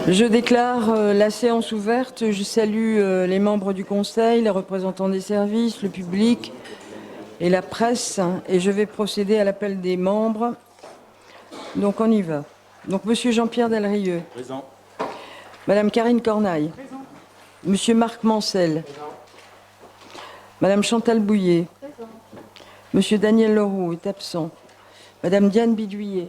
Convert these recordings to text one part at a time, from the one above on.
Je déclare la séance ouverte. Je salue les membres du Conseil, les représentants des services, le public et la presse. Et je vais procéder à l'appel des membres. Donc on y va. Donc Monsieur Jean-Pierre Delrieux. Présent. Madame Karine Cornaille. Présent. Monsieur Marc Mancel. Présent. Madame Chantal Bouillet. Présent. Monsieur Daniel Leroux est absent. Madame Diane Bidouillet.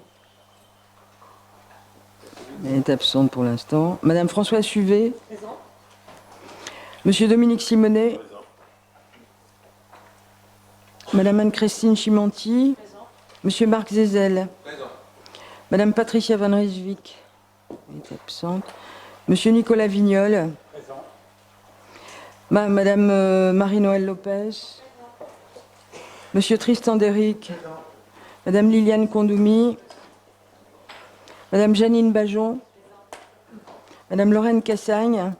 Elle est absente pour l'instant. Madame Françoise Suvet. Présent. Monsieur Dominique Simonet. Présent. Madame Anne-Christine Chimanti. Présent. Monsieur Marc Zézel. Présent. Madame Patricia Van Rijswijk est absente. Monsieur Nicolas Vignol. Présent. Madame Marie-Noëlle Lopez. Monsieur Tristan Derrick. Madame Liliane Kondoumi. Madame Janine Bajon. Madame Lorraine Cassagne.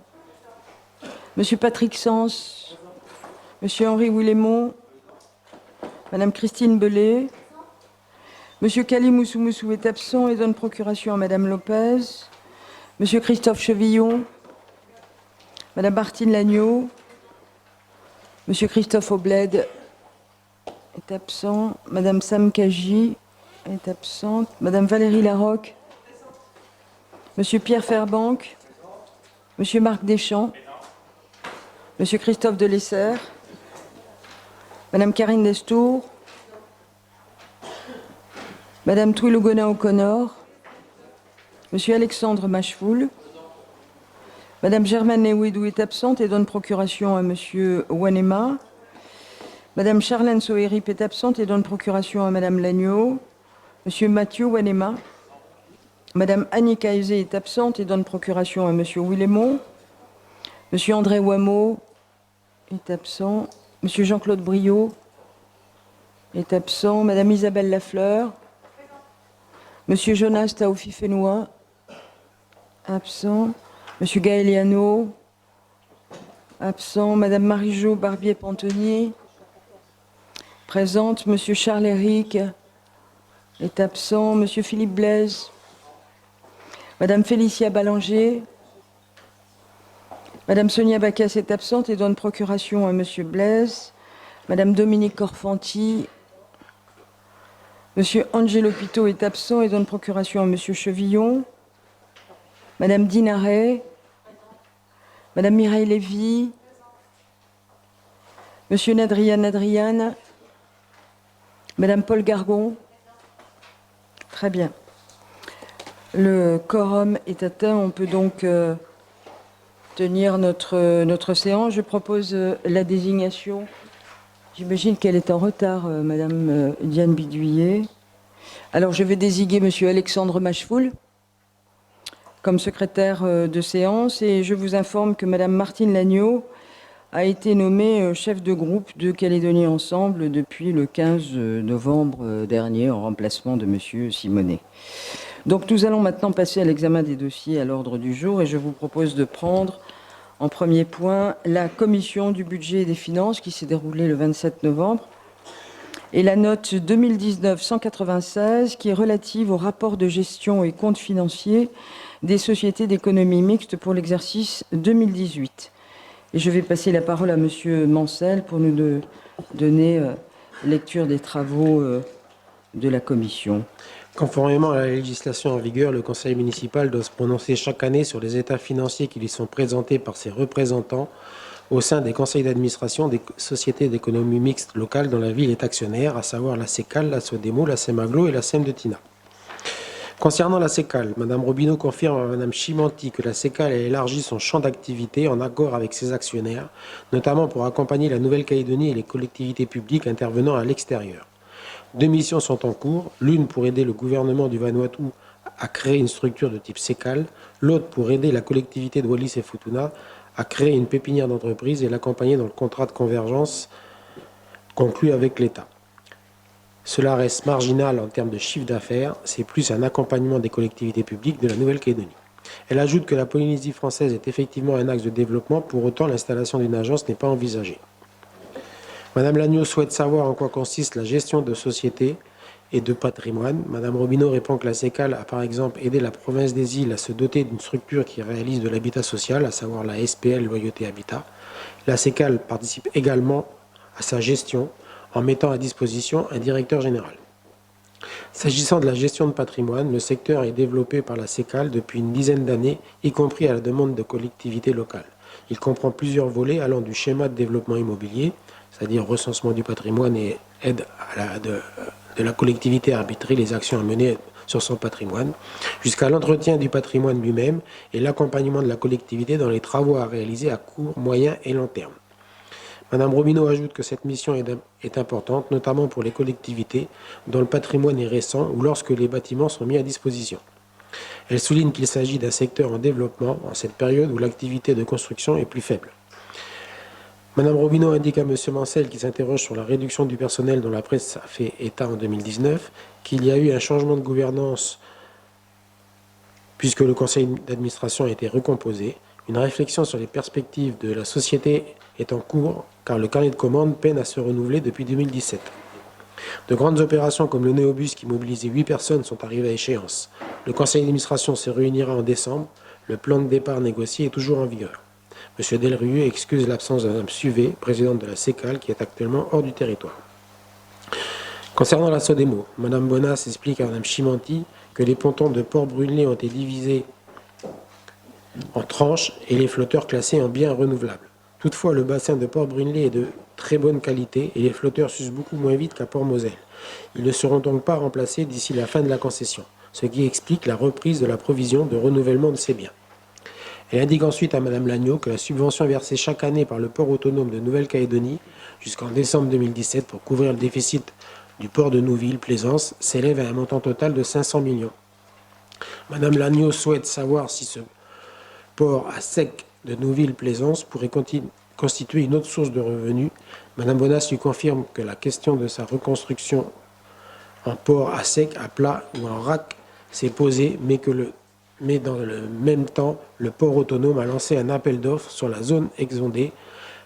Monsieur Patrick Sens. Monsieur Henri Willemont. Madame Christine Bellet. Monsieur Kali Moussou est absent et donne procuration à Madame Lopez. Monsieur Christophe Chevillon. Madame Martine Lagneau. Monsieur Christophe Obled est absent. Madame Sam Kaji est absente. Madame Valérie Larocque. Monsieur Pierre Fairbank. Monsieur Marc Deschamps. Monsieur Christophe Delessert. Madame Karine Destour. Madame Twilogona O'Connor. Monsieur Alexandre Machefoul. Madame Germaine Newidou est absente et donne procuration à Monsieur Wanema. Madame Charlène Soherip est absente et donne procuration à Madame Lagneau. Monsieur Mathieu Wanema. Madame Annie Kaizé est absente et donne procuration à Monsieur Willemont. Monsieur André Wameau est absent. Monsieur Jean-Claude Briot est absent. Madame Isabelle Lafleur. Monsieur Jonas Taofi-Fenois, absent. Monsieur Gaëliano, absent. Madame Marie-Jo Barbier-Pantonier, présente. Monsieur Charles Éric est absent. Monsieur Philippe Blaise. Madame Félicia Ballanger. Madame Sonia Bacchus est absente et donne procuration à Monsieur Blaise. Madame Dominique Corfanti. Monsieur Angelo Pito est absent et donne procuration à Monsieur Chevillon. Madame Dinaret. Madame Mireille Lévy. Monsieur Nadrian. Madame Paul Gargon. Très bien. Le quorum est atteint. On peut donc tenir notre séance. Je propose la désignation. J'imagine qu'elle est en retard, Madame Diane Bidouillet. Alors, je vais désigner Monsieur Alexandre Machefoul comme secrétaire de séance et je vous informe que Madame Martine Lagneau a été nommée chef de groupe de Calédonie Ensemble depuis le 15 novembre dernier en remplacement de Monsieur Simonet. Donc, nous allons maintenant passer à l'examen des dossiers à l'ordre du jour et je vous propose de prendre en premier point, la commission du budget et des finances qui s'est déroulée le 27 novembre et la note 2019-196 qui est relative au rapport de gestion et comptes financiers des sociétés d'économie mixte pour l'exercice 2018. Et je vais passer la parole à Monsieur Mancel pour nous donner lecture des travaux de la commission. Conformément à la législation en vigueur, le conseil municipal doit se prononcer chaque année sur les états financiers qui lui sont présentés par ses représentants au sein des conseils d'administration des sociétés d'économie mixte locales dont la ville est actionnaire, à savoir la CECAL, la SODEMO, la SEMAGLO et la SEM de Tina. Concernant la CECAL, Mme Robineau confirme à Mme Chimanti que la CECAL a élargi son champ d'activité en accord avec ses actionnaires, notamment pour accompagner la Nouvelle-Calédonie et les collectivités publiques intervenant à l'extérieur. 2 missions sont en cours, l'une pour aider le gouvernement du Vanuatu à créer une structure de type CECAL, l'autre pour aider la collectivité de Wallis et Futuna à créer une pépinière d'entreprise et l'accompagner dans le contrat de convergence conclu avec l'État. Cela reste marginal en termes de chiffre d'affaires, c'est plus un accompagnement des collectivités publiques de la Nouvelle-Calédonie. Elle ajoute que la Polynésie française est effectivement un axe de développement, pour autant l'installation d'une agence n'est pas envisagée. Madame Lagneau souhaite savoir en quoi consiste la gestion de société et de patrimoine. Madame Robineau répond que la SECAL a par exemple aidé la province des Îles à se doter d'une structure qui réalise de l'habitat social, à savoir la SPL Loyauté Habitat. La SECAL participe également à sa gestion en mettant à disposition un directeur général. S'agissant de la gestion de patrimoine, le secteur est développé par la SECAL depuis une dizaine d'années, y compris à la demande de collectivités locales. Il comprend plusieurs volets allant du schéma de développement immobilier, c'est-à-dire recensement du patrimoine et aide de la collectivité à arbitrer les actions à mener sur son patrimoine, jusqu'à l'entretien du patrimoine lui-même et l'accompagnement de la collectivité dans les travaux à réaliser à court, moyen et long terme. Madame Robineau ajoute que cette mission est importante, notamment pour les collectivités dont le patrimoine est récent ou lorsque les bâtiments sont mis à disposition. Elle souligne qu'il s'agit d'un secteur en développement en cette période où l'activité de construction est plus faible. Madame Robineau indique à M. Mancel, qui s'interroge sur la réduction du personnel dont la presse a fait état en 2019, qu'il y a eu un changement de gouvernance puisque le conseil d'administration a été recomposé. Une réflexion sur les perspectives de la société est en cours car le carnet de commandes peine à se renouveler depuis 2017. De grandes opérations comme le Néobus qui mobilisait 8 personnes sont arrivées à échéance. Le conseil d'administration se réunira en décembre. Le plan de départ négocié est toujours en vigueur. M. Delrieux excuse l'absence de Mme Suvet, présidente de la SECAL, qui est actuellement hors du territoire. Concernant la Sodemo, Mme Bonas explique à Mme Chimanti que les pontons de Port-Brûlé ont été divisés en tranches et les flotteurs classés en biens renouvelables. Toutefois, le bassin de Port-Brûlé est de très bonne qualité et les flotteurs s'usent beaucoup moins vite qu'à Port-Moselle. Ils ne seront donc pas remplacés d'ici la fin de la concession, ce qui explique la reprise de la provision de renouvellement de ces biens. Elle indique ensuite à Mme Lagneau que la subvention versée chaque année par le port autonome de Nouvelle-Calédonie jusqu'en décembre 2017 pour couvrir le déficit du port de Nouville-Plaisance s'élève à un montant total de 500 millions. Mme Lagneau souhaite savoir si ce port à sec de Nouville-Plaisance pourrait constituer une autre source de revenus. Mme Bonas lui confirme que la question de sa reconstruction en port à sec, à plat ou en rack s'est posée, mais dans le même temps, le port autonome a lancé un appel d'offres sur la zone exondée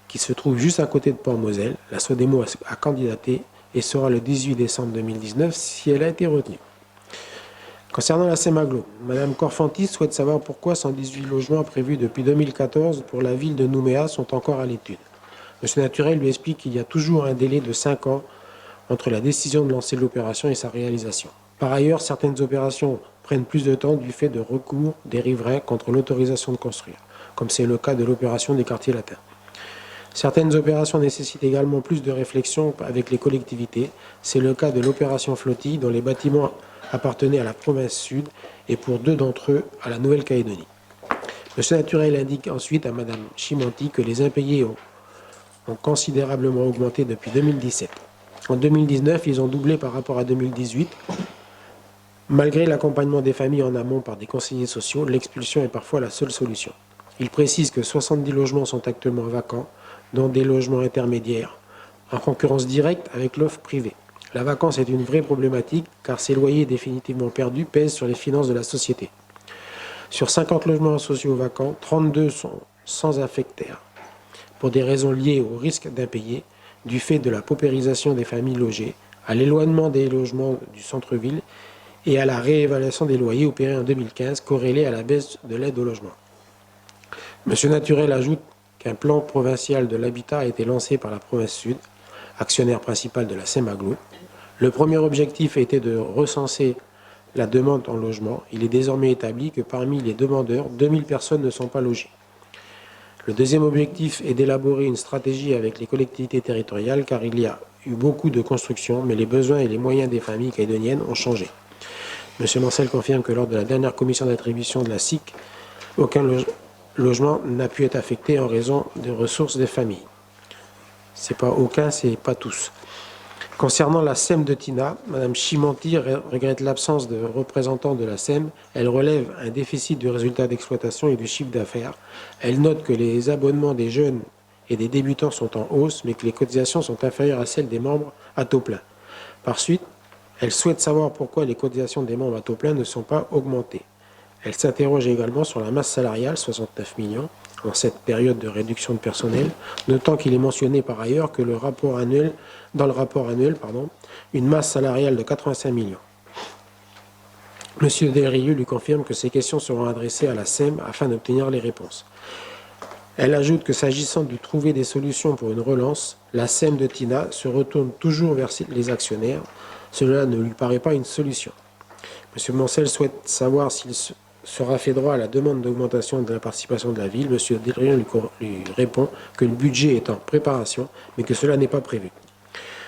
qui se trouve juste à côté de Port-Moselle. La Sodemo a candidaté et sera le 18 décembre 2019 si elle a été retenue. Concernant la SEMAGLO, Mme Corfantis souhaite savoir pourquoi 118 logements prévus depuis 2014 pour la ville de Nouméa sont encore à l'étude. M. Naturel lui explique qu'il y a toujours un délai de 5 ans entre la décision de lancer l'opération et sa réalisation. Par ailleurs, certaines opérations prennent plus de temps du fait de recours des riverains contre l'autorisation de construire, comme c'est le cas de l'opération des quartiers latins. Certaines opérations nécessitent également plus de réflexion avec les collectivités. C'est le cas de l'opération Flottille, dont les bâtiments appartenaient à la province sud et pour 2 d'entre eux à la Nouvelle-Calédonie. M. Naturel indique ensuite à Mme Chimanti que les impayés ont considérablement augmenté depuis 2017. En 2019, ils ont doublé par rapport à 2018. Malgré l'accompagnement des familles en amont par des conseillers sociaux, l'expulsion est parfois la seule solution. Il précise que 70 logements sont actuellement vacants, dont des logements intermédiaires, en concurrence directe avec l'offre privée. La vacance est une vraie problématique car ces loyers définitivement perdus pèsent sur les finances de la société. Sur 50 logements sociaux vacants, 32 sont sans affectaire pour des raisons liées au risque d'impayés, du fait de la paupérisation des familles logées, à l'éloignement des logements du centre-ville et à la réévaluation des loyers opérée en 2015 corrélée à la baisse de l'aide au logement. M. Naturel ajoute qu'un plan provincial de l'habitat a été lancé par la province sud, actionnaire principal de la SEMAGLO. Le premier objectif était de recenser la demande en logement. Il est désormais établi que parmi les demandeurs, 2000 personnes ne sont pas logées. Le deuxième objectif est d'élaborer une stratégie avec les collectivités territoriales car il y a eu beaucoup de constructions, mais les besoins et les moyens des familles calédoniennes ont changé. M. Mancel confirme que lors de la dernière commission d'attribution de la SIC, aucun logement n'a pu être affecté en raison des ressources des familles. C'est pas aucun, c'est pas tous. Concernant la SEM de Tina, Mme Chimanti regrette l'absence de représentants de la SEM. Elle relève un déficit du résultat d'exploitation et du chiffre d'affaires. Elle note que les abonnements des jeunes et des débutants sont en hausse, mais que les cotisations sont inférieures à celles des membres à taux plein. Par suite, elle souhaite savoir pourquoi les cotisations des membres à taux plein ne sont pas augmentées. Elle s'interroge également sur la masse salariale, 69 millions, en cette période de réduction de personnel, notant qu'il est mentionné par ailleurs que dans le rapport annuel, une masse salariale de 85 millions. Monsieur Delrieux lui confirme que ces questions seront adressées à la SEM afin d'obtenir les réponses. Elle ajoute que s'agissant de trouver des solutions pour une relance, la SEM de Tina se retourne toujours vers les actionnaires. Cela ne lui paraît pas une solution. Monsieur Moncel souhaite savoir s'il sera fait droit à la demande d'augmentation de la participation de la ville. Monsieur Delrieux lui répond que le budget est en préparation, mais que cela n'est pas prévu.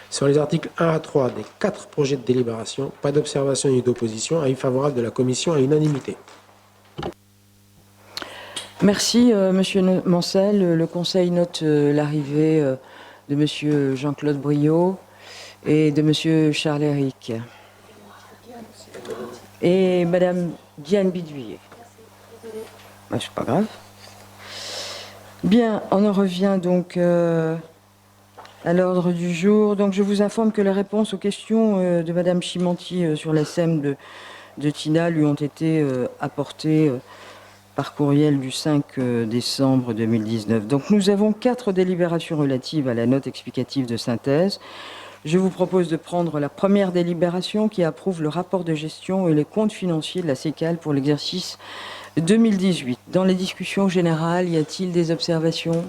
Sur les articles 1 à 3 des 4 projets de délibération, pas d'observation ni d'opposition, avis favorable de la commission à l'unanimité. Merci, Monsieur Moncel. Le Conseil note l'arrivée de Monsieur Jean-Claude Briot et de Monsieur Charles-Éric. Et Madame Diane Biduyer. C'est pas grave. Bien, on en revient donc à l'ordre du jour. Donc, je vous informe que les réponses aux questions de Madame Chimanti sur la SEM de Tina lui ont été apportées par courriel du 5 décembre 2019. Donc, nous avons 4 délibérations relatives à la note explicative de synthèse. Je vous propose de prendre la première délibération qui approuve le rapport de gestion et les comptes financiers de la CECAL pour l'exercice 2018. Dans les discussions générales, y a-t-il des observations?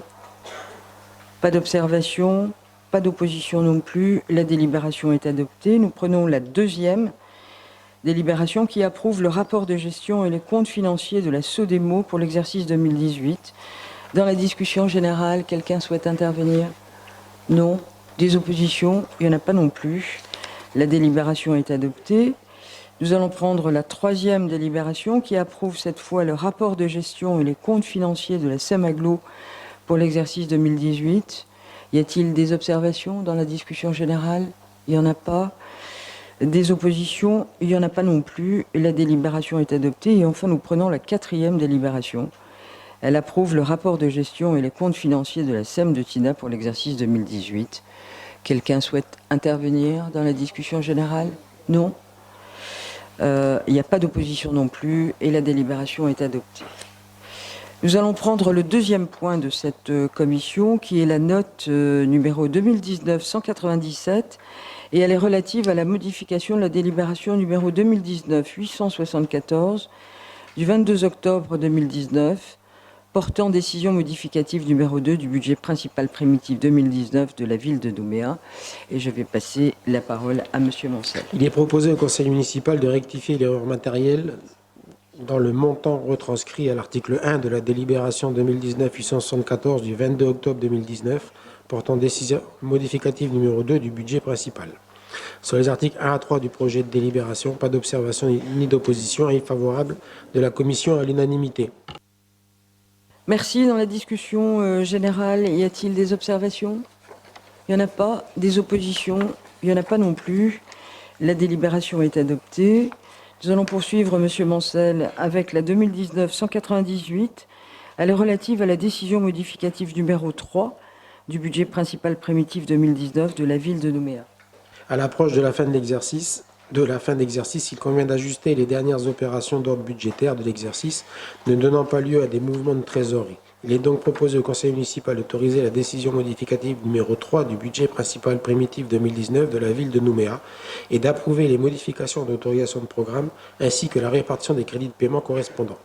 Pas d'observation, pas d'opposition non plus. La délibération est adoptée. Nous prenons la deuxième délibération qui approuve le rapport de gestion et les comptes financiers de la SODEMO pour l'exercice 2018. Dans la discussion générale, quelqu'un souhaite intervenir? Non. Des oppositions? Il n'y en a pas non plus. La délibération est adoptée. Nous allons prendre la troisième délibération qui approuve cette fois le rapport de gestion et les comptes financiers de la SEM-Aglo pour l'exercice 2018. Y a-t-il des observations dans la discussion générale? Il n'y en a pas. Des oppositions? Il n'y en a pas non plus. La délibération est adoptée. Et enfin, nous prenons la quatrième délibération. Elle approuve le rapport de gestion et les comptes financiers de la SEM de Tina pour l'exercice 2018. Quelqu'un souhaite intervenir dans la discussion générale? Non. Il n'y a pas d'opposition non plus et la délibération est adoptée. Nous allons prendre le deuxième point de cette commission qui est la note numéro 2019-197 et elle est relative à la modification de la délibération numéro 2019-874 du 22 octobre 2019 portant décision modificative numéro 2 du budget principal primitif 2019 de la ville de Nouméa. Et je vais passer la parole à Monsieur Moncel. Il est proposé au conseil municipal de rectifier l'erreur matérielle dans le montant retranscrit à l'article 1 de la délibération 2019-874 du 22 octobre 2019 portant décision modificative numéro 2 du budget principal. Sur les articles 1 à 3 du projet de délibération, pas d'observation ni d'opposition, avis favorable de la commission à l'unanimité. Merci. Dans la discussion générale, y a-t-il des observations? Il n'y en a pas. Des oppositions? Il n'y en a pas non plus. La délibération est adoptée. Nous allons poursuivre, Monsieur Moncel, avec la 2019-198. Elle est relative à la décision modificative numéro 3 du budget principal primitif 2019 de la ville de Nouméa. À l'approche de la fin de l'exercice, il convient d'ajuster les dernières opérations d'ordre budgétaire de l'exercice, ne donnant pas lieu à des mouvements de trésorerie. Il est donc proposé au conseil municipal d'autoriser la décision modificative numéro 3 du budget principal primitif 2019 de la ville de Nouméa et d'approuver les modifications d'autorisation de programme ainsi que la répartition des crédits de paiement correspondants.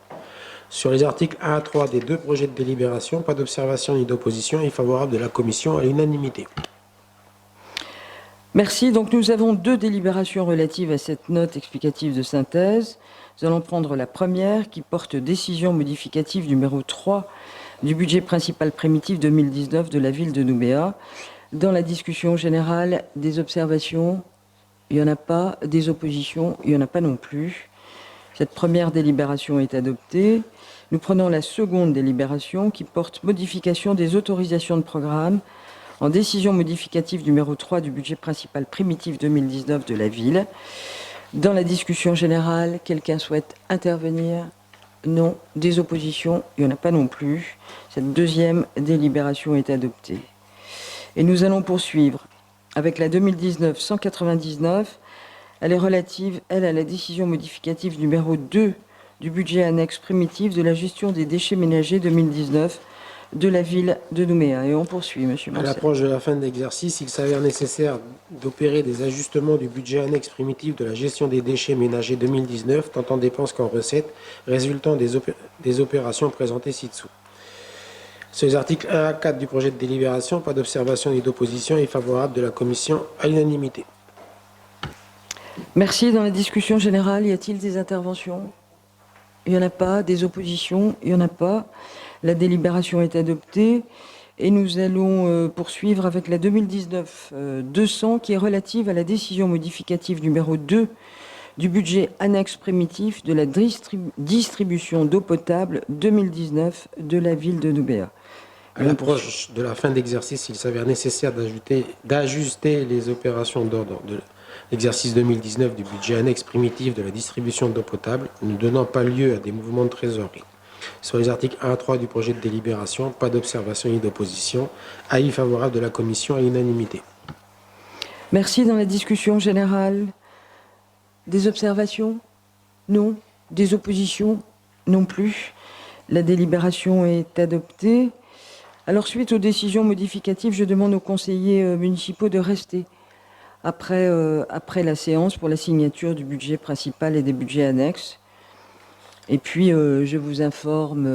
Sur les articles 1 à 3 des 2 projets de délibération, pas d'observation ni d'opposition et favorable de la commission à l'unanimité. Merci. Donc nous avons 2 délibérations relatives à cette note explicative de synthèse. Nous allons prendre la première qui porte décision modificative numéro 3 du budget principal primitif 2019 de la ville de Nouméa. Dans la discussion générale, des observations? Il n'y en a pas. Des oppositions? Il n'y en a pas non plus. Cette première délibération est adoptée. Nous prenons la seconde délibération qui porte modification des autorisations de programme en décision modificative numéro 3 du budget principal primitif 2019 de la ville. Dans la discussion générale, quelqu'un souhaite intervenir? Non. Des oppositions? Il n'y en a pas non plus. Cette deuxième délibération est adoptée. Et nous allons poursuivre avec la 2019-199. Elle est relative, elle, à la décision modificative numéro 2 du budget annexe primitif de la gestion des déchets ménagers 2019 de la ville de Nouméa. Et on poursuit, Monsieur À Mancel. l'approche de la fin de l'exercice, il s'avère nécessaire d'opérer des ajustements du budget annexe primitif de la gestion des déchets ménagers 2019, tant en dépenses qu'en recettes, résultant des opérations présentées ci-dessous. Sur les articles 1 à 4 du projet de délibération, pas d'observation ni d'opposition et favorable de la commission à l'unanimité. Merci. Dans la discussion générale, y a-t-il des interventions? Il n'y en a pas. Des oppositions? Il n'y en a pas. La délibération est adoptée. Et nous allons poursuivre avec la 2019-200 qui est relative à la décision modificative numéro 2 du budget annexe primitif de la distribution d'eau potable 2019 de la ville de Nouméa. À l'approche de la fin d'exercice, il s'avère nécessaire d'ajuster les opérations d'ordre de l'exercice 2019 du budget annexe primitif de la distribution d'eau potable, ne donnant pas lieu à des mouvements de trésorerie. Sur les articles 1 à 3 du projet de délibération, pas d'observation ni d'opposition. Avis favorable de la commission à l'unanimité. Merci. Dans la discussion générale, des observations? Non. Des oppositions? Non plus. La délibération est adoptée. Alors, suite aux décisions modificatives, je demande aux conseillers municipaux de rester après la séance pour la signature du budget principal et des budgets annexes. Et puis, je vous informe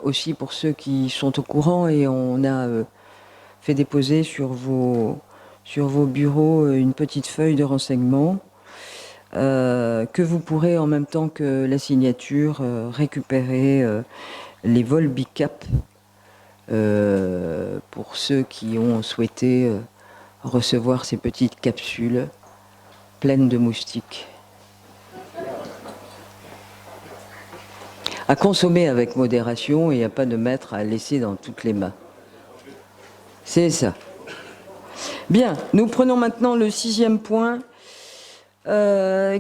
aussi pour ceux qui sont au courant, et on a fait déposer sur vos bureaux une petite feuille de renseignement que vous pourrez, en même temps que la signature, récupérer les vols Bicap pour ceux qui ont souhaité recevoir ces petites capsules pleines de moustiques. À consommer avec modération et à pas de mettre à laisser dans toutes les mains. C'est ça. Bien, nous prenons maintenant le 6e point,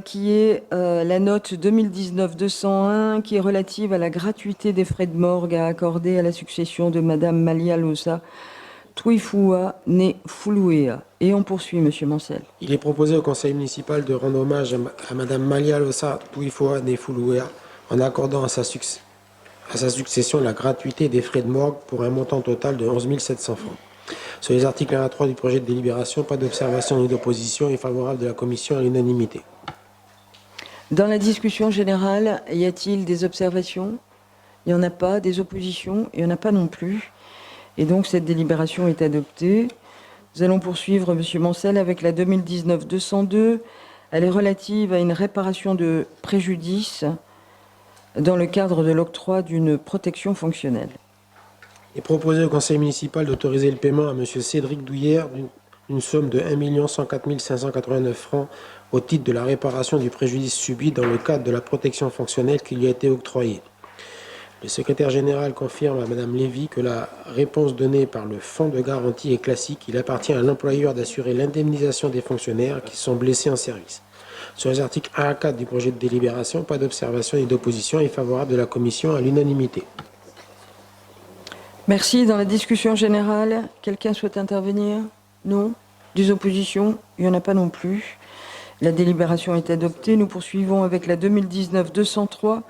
qui est la note 2019-201, qui est relative à la gratuité des frais de morgue à accorder à la succession de Madame Malia Losa Tuifua née Fuluea. Et on poursuit, Monsieur Mancel. Il est proposé au conseil municipal de rendre hommage à Madame Malia Losa Tuifua née Fuluea en accordant à sa succession la gratuité des frais de morgue pour un montant total de 11 700 francs. Sur les articles 1 à 3 du projet de délibération, pas d'observation ni d'opposition et favorable de la commission à l'unanimité. Dans la discussion générale, y a-t-il des observations? Il n'y en a pas. Des oppositions? Il n'y en a pas non plus. Et donc cette délibération est adoptée. Nous allons poursuivre, Monsieur Mancel, avec la 2019-202. Elle est relative à une réparation de préjudice dans le cadre de l'octroi d'une protection fonctionnelle. Il est proposé au conseil municipal d'autoriser le paiement à M. Cédric Douillère d'une somme de 1 104 589 francs au titre de la réparation du préjudice subi dans le cadre de la protection fonctionnelle qui lui a été octroyée. Le secrétaire général confirme à Mme Lévy que la réponse donnée par le fonds de garantie est classique. Il appartient à l'employeur d'assurer l'indemnisation des fonctionnaires qui sont blessés en service. Sur les articles 1 à 4 du projet de délibération, pas d'observation ni d'opposition et favorable de la commission à l'unanimité. Merci. Dans la discussion générale, quelqu'un souhaite intervenir? Non. Des oppositions? Il n'y en a pas non plus. La délibération est adoptée. Nous poursuivons avec la 2019-203.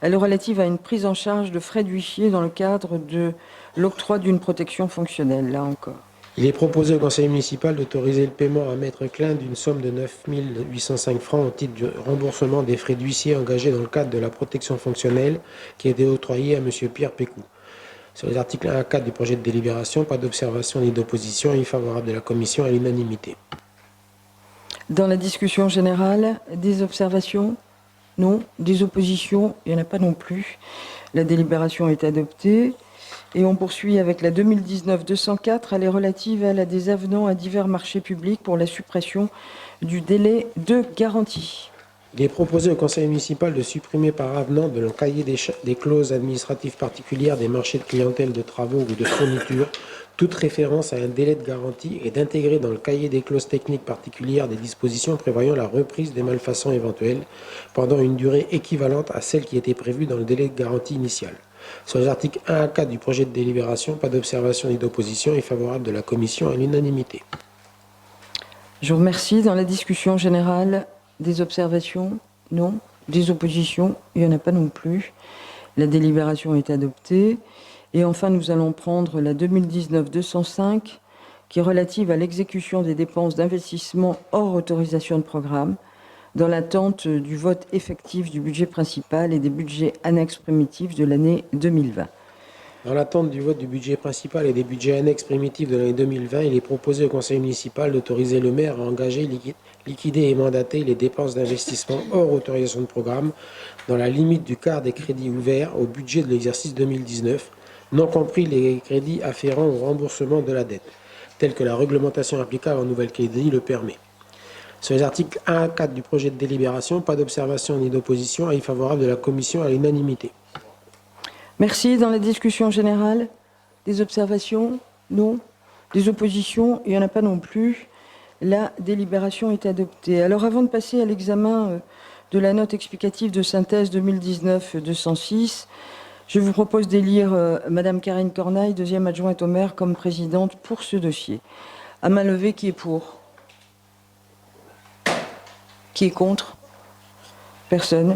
Elle est relative à une prise en charge de frais d'huissier dans le cadre de l'octroi d'une protection fonctionnelle, là encore. Il est proposé au conseil municipal d'autoriser le paiement à Maître Klein d'une somme de 9 805 francs au titre du remboursement des frais d'huissier engagés dans le cadre de la protection fonctionnelle qui a été octroyé à M. Pierre Pécou. Sur les articles 1 à 4 du projet de délibération, pas d'observation ni d'opposition, avis favorable de la commission à l'unanimité. Dans la discussion générale, des observations? Non. Des oppositions? Il n'y en a pas non plus. La délibération est adoptée. Et on poursuit avec la 2019-204. Elle est relative à des avenants à divers marchés publics pour la suppression du délai de garantie. Il est proposé au conseil municipal de supprimer par avenant de le cahier des clauses administratives particulières des marchés de clientèle de travaux ou de fourniture toute référence à un délai de garantie et d'intégrer dans le cahier des clauses techniques particulières des dispositions prévoyant la reprise des malfaçons éventuelles pendant une durée équivalente à celle qui était prévue dans le délai de garantie initial. Sur les articles 1 à 4 du projet de délibération, pas d'observation ni d'opposition et favorable de la commission à l'unanimité. Je vous remercie. Dans la discussion générale, des observations? Non. Des oppositions? Il n'y en a pas non plus. La délibération est adoptée. Et enfin, nous allons prendre la 2019-205, qui est relative à l'exécution des dépenses d'investissement hors autorisation de programme, dans l'attente du vote effectif du budget principal et des budgets annexes primitifs de l'année 2020. Dans l'attente du vote du budget principal et des budgets annexes primitifs de l'année 2020, il est proposé au conseil municipal d'autoriser le maire à engager, liquider et mandater les dépenses d'investissement hors autorisation de programme dans la limite du quart des crédits ouverts au budget de l'exercice 2019, non compris les crédits afférents au remboursement de la dette, tels que la réglementation applicable en Nouvelle-Calédonie le permet. Sur les articles 1 à 4 du projet de délibération, pas d'observation ni d'opposition, avis favorable de la commission à l'unanimité. Merci. Dans la discussion générale, des observations? Non. Des oppositions? Il n'y en a pas non plus. La délibération est adoptée. Alors, avant de passer à l'examen de la note explicative de synthèse 2019-206, je vous propose d'élire Madame Karine Corneille, deuxième adjointe au maire, comme présidente pour ce dossier. À main levée, qui est pour? Qui est contre? Personne.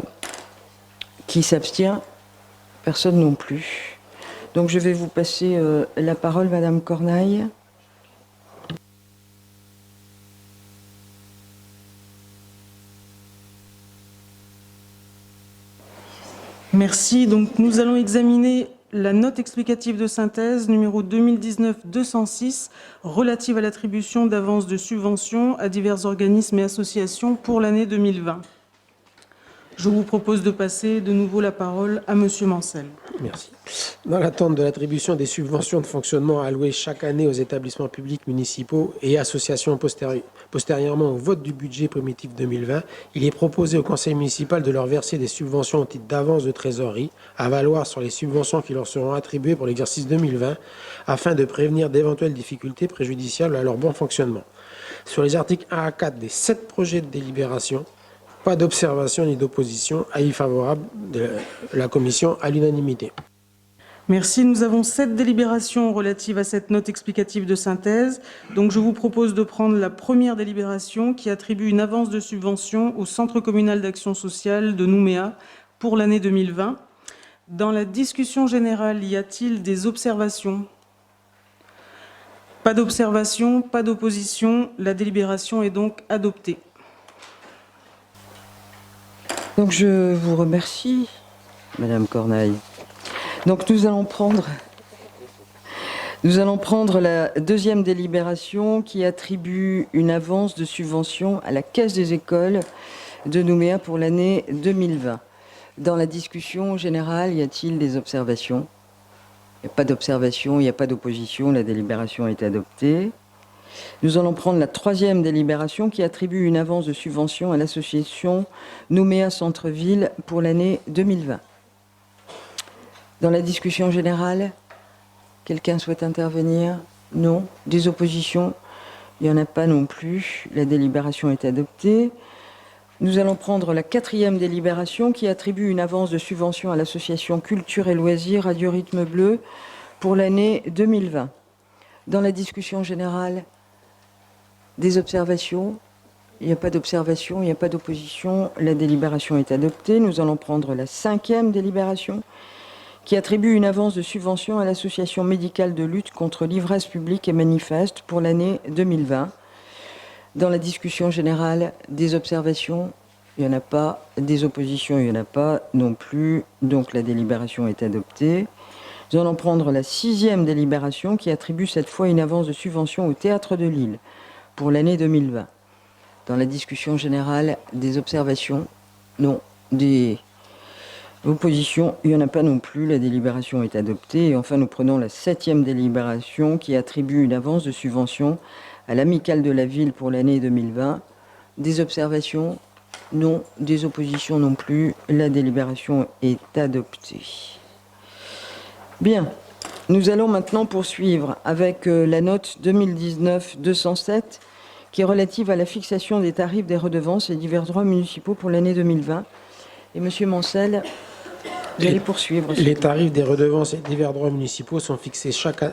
Qui s'abstient? Personne non plus. Donc je vais vous passer la parole, Madame Corneille. Merci. Donc nous allons examiner la note explicative de synthèse numéro 2019-206 relative à l'attribution d'avances de subventions à divers organismes et associations pour l'année 2020. Je vous propose de passer de nouveau la parole à Monsieur Mancel. Merci. Dans l'attente de l'attribution des subventions de fonctionnement allouées chaque année aux établissements publics municipaux et associations postérieurement au vote du budget primitif 2020, il est proposé au conseil municipal de leur verser des subventions au titre d'avance de trésorerie à valoir sur les subventions qui leur seront attribuées pour l'exercice 2020 afin de prévenir d'éventuelles difficultés préjudiciables à leur bon fonctionnement. Sur les articles 1 à 4 des 7 projets de délibération, pas d'observation ni d'opposition, avis favorable de la commission à l'unanimité. Merci. Nous avons 7 délibérations relatives à cette note explicative de synthèse. Donc je vous propose de prendre la première délibération qui attribue une avance de subvention au Centre communal d'action sociale de Nouméa pour l'année 2020. Dans la discussion générale, y a-t-il des observations? Pas d'observation, pas d'opposition. La délibération est donc adoptée. Donc je vous remercie, Madame Corneille. Donc nous allons prendre la deuxième délibération qui attribue une avance de subvention à la Caisse des écoles de Nouméa pour l'année 2020. Dans la discussion générale, y a-t-il des observations? Il n'y a pas d'observation, il n'y a pas d'opposition, la délibération est adoptée. Nous allons prendre la troisième délibération qui attribue une avance de subvention à l'association Nouméa Centre-Ville pour l'année 2020. Dans la discussion générale, quelqu'un souhaite intervenir? Non. Des oppositions? Il n'y en a pas non plus. La délibération est adoptée. Nous allons prendre la quatrième délibération qui attribue une avance de subvention à l'association Culture et Loisirs Radio Rythme Bleu pour l'année 2020. Dans la discussion générale, des observations? Il n'y a pas d'observation, il n'y a pas d'opposition. La délibération est adoptée. Nous allons prendre la cinquième délibération qui attribue une avance de subvention à l'association médicale de lutte contre l'ivresse publique et manifeste pour l'année 2020. Dans la discussion générale, des observations? Il n'y en a pas. Des oppositions? Il n'y en a pas non plus. Donc la délibération est adoptée. Nous allons prendre la sixième délibération qui attribue cette fois une avance de subvention au Théâtre de Lille pour l'année 2020. Dans la discussion générale, des observations? Non. Des oppositions? Il n'y en a pas non plus. La délibération est adoptée. Et enfin, nous prenons la septième délibération qui attribue une avance de subvention à l'Amicale de la Ville pour l'année 2020. Des observations? Non. Des oppositions non plus. La délibération est adoptée. Bien. Nous allons maintenant poursuivre avec la note 2019-207 qui est relative à la fixation des tarifs des redevances et divers droits municipaux pour l'année 2020. Et Monsieur Mancel, vous allez poursuivre. Les tarifs des redevances et divers droits municipaux sont fixés chaque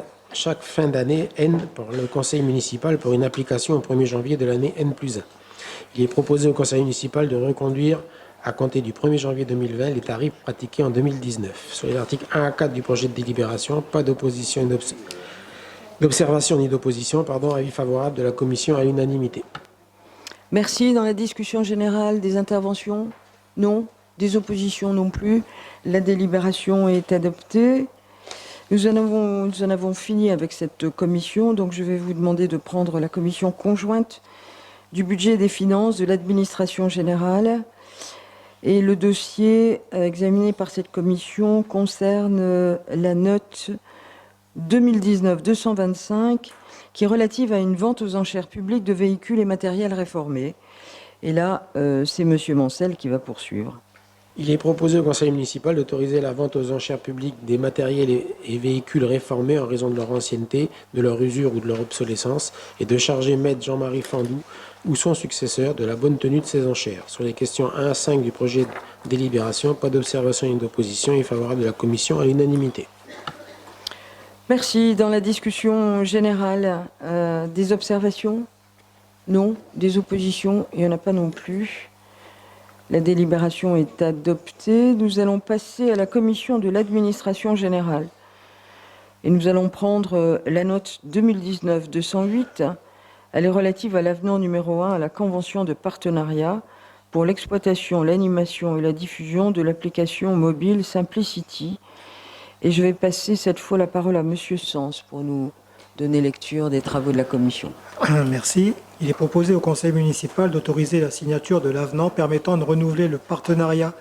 fin d'année N par le conseil municipal pour une application au 1er janvier de l'année N+1. Il est proposé au conseil municipal de reconduire à compter du 1er janvier 2020 les tarifs pratiqués en 2019. Sur les articles 1 à 4 du projet de délibération, pas d'opposition d'observation ni d'opposition, avis favorable de la commission à l'unanimité. Merci. Dans la discussion générale, des interventions? Non. Des oppositions non plus. La délibération est adoptée. Nous en avons fini avec cette commission, donc je vais vous demander de prendre la commission conjointe du budget et des finances de l'administration générale. Et le dossier examiné par cette commission concerne la note 2019-225 qui est relative à une vente aux enchères publiques de véhicules et matériels réformés. Et là, c'est M. Mancel qui va poursuivre. Il est proposé au conseil municipal d'autoriser la vente aux enchères publiques des matériels et véhicules réformés en raison de leur ancienneté, de leur usure ou de leur obsolescence et de charger maître Jean-Marie Fandou ou son successeur de la bonne tenue de ces enchères. Sur les questions 1 à 5 du projet de délibération, pas d'observation ni d'opposition et favorable de la commission à l'unanimité. Merci. Dans la discussion générale, des observations? Non. Des oppositions? Il n'y en a pas non plus. La délibération est adoptée. Nous allons passer à la commission de l'administration générale. Et nous allons prendre la note 2019-208. Elle est relative à l'avenant numéro 1 à la convention de partenariat pour l'exploitation, l'animation et la diffusion de l'application mobile Simplicity. Et je vais passer cette fois la parole à Monsieur Sens pour nous donner lecture des travaux de la commission. Merci. Il est proposé au conseil municipal d'autoriser la signature de l'avenant permettant de renouveler le partenariat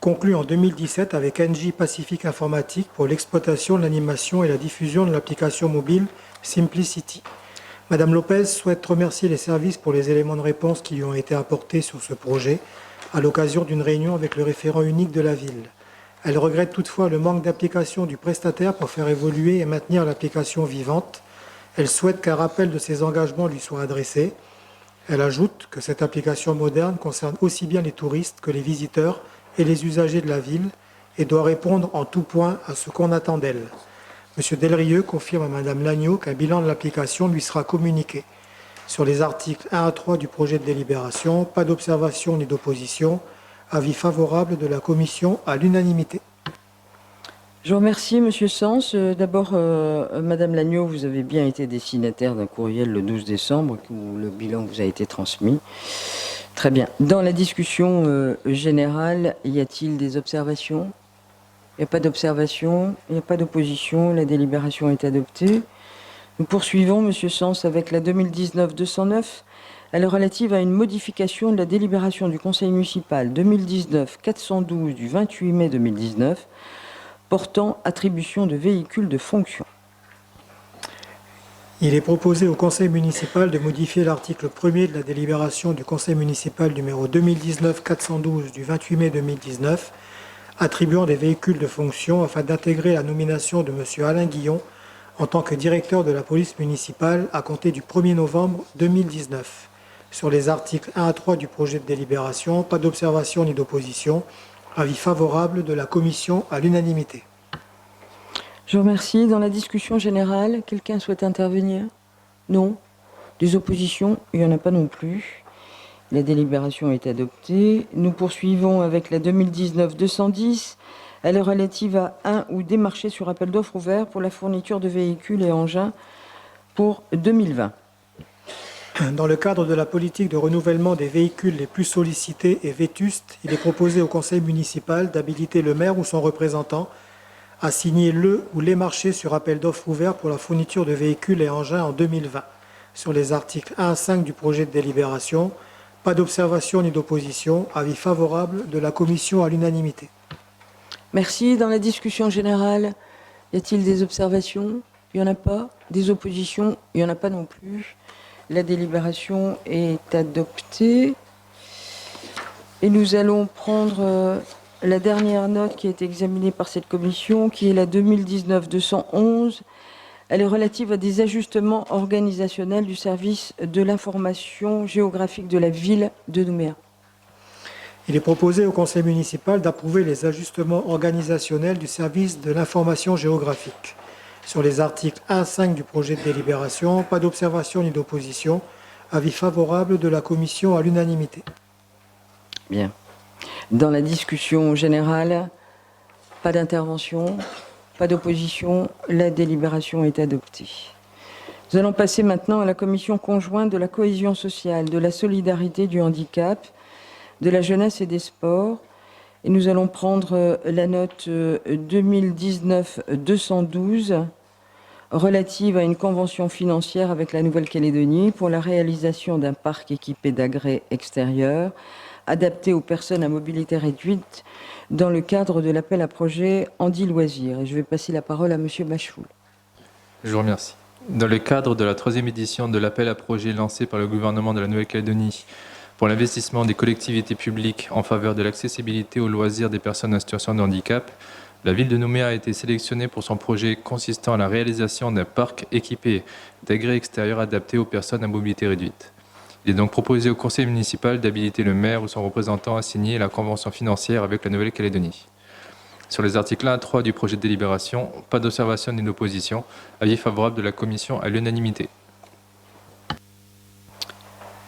conclu en 2017 avec NJ Pacific Informatique pour l'exploitation, l'animation et la diffusion de l'application mobile Simplicity. Madame Lopez souhaite remercier les services pour les éléments de réponse qui lui ont été apportés sur ce projet à l'occasion d'une réunion avec le référent unique de la ville. Elle regrette toutefois le manque d'application du prestataire pour faire évoluer et maintenir l'application vivante. Elle souhaite qu'un rappel de ses engagements lui soit adressé. Elle ajoute que cette application moderne concerne aussi bien les touristes que les visiteurs et les usagers de la ville et doit répondre en tout point à ce qu'on attend d'elle. M. Delrieux confirme à Mme Lagneau qu'un bilan de l'application lui sera communiqué. Sur les articles 1 à 3 du projet de délibération, pas d'observation ni d'opposition. Avis favorable de la commission à l'unanimité. Je vous remercie, Monsieur Sens. D'abord, Madame Lagneau, vous avez bien été destinataire d'un courriel le 12 décembre où le bilan vous a été transmis. Très bien. Dans la discussion générale, y a-t-il des observations? Il n'y a pas d'observation, il n'y a pas d'opposition, la délibération est adoptée. Nous poursuivons, Monsieur Sens, avec la 2019-209. Elle est relative à une modification de la délibération du conseil municipal 2019-412 du 28 mai 2019 portant attribution de véhicules de fonction. Il est proposé au conseil municipal de modifier l'article 1er de la délibération du conseil municipal numéro 2019-412 du 28 mai 2019 attribuant des véhicules de fonction afin d'intégrer la nomination de M. Alain Guillon en tant que directeur de la police municipale à compter du 1er novembre 2019. Sur les articles 1 à 3 du projet de délibération, pas d'observation ni d'opposition. Avis favorable de la commission à l'unanimité. Je vous remercie. Dans la discussion générale, quelqu'un souhaite intervenir? Non. Des oppositions? Il n'y en a pas non plus. La délibération est adoptée. Nous poursuivons avec la 2019-210. Elle est relative à un ou des marchés sur appel d'offres ouverts pour la fourniture de véhicules et engins pour 2020. Dans le cadre de la politique de renouvellement des véhicules les plus sollicités et vétustes, il est proposé au conseil municipal d'habiliter le maire ou son représentant à signer le ou les marchés sur appel d'offres ouverts pour la fourniture de véhicules et engins en 2020. Sur les articles 1 à 5 du projet de délibération, pas d'observation ni d'opposition. Avis favorable de la commission à l'unanimité. Merci. Dans la discussion générale, y a-t-il des observations? Il n'y en a pas. Des oppositions? Il n'y en a pas non plus. La délibération est adoptée. Et nous allons prendre la dernière note qui a été examinée par cette commission, qui est la 2019-211. Elle est relative à des ajustements organisationnels du service de l'information géographique de la ville de Nouméa. Il est proposé au conseil municipal d'approuver les ajustements organisationnels du service de l'information géographique. Sur les articles 1 à 5 du projet de délibération, pas d'observation ni d'opposition. Avis favorable de la commission à l'unanimité. Bien. Dans la discussion générale, pas d'intervention, pas d'opposition, la délibération est adoptée. Nous allons passer maintenant à la commission conjointe de la cohésion sociale, de la solidarité, du handicap, de la jeunesse et des sports. Et nous allons prendre la note 2019-212 relative à une convention financière avec la Nouvelle-Calédonie pour la réalisation d'un parc équipé d'agrès extérieurs adapté aux personnes à mobilité réduite dans le cadre de l'appel à projet Handi Loisirs. Et je vais passer la parole à Monsieur Machoul. Je vous remercie. Dans le cadre de la 3e édition de l'appel à projet lancé par le gouvernement de la Nouvelle-Calédonie pour l'investissement des collectivités publiques en faveur de l'accessibilité aux loisirs des personnes en situation de handicap, la ville de Nouméa a été sélectionnée pour son projet consistant à la réalisation d'un parc équipé d'agrès extérieurs adaptés aux personnes à mobilité réduite. Il est donc proposé au conseil municipal d'habiliter le maire ou son représentant à signer la convention financière avec la Nouvelle-Calédonie. Sur les articles 1 à 3 du projet de délibération, pas d'observation ni d'opposition. Avis favorable de la commission à l'unanimité.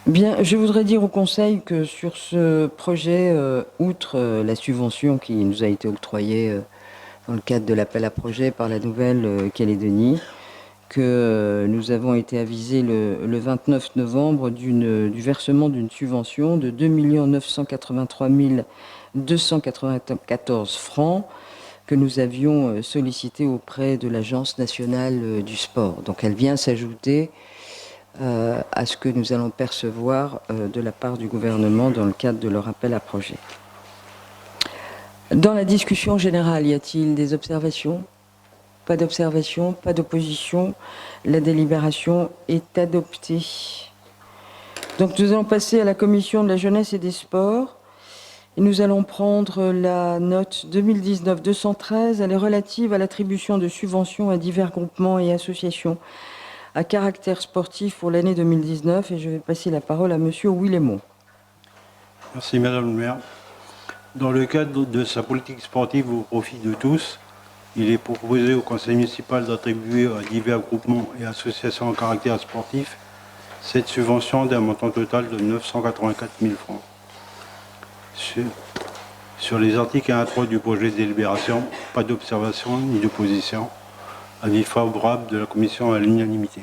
Bien, je voudrais dire au Conseil que sur ce projet, outre la subvention qui nous a été octroyée dans le cadre de l'appel à projet par la Nouvelle-Calédonie, que nous avons été avisés le 29 novembre du versement d'une subvention de 2 983 294 francs que nous avions sollicité auprès de l'Agence nationale du sport. Donc elle vient s'ajouter à ce que nous allons percevoir de la part du gouvernement dans le cadre de leur appel à projet. Dans la discussion générale, y a-t-il des observations ? Pas d'observation, pas d'opposition. La délibération est adoptée. Donc nous allons passer à la commission de la jeunesse et des sports. Et nous allons prendre la note 2019-213. Elle est relative à l'attribution de subventions à divers groupements et associations à caractère sportif pour l'année 2019. Et je vais passer la parole à Monsieur Willemot. Merci Madame le maire. Dans le cadre de sa politique sportive au profit de tous, il est proposé au conseil municipal d'attribuer à divers groupements et associations à caractère sportif cette subvention d'un montant total de 984 000 francs. Sur les articles 1 à 3 du projet de délibération, pas d'observation ni d'opposition. Avis favorable de la commission à l'unanimité.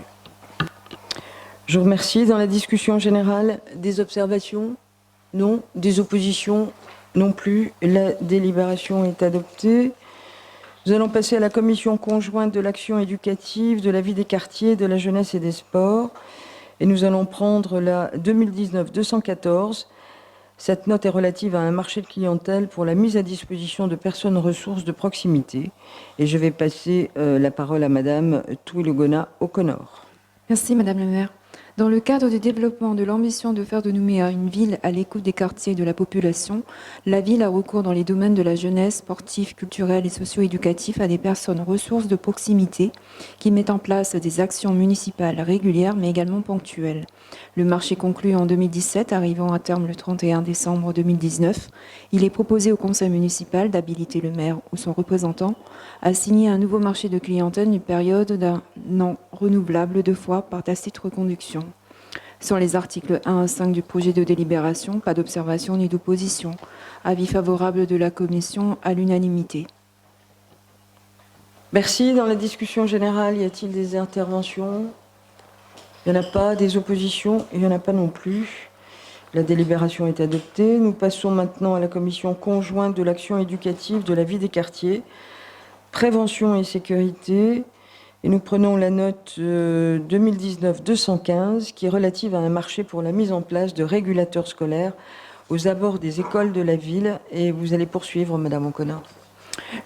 Je vous remercie. Dans la discussion générale, des observations ? Non. Des oppositions ? Non plus. La délibération est adoptée. Nous allons passer à la commission conjointe de l'action éducative, de la vie des quartiers, de la jeunesse et des sports. Et nous allons prendre la 2019-214. Cette note est relative à un marché de clientèle pour la mise à disposition de personnes ressources de proximité. Et je vais passer la parole à Madame Touilogona O'Connor. Merci Madame le maire. Dans le cadre du développement de l'ambition de faire de Nouméa une ville à l'écoute des quartiers et de la population, la ville a recours dans les domaines de la jeunesse, sportif, culturel et socio-éducatif à des personnes ressources de proximité qui mettent en place des actions municipales régulières mais également ponctuelles. Le marché conclu en 2017, arrivant à terme le 31 décembre 2019, il est proposé au conseil municipal d'habiliter le maire ou son représentant à signer un nouveau marché de clientèle d'une période d'un an renouvelable 2 fois par tacite reconduction. Sur les articles 1 à 5 du projet de délibération, pas d'observation ni d'opposition. Avis favorable de la commission à l'unanimité. Merci. Dans la discussion générale, y a-t-il des interventions ? Il n'y en a pas. Des oppositions ? Il n'y en a pas non plus. La délibération est adoptée. Nous passons maintenant à la commission conjointe de l'action éducative, de la vie des quartiers, prévention et sécurité. Et nous prenons la note 2019-215 qui est relative à un marché pour la mise en place de régulateurs scolaires aux abords des écoles de la ville. Et vous allez poursuivre, Madame O'Connor.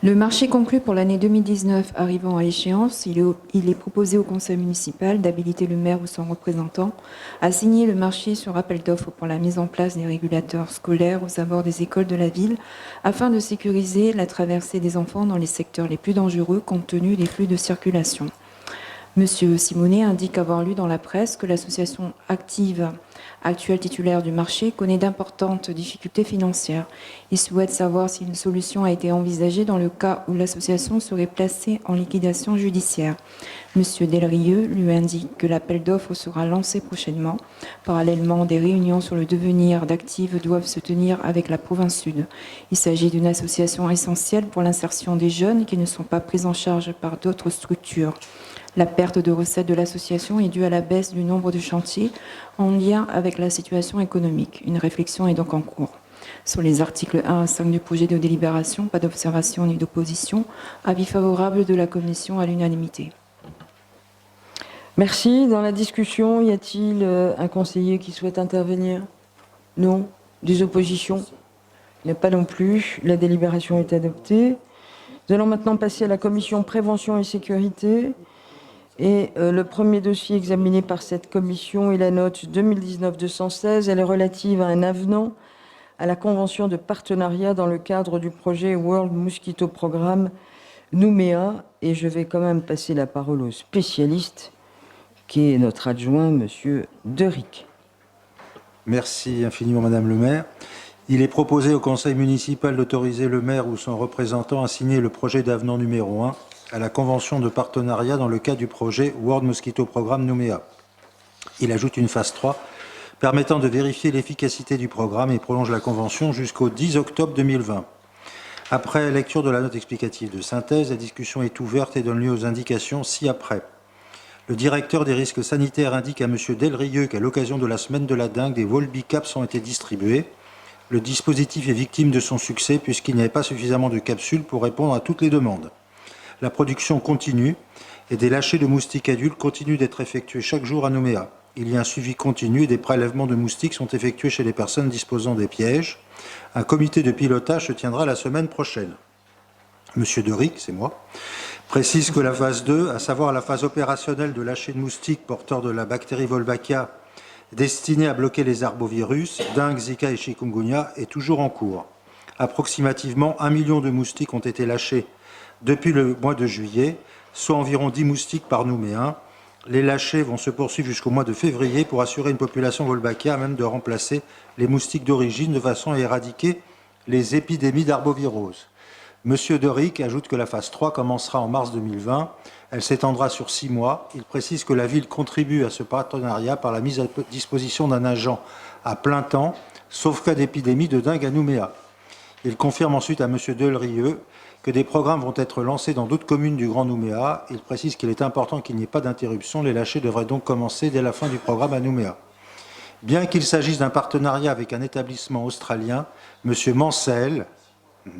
Le marché conclu pour l'année 2019 arrivant à échéance, il est proposé au conseil municipal d'habiliter le maire ou son représentant à signer le marché sur appel d'offres pour la mise en place des régulateurs scolaires aux abords des écoles de la ville afin de sécuriser la traversée des enfants dans les secteurs les plus dangereux compte tenu des flux de circulation. Monsieur Simonet indique avoir lu dans la presse que l'association active actuel titulaire du marché, connaît d'importantes difficultés financières. Il souhaite savoir si une solution a été envisagée dans le cas où l'association serait placée en liquidation judiciaire. Monsieur Delrieux lui indique que l'appel d'offres sera lancé prochainement. Parallèlement, des réunions sur le devenir d'Active doivent se tenir avec la province Sud. Il s'agit d'une association essentielle pour l'insertion des jeunes qui ne sont pas pris en charge par d'autres structures. La perte de recettes de l'association est due à la baisse du nombre de chantiers en lien avec la situation économique. Une réflexion est donc en cours. Sur les articles 1 à 5 du projet de délibération, pas d'observation ni d'opposition. Avis favorable de la Commission à l'unanimité. Merci. Dans la discussion, y a-t-il un conseiller qui souhaite intervenir? Non. Des oppositions? Il n'y a pas non plus. La délibération est adoptée. Nous allons maintenant passer à la commission prévention et sécurité. Et le premier dossier examiné par cette commission est la note 2019-216. Elle est relative à un avenant à la convention de partenariat dans le cadre du projet World Mosquito Programme Nouméa. Et je vais quand même passer la parole au spécialiste, qui est notre adjoint, Monsieur Deric. Merci infiniment, Madame le maire. Il est proposé au conseil municipal d'autoriser le maire ou son représentant à signer le projet d'avenant numéro 1 à la convention de partenariat dans le cadre du projet World Mosquito Programme Nouméa. Il ajoute une phase 3 permettant de vérifier l'efficacité du programme et prolonge la convention jusqu'au 10 octobre 2020. Après lecture de la note explicative de synthèse, la discussion est ouverte et donne lieu aux indications ci-après. Le directeur des risques sanitaires indique à M. Delrieux qu'à l'occasion de la semaine de la dengue, des Volbicaps ont été distribués. Le dispositif est victime de son succès puisqu'il n'y avait pas suffisamment de capsules pour répondre à toutes les demandes. La production continue et des lâchers de moustiques adultes continuent d'être effectués chaque jour à Nouméa. Il y a un suivi continu et des prélèvements de moustiques sont effectués chez les personnes disposant des pièges. Un comité de pilotage se tiendra la semaine prochaine. Monsieur Deric, c'est moi, précise que la phase 2, à savoir la phase opérationnelle de lâcher de moustiques porteurs de la bactérie Wolbachia destinée à bloquer les arbovirus, dengue, Zika et chikungunya, est toujours en cours. Approximativement 1 million de moustiques ont été lâchés depuis le mois de juillet, soit environ 10 moustiques par nouméen. Les lâchers vont se poursuivre jusqu'au mois de février pour assurer une population Wolbachia à même de remplacer les moustiques d'origine de façon à éradiquer les épidémies d'arbovirose. Monsieur Deric ajoute que la phase 3 commencera en mars 2020. Elle s'étendra sur 6 mois. Il précise que la ville contribue à ce partenariat par la mise à disposition d'un agent à plein temps, sauf cas d'épidémie de dengue à Nouméa. Il confirme ensuite à monsieur Delrieux que des programmes vont être lancés dans d'autres communes du Grand Nouméa. Il précise qu'il est important qu'il n'y ait pas d'interruption. Les lâchers devraient donc commencer dès la fin du programme à Nouméa. Bien qu'il s'agisse d'un partenariat avec un établissement australien, monsieur Mansell,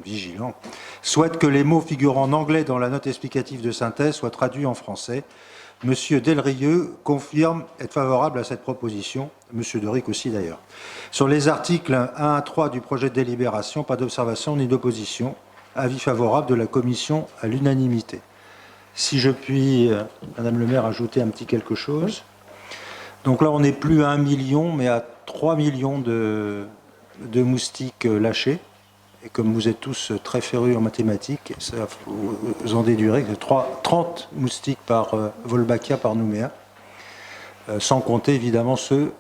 vigilant, souhaite que les mots figurant en anglais dans la note explicative de synthèse soient traduits en français. Monsieur Delrieux confirme être favorable à cette proposition, monsieur Deric aussi d'ailleurs. Sur les articles 1 à 3 du projet de délibération, pas d'observation ni d'opposition. Avis favorable de la commission à l'unanimité. Si je puis, Madame le maire, ajouter un petit quelque chose. Donc là, on n'est plus à 1 million, mais à 3 millions de moustiques lâchés. Et comme vous êtes tous très férus en mathématiques, ça, vous en déduirez que 30 moustiques par Wolbachia par Nouméa, sans compter évidemment ceux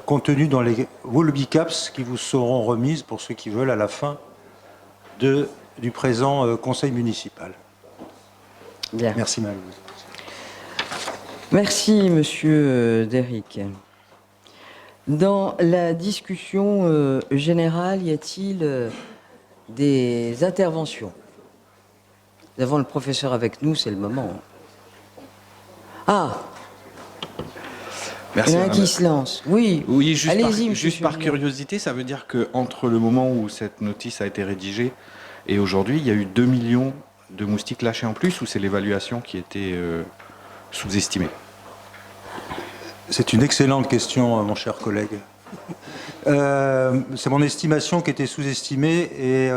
contenus dans les Wolbicaps qui vous seront remises pour ceux qui veulent à la fin du présent conseil municipal. Bien. Merci, madame. Merci, monsieur Deric. Dans la discussion générale, y a-t-il des interventions? Nous avons le professeur avec nous, c'est le moment. Ah, Merci, il y en a un madame. qui se lance. Oui, Oui, juste par, allez-y, juste par curiosité, ça veut dire qu'entre le moment où cette notice a été rédigée et aujourd'hui, il y a eu 2 millions de moustiques lâchés en plus, ou c'est l'évaluation qui était sous-estimée? C'est une excellente question, mon cher collègue. C'est mon estimation qui était sous-estimée et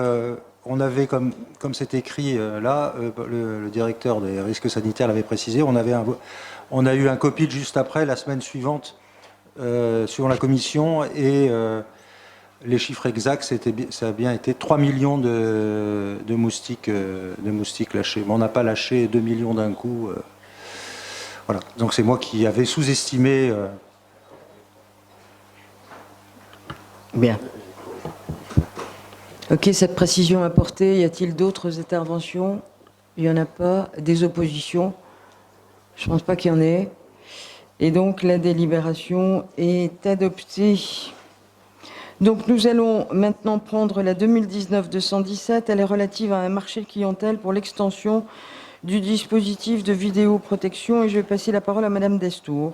on avait, comme c'est écrit là, le directeur des risques sanitaires l'avait précisé, on a eu un copil juste après, la semaine suivante, suivant la commission, et les chiffres exacts, ça a bien été 3 millions de moustiques lâchés. Mais on n'a pas lâché 2 millions d'un coup. Voilà. Donc c'est moi qui avais sous-estimé Bien. Ok, cette précision apportée, y a-t-il d'autres interventions? Il n'y en a pas. Des oppositions? Je ne pense pas qu'il y en ait. Et donc, la délibération est adoptée. Donc, nous allons maintenant prendre la 2019-217. Elle est relative à un marché de clientèle pour l'extension du dispositif de vidéoprotection. Et je vais passer la parole à Madame Destour.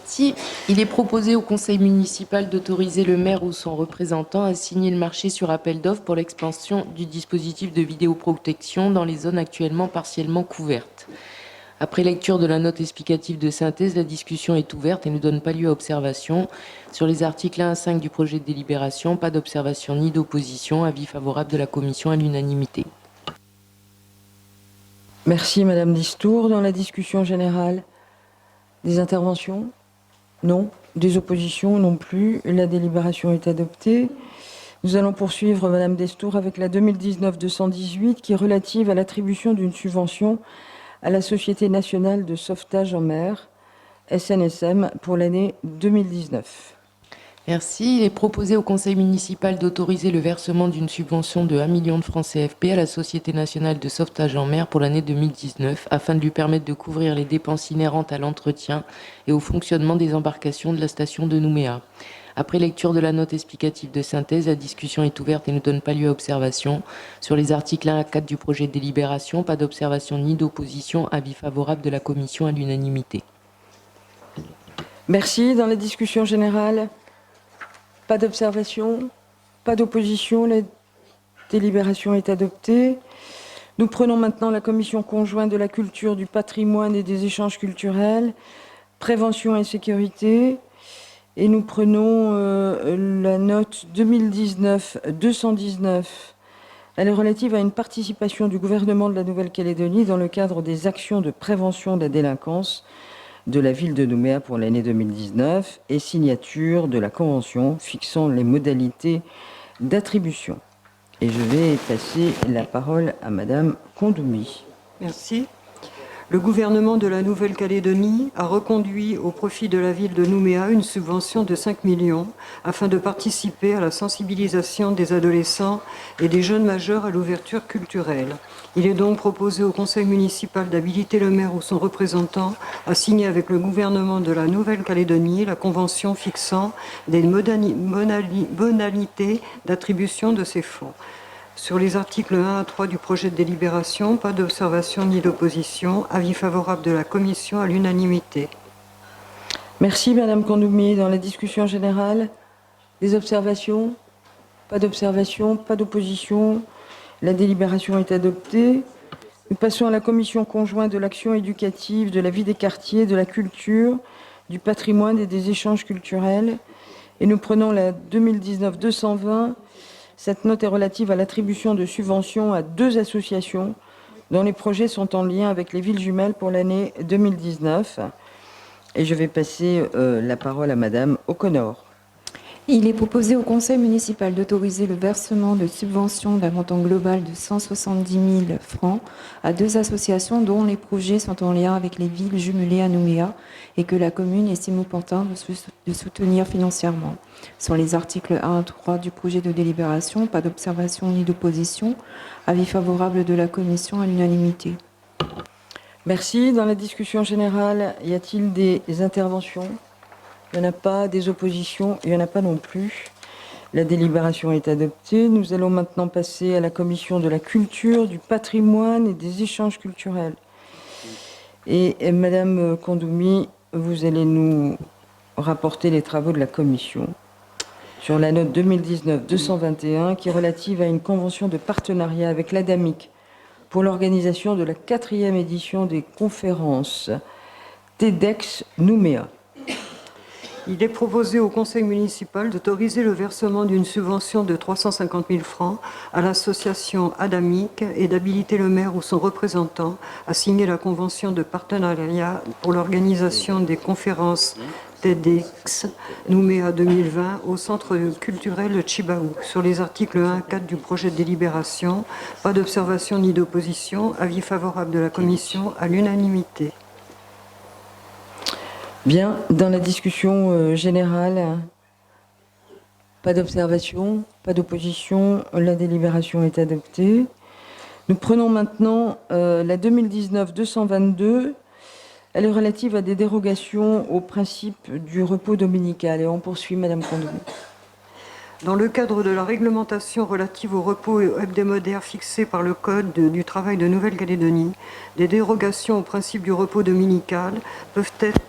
Merci. Il est proposé au conseil municipal d'autoriser le maire ou son représentant à signer le marché sur appel d'offres pour l'expansion du dispositif de vidéoprotection dans les zones actuellement partiellement couvertes. Après lecture de la note explicative de synthèse, la discussion est ouverte et ne donne pas lieu à observation. Sur les articles 1 à 5 du projet de délibération, pas d'observation ni d'opposition. Avis favorable de la commission à l'unanimité. Merci Madame Destour. Dans la discussion générale, des interventions? Non. Des oppositions? Non plus. La délibération est adoptée. Nous allons poursuivre Madame Destour avec la 2019-218 qui est relative à l'attribution d'une subvention à la Société nationale de sauvetage en mer, SNSM, pour l'année 2019. Merci. Il est proposé au conseil municipal d'autoriser le versement d'une subvention de 1 million de francs CFP à la Société nationale de sauvetage en mer pour l'année 2019 afin de lui permettre de couvrir les dépenses inhérentes à l'entretien et au fonctionnement des embarcations de la station de Nouméa. Après lecture de la note explicative de synthèse, la discussion est ouverte et ne donne pas lieu à observation. Sur les articles 1 à 4 du projet de délibération, pas d'observation ni d'opposition. Avis favorable de la commission à l'unanimité. Merci. Dans la discussion générale, pas d'observation, pas d'opposition. La délibération est adoptée. Nous prenons maintenant la commission conjointe de la culture, du patrimoine et des échanges culturels, prévention et sécurité. Et nous prenons la note 2019-219. Elle est relative à une participation du gouvernement de la Nouvelle-Calédonie dans le cadre des actions de prévention de la délinquance de la ville de Nouméa pour l'année 2019 et signature de la convention fixant les modalités d'attribution. Et je vais passer la parole à Madame Kondoumi. Merci. Le gouvernement de la Nouvelle-Calédonie a reconduit au profit de la ville de Nouméa une subvention de 5 millions afin de participer à la sensibilisation des adolescents et des jeunes majeurs à l'ouverture culturelle. Il est donc proposé au conseil municipal d'habiliter le maire ou son représentant à signer avec le gouvernement de la Nouvelle-Calédonie la convention fixant des modalités d'attribution de ces fonds. Sur les articles 1 à 3 du projet de délibération, pas d'observation ni d'opposition. Avis favorable de la commission à l'unanimité. Merci Madame Kondoumi. Dans la discussion générale, des observations? Pas d'observation, pas d'opposition. La délibération est adoptée. Nous passons à la commission conjointe de l'action éducative, de la vie des quartiers, de la culture, du patrimoine et des échanges culturels. Et nous prenons la 2019-220. Cette note est relative à l'attribution de subventions à 2 associations dont les projets sont en lien avec les villes jumelles pour l'année 2019. Et je vais passer la parole à Madame O'Connor. Il est proposé au conseil municipal d'autoriser le versement de subventions d'un montant global de 170 000 francs à 2 associations dont les projets sont en lien avec les villes jumelées à Nouméa et que la commune estime opportun de soutenir financièrement. Sur les articles 1 à 3 du projet de délibération, pas d'observation ni d'opposition. Avis favorable de la commission à l'unanimité. Merci. Dans la discussion générale, y a-t-il des interventions? Il n'y en a pas. Des oppositions? Il n'y en a pas non plus. La délibération est adoptée. Nous allons maintenant passer à la commission de la culture, du patrimoine et des échanges culturels. Et Madame Kondoumi, vous allez nous rapporter les travaux de la commission sur la note 2019-221 qui est relative à une convention de partenariat avec l'ADAMIC pour l'organisation de la 4e édition des conférences TEDx Nouméa. Il est proposé au conseil municipal d'autoriser le versement d'une subvention de 350 000 francs à l'association Adamic et d'habiliter le maire ou son représentant à signer la convention de partenariat pour l'organisation des conférences TEDx Nouméa 2020 au centre culturel Chibaou. Sur les articles 1 à 4 du projet de délibération, pas d'observation ni d'opposition. Avis favorable de la commission à l'unanimité. Bien, dans la discussion générale, Pas d'observation, pas d'opposition, la délibération est adoptée. Nous prenons maintenant la 2019-222. Elle est relative à des dérogations au principe du repos dominical. Et on poursuit, Madame Condon. Dans le cadre de la réglementation relative au repos hebdomadaire fixé par le Code du travail de Nouvelle-Calédonie, des dérogations au principe du repos dominical peuvent être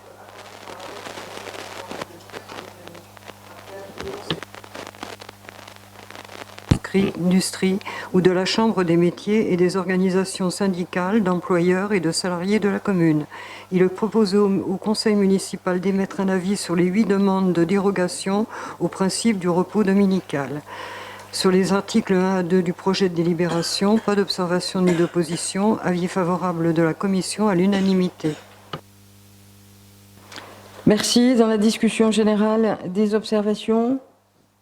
industrie ou de la Chambre des métiers et des organisations syndicales d'employeurs et de salariés de la commune. Il est proposé au conseil municipal d'émettre un avis sur les 8 demandes de dérogation au principe du repos dominical. Sur les articles 1 à 2 du projet de délibération, pas d'observation ni d'opposition, avis favorable de la commission à l'unanimité. Merci. Dans la discussion générale, des observations?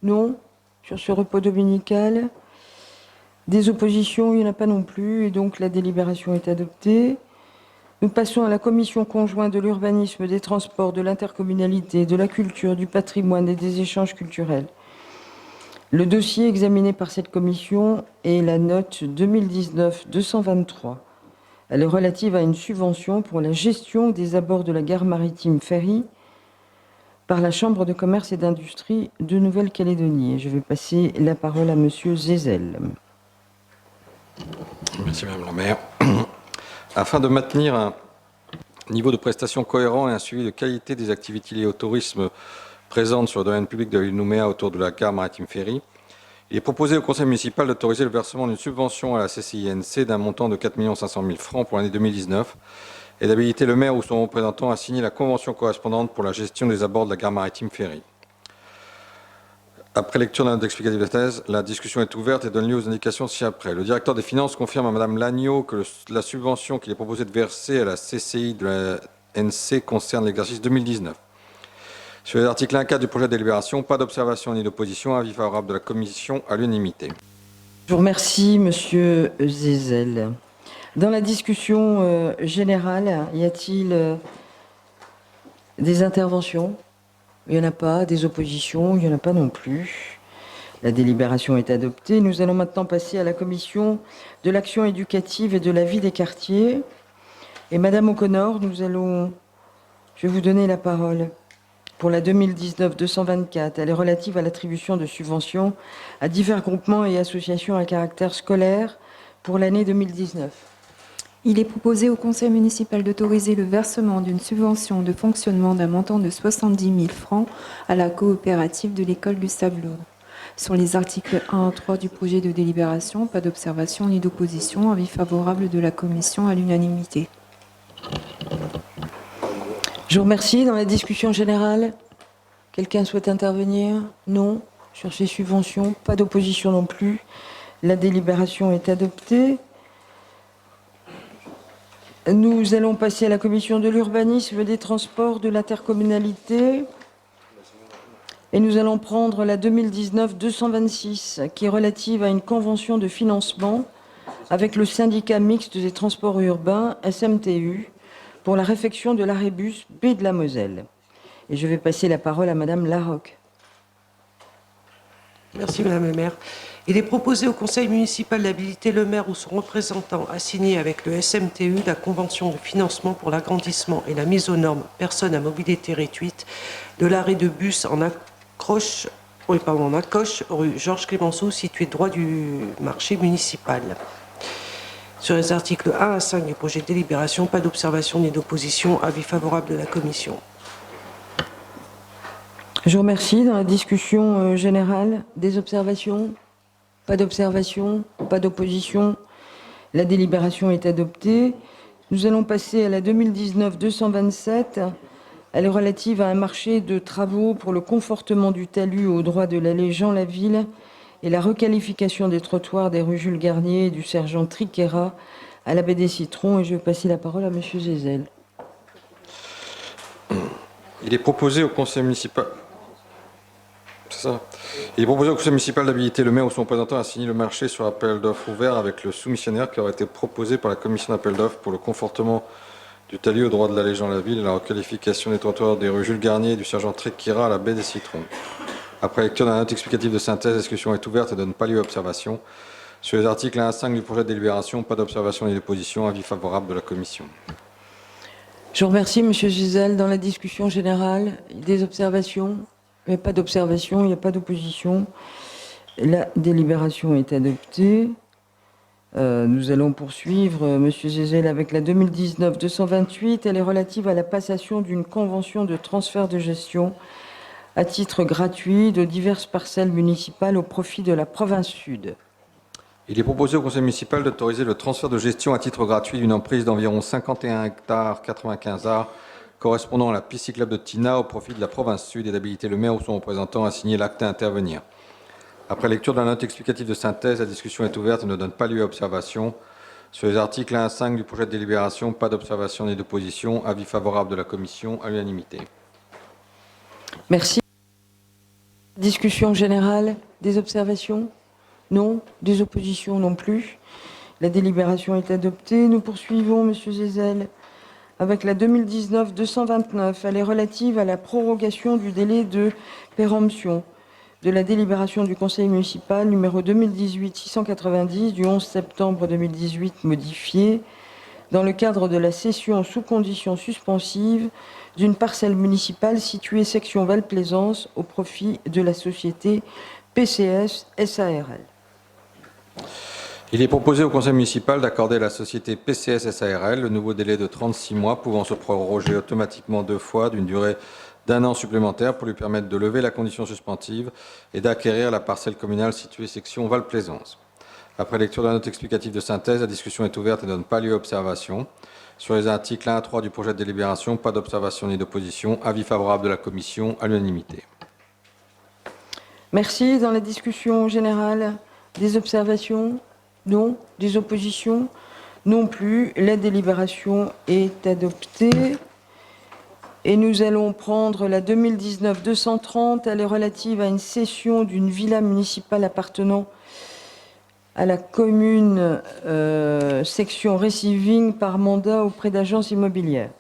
Non. Sur ce repos dominical, des oppositions, il n'y en a pas non plus, et donc la délibération est adoptée. Nous passons à la commission conjointe de l'urbanisme, des transports, de l'intercommunalité, de la culture, du patrimoine et des échanges culturels. Le dossier examiné par cette commission est la note 2019-223. Elle est relative à une subvention pour la gestion des abords de la gare maritime Ferry par la Chambre de commerce et d'industrie de Nouvelle-Calédonie. Je vais passer la parole à Monsieur Zézel. Merci Madame la maire. Afin de maintenir un niveau de prestation cohérent et un suivi de qualité des activités liées au tourisme présentes sur le domaine public de l'île Nouméa autour de la gare maritime Ferry, il est proposé au conseil municipal d'autoriser le versement d'une subvention à la CCINC d'un montant de 4 500 000 francs pour l'année 2019 et d'habiliter le maire ou son représentant à signer la convention correspondante pour la gestion des abords de la gare maritime Ferry. Après lecture d'un note explicative de thèse, la discussion est ouverte et donne lieu aux indications ci-après. Le directeur des finances confirme à Madame Lagneau que la subvention qu'il est proposé de verser à la CCI de la NC concerne l'exercice 2019. Sur les articles 1 4 du projet de délibération, pas d'observation ni d'opposition, avis favorable de la commission à l'unanimité. Je vous remercie, Monsieur Zézel. Dans la discussion générale, y a-t-il des interventions? Il n'y en a pas. Des oppositions? Il n'y en a pas non plus. La délibération est adoptée. Nous allons maintenant passer à la commission de l'action éducative et de la vie des quartiers. Et Madame O'Connor, je vais vous donner la parole pour la 2019-224. Elle est relative à l'attribution de subventions à divers groupements et associations à caractère scolaire pour l'année 2019. Il est proposé au conseil municipal d'autoriser le versement d'une subvention de fonctionnement d'un montant de 70 000 francs à la coopérative de l'école du Sablon. Sur les articles 1 à 3 du projet de délibération, pas d'observation ni d'opposition, avis favorable de la commission à l'unanimité. Je vous remercie. Dans la discussion générale, quelqu'un souhaite intervenir? Non. Sur ces subventions, pas d'opposition non plus. La délibération est adoptée. Nous allons passer à la commission de l'urbanisme, des transports, de l'intercommunalité. Et nous allons prendre la 2019-226, qui est relative à une convention de financement avec le syndicat mixte des transports urbains, SMTU, pour la réfection de l'arrêt-bus baie de la Moselle. Et je vais passer la parole à Madame Larocque. Merci Madame la maire. Il est proposé au conseil municipal d'habiliter le maire ou son représentant à signer avec le SMTU la convention de financement pour l'agrandissement et la mise aux normes personnes à mobilité réduite de l'arrêt de bus en accroche rue Georges Clémenceau, situé droit du marché municipal. Sur les articles 1 à 5 du projet de délibération, pas d'observation ni d'opposition, avis favorable de la commission. Je vous remercie. Dans la discussion générale, des observations? Pas d'observation, pas d'opposition. La délibération est adoptée. Nous allons passer à la 2019-227. Elle est relative à un marché de travaux pour le confortement du talus au droit de l'allée Jean Laville et la requalification des trottoirs des rues Jules Garnier et du sergent Triquera à la baie des Citrons. Et je vais passer la parole à Monsieur Zézel. Il est proposé au conseil municipal... C'est ça. Il est proposé au conseil municipal d'habiliter le maire ou son représentant à signer le marché sur appel d'offres ouvert avec le soumissionnaire qui aurait été proposé par la commission d'appel d'offres pour le confortement du talus au droit de l'allée Jean Laville et la requalification des trottoirs des rues Jules Garnier et du sergent Triquera à la baie des Citrons. Après lecture de la note explicative de synthèse, la discussion est ouverte et donne pas lieu à observation. Sur les articles 1 à 5 du projet de délibération, pas d'observation ni d'opposition. Avis favorable de la commission. Je vous remercie, Monsieur Gisèle. Dans la discussion générale, des observations? Il n'y a pas d'observation, il n'y a pas d'opposition. La délibération est adoptée. Nous allons poursuivre, Monsieur Gisèle, avec la 2019-228. Elle est relative à la passation d'une convention de transfert de gestion à titre gratuit de diverses parcelles municipales au profit de la province Sud. Il est proposé au conseil municipal d'autoriser le transfert de gestion à titre gratuit d'une emprise d'environ 51 hectares 95 arts correspondant à la piste cyclable de Tina au profit de la province Sud et d'habiliter le maire ou son représentant à signer l'acte à intervenir. Après lecture de la note explicative de synthèse, la discussion est ouverte et ne donne pas lieu à observation. Sur les articles 1 à 5 du projet de délibération, pas d'observation ni d'opposition. Avis favorable de la commission à l'unanimité. Merci. Discussion générale, des observations? Non. Des oppositions non plus. La délibération est adoptée. Nous poursuivons, Monsieur Gisèle, avec la 2019-229. Elle est relative à la prorogation du délai de péremption de la délibération du conseil municipal numéro 2018-690 du 11 septembre 2018 modifiée dans le cadre de la cession sous conditions suspensives d'une parcelle municipale située section Val-Plaisance au profit de la société PCS SARL. Il est proposé au conseil municipal d'accorder à la société PCS SARL le nouveau délai de 36 mois pouvant se proroger automatiquement 2 fois d'une durée d'1 an supplémentaire pour lui permettre de lever la condition suspensive et d'acquérir la parcelle communale située section Val-Plaisance. Après lecture de la note explicative de synthèse, la discussion est ouverte et ne donne pas lieu à observation. Sur les articles 1 à 3 du projet de délibération, pas d'observation ni d'opposition. Avis favorable de la commission à l'unanimité. Merci. Dans la discussion générale, des observations? Non. Des oppositions? Non plus. La délibération est adoptée. Et nous allons prendre la 2019-230. Elle est relative à une cession d'une villa municipale appartenant à la commune section Receiving par mandat auprès d'agences immobilières.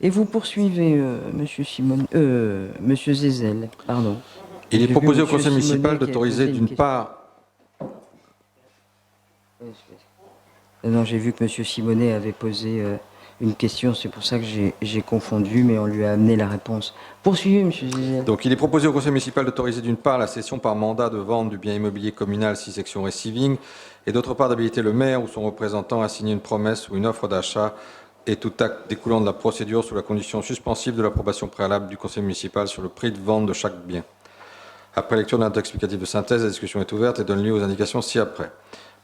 Et vous poursuivez, Monsieur Gisèle, pardon. Il est proposé au conseil municipal d'autoriser d'une part... Non, j'ai vu que Monsieur Simonet avait posé une question, c'est pour ça que j'ai confondu, mais on lui a amené la réponse. Poursuivez, Monsieur Gisèle. Donc, il est proposé au conseil municipal d'autoriser d'une part la cession par mandat de vente du bien immobilier communal 6 section Receiving et d'autre part d'habiliter le maire ou son représentant à signer une promesse ou une offre d'achat et tout acte découlant de la procédure sous la condition suspensive de l'approbation préalable du conseil municipal sur le prix de vente de chaque bien. Après lecture de la note explicative de synthèse, la discussion est ouverte et donne lieu aux indications ci-après.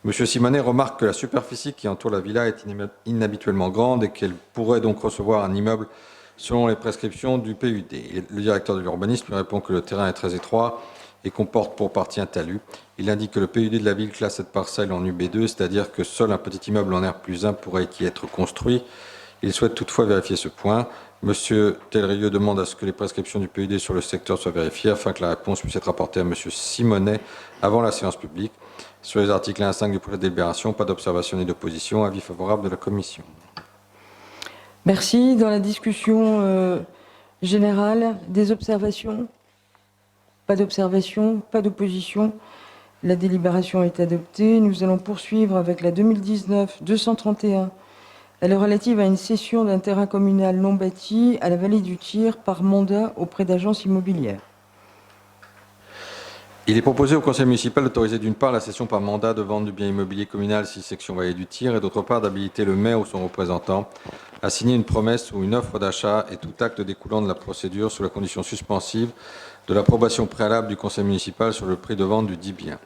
Monsieur Simonet remarque que la superficie qui entoure la villa est inhabituellement grande et qu'elle pourrait donc recevoir un immeuble selon les prescriptions du PUD. Et le directeur de l'urbanisme lui répond que le terrain est très étroit et comporte pour partie un talus. Il indique que le PUD de la ville classe cette parcelle en UB2, c'est-à-dire que seul un petit immeuble en R+1 pourrait y être construit. Il souhaite toutefois vérifier ce point. Monsieur Telrieux demande à ce que les prescriptions du PUD sur le secteur soient vérifiées afin que la réponse puisse être apportée à Monsieur Simonet avant la séance publique. Sur les articles 1 à 5 du projet de délibération, pas d'observation ni d'opposition. Avis favorable de la commission. Merci. Dans la discussion générale, des observations? Pas d'observation, pas d'opposition. La délibération est adoptée. Nous allons poursuivre avec la 2019-231. Elle est relative à une cession d'un terrain communal non bâti à la vallée du Tir par mandat auprès d'agences immobilières. Il est proposé au conseil municipal d'autoriser d'une part la cession par mandat de vente du bien immobilier communal 6 section Vallée du Tir et d'autre part d'habiliter le maire ou son représentant à signer une promesse ou une offre d'achat et tout acte découlant de la procédure sous la condition suspensive de l'approbation préalable du conseil municipal sur le prix de vente du dit bien.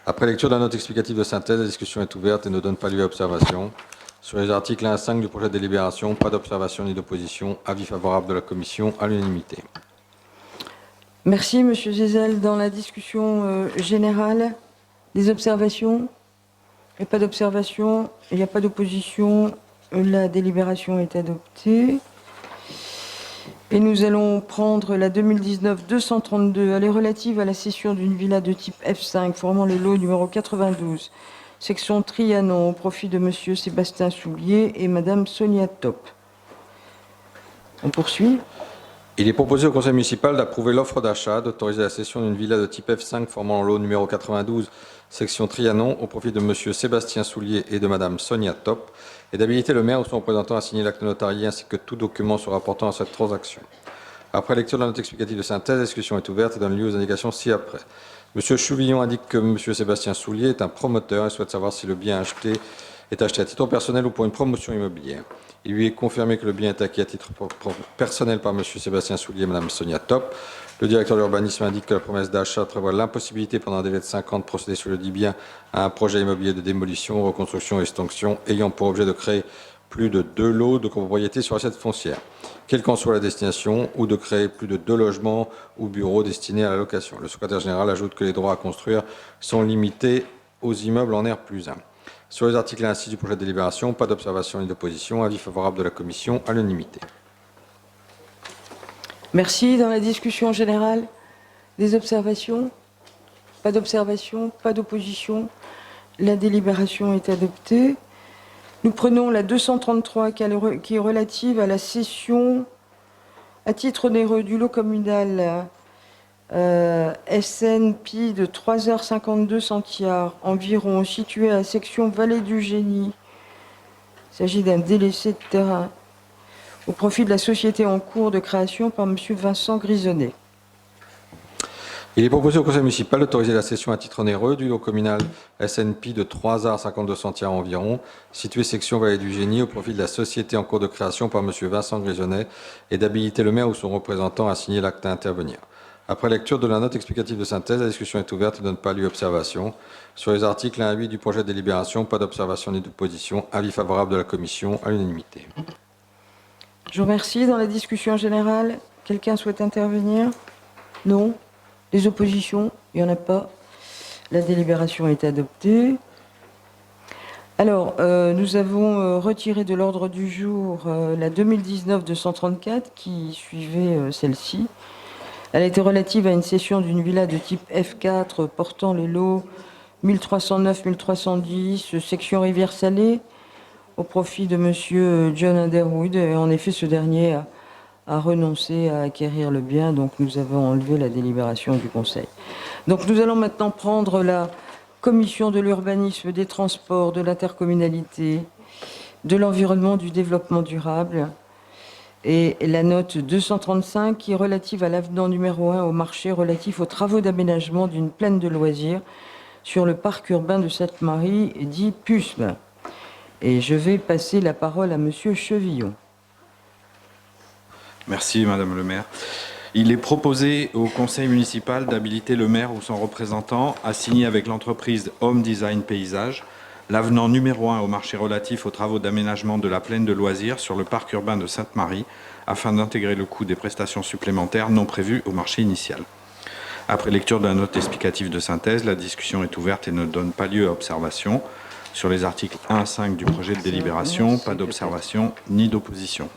Après lecture de la note explicative de synthèse, la discussion est ouverte et ne donne pas lieu à observation. Sur les articles 1 à 5 du projet de délibération, pas d'observation ni d'opposition. Avis favorable de la commission à l'unanimité. Merci, Monsieur Gisèle. Dans la discussion générale, des observations? Il n'y a pas d'observation, il n'y a pas d'opposition. La délibération est adoptée. Et nous allons prendre la 2019-232. Elle est relative à la cession d'une villa de type F5 formant le lot numéro 92, section Trianon, au profit de Monsieur Sébastien Soulier et Madame Sonia Top. On poursuit. Il est proposé au conseil municipal d'approuver l'offre d'achat, d'autoriser la cession d'une villa de type F5 formant le lot numéro 92, section Trianon, au profit de M. Sébastien Soulier et de Mme Sonia Top, et d'habiliter le maire ou son représentant à signer l'acte notarié ainsi que tout document se rapportant à cette transaction. Après lecture de la note explicative de synthèse, la discussion est ouverte et donne lieu aux indications ci-après. M. Chouvillon indique que M. Sébastien Soulier est un promoteur et souhaite savoir si le bien acheté est acheté à titre personnel ou pour une promotion immobilière. Il lui est confirmé que le bien est acquis à titre personnel par M. Sébastien Soulier et Mme Sonia Top. Le directeur de l'urbanisme indique que la promesse d'achat prévoit l'impossibilité pendant un délai de 5 ans de procéder sur le dit bien à un projet immobilier de démolition, reconstruction et extension ayant pour objet de créer plus de 2 lots de copropriété sur assiette foncière, quelle qu'en soit la destination, ou de créer plus de 2 logements ou bureaux destinés à la location. Le secrétaire général ajoute que les droits à construire sont limités aux immeubles en R+1. Sur les articles 1 à 6 du projet de délibération, pas d'observation ni d'opposition. Avis favorable de la commission à l'unanimité. Merci. Dans la discussion générale, des observations? Pas d'observation, pas d'opposition. La délibération est adoptée. Nous prenons la 233 qui est relative à la cession à titre onéreux du lot communal SNP de 3h52 centiares environ, situé à la section Vallée du Génie. Il s'agit d'un délaissé de terrain au profit de la société en cours de création par M. Vincent Grisonnet. Il est proposé au conseil municipal d'autoriser la cession à titre onéreux du lot communal SNP de 3h52 centiares environ, situé section Vallée du Génie, au profit de la société en cours de création par M. Vincent Grisonnet et d'habiliter le maire ou son représentant à signer l'acte à intervenir. Après lecture de la note explicative de synthèse, la discussion est ouverte et ne donne pas lieu à observation. Sur les articles 1 à 8 du projet de délibération, pas d'observation ni d'opposition. Avis favorable de la commission à l'unanimité. Je vous remercie. Dans la discussion générale, quelqu'un souhaite intervenir? Non. Les oppositions? Il n'y en a pas. La délibération est adoptée. Alors, nous avons retiré de l'ordre du jour la 2019-234 qui suivait celle-ci. Elle était relative à une cession d'une villa de type F4 portant les lots 1309-1310, section Rivière-Salée, au profit de M. John Underwood. Et en effet, ce dernier a renoncé à acquérir le bien, donc nous avons enlevé la délibération du Conseil. Donc nous allons maintenant prendre la Commission de l'urbanisme, des transports, de l'intercommunalité, de l'environnement, du développement durable, et la note 235 qui est relative à l'avenant numéro 1 au marché relatif aux travaux d'aménagement d'une plaine de loisirs sur le parc urbain de Sainte-Marie, dit PUSM. Et je vais passer la parole à M. Chevillon. Merci, Madame le maire. Il est proposé au conseil municipal d'habiliter le maire ou son représentant à signer avec l'entreprise Home Design Paysage l'avenant numéro 1 au marché relatif aux travaux d'aménagement de la plaine de loisirs sur le parc urbain de Sainte-Marie, afin d'intégrer le coût des prestations supplémentaires non prévues au marché initial. Après lecture de la note explicative de synthèse, la discussion est ouverte et ne donne pas lieu à observation. Sur les articles 1 à 5 du projet de délibération, pas d'observation ni d'opposition.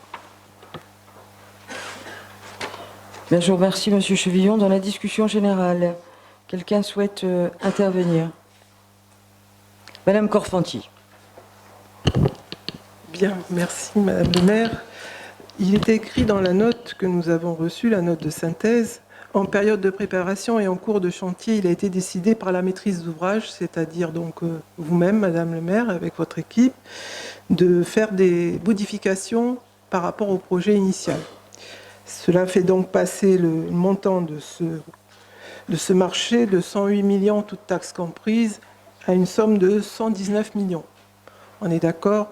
Bien, je vous remercie, M. Chevillon. Dans la discussion générale, quelqu'un souhaite intervenir? Madame Corfanti. Bien, merci Madame le maire. Il est écrit dans la note que nous avons reçue, la note de synthèse, en période de préparation et en cours de chantier, il a été décidé par la maîtrise d'ouvrage, c'est-à-dire donc vous-même, Madame le maire, avec votre équipe, de faire des modifications par rapport au projet initial. Cela fait donc passer le montant de ce marché de 108 millions, toutes taxes comprises, à une somme de 119 millions. On est d'accord?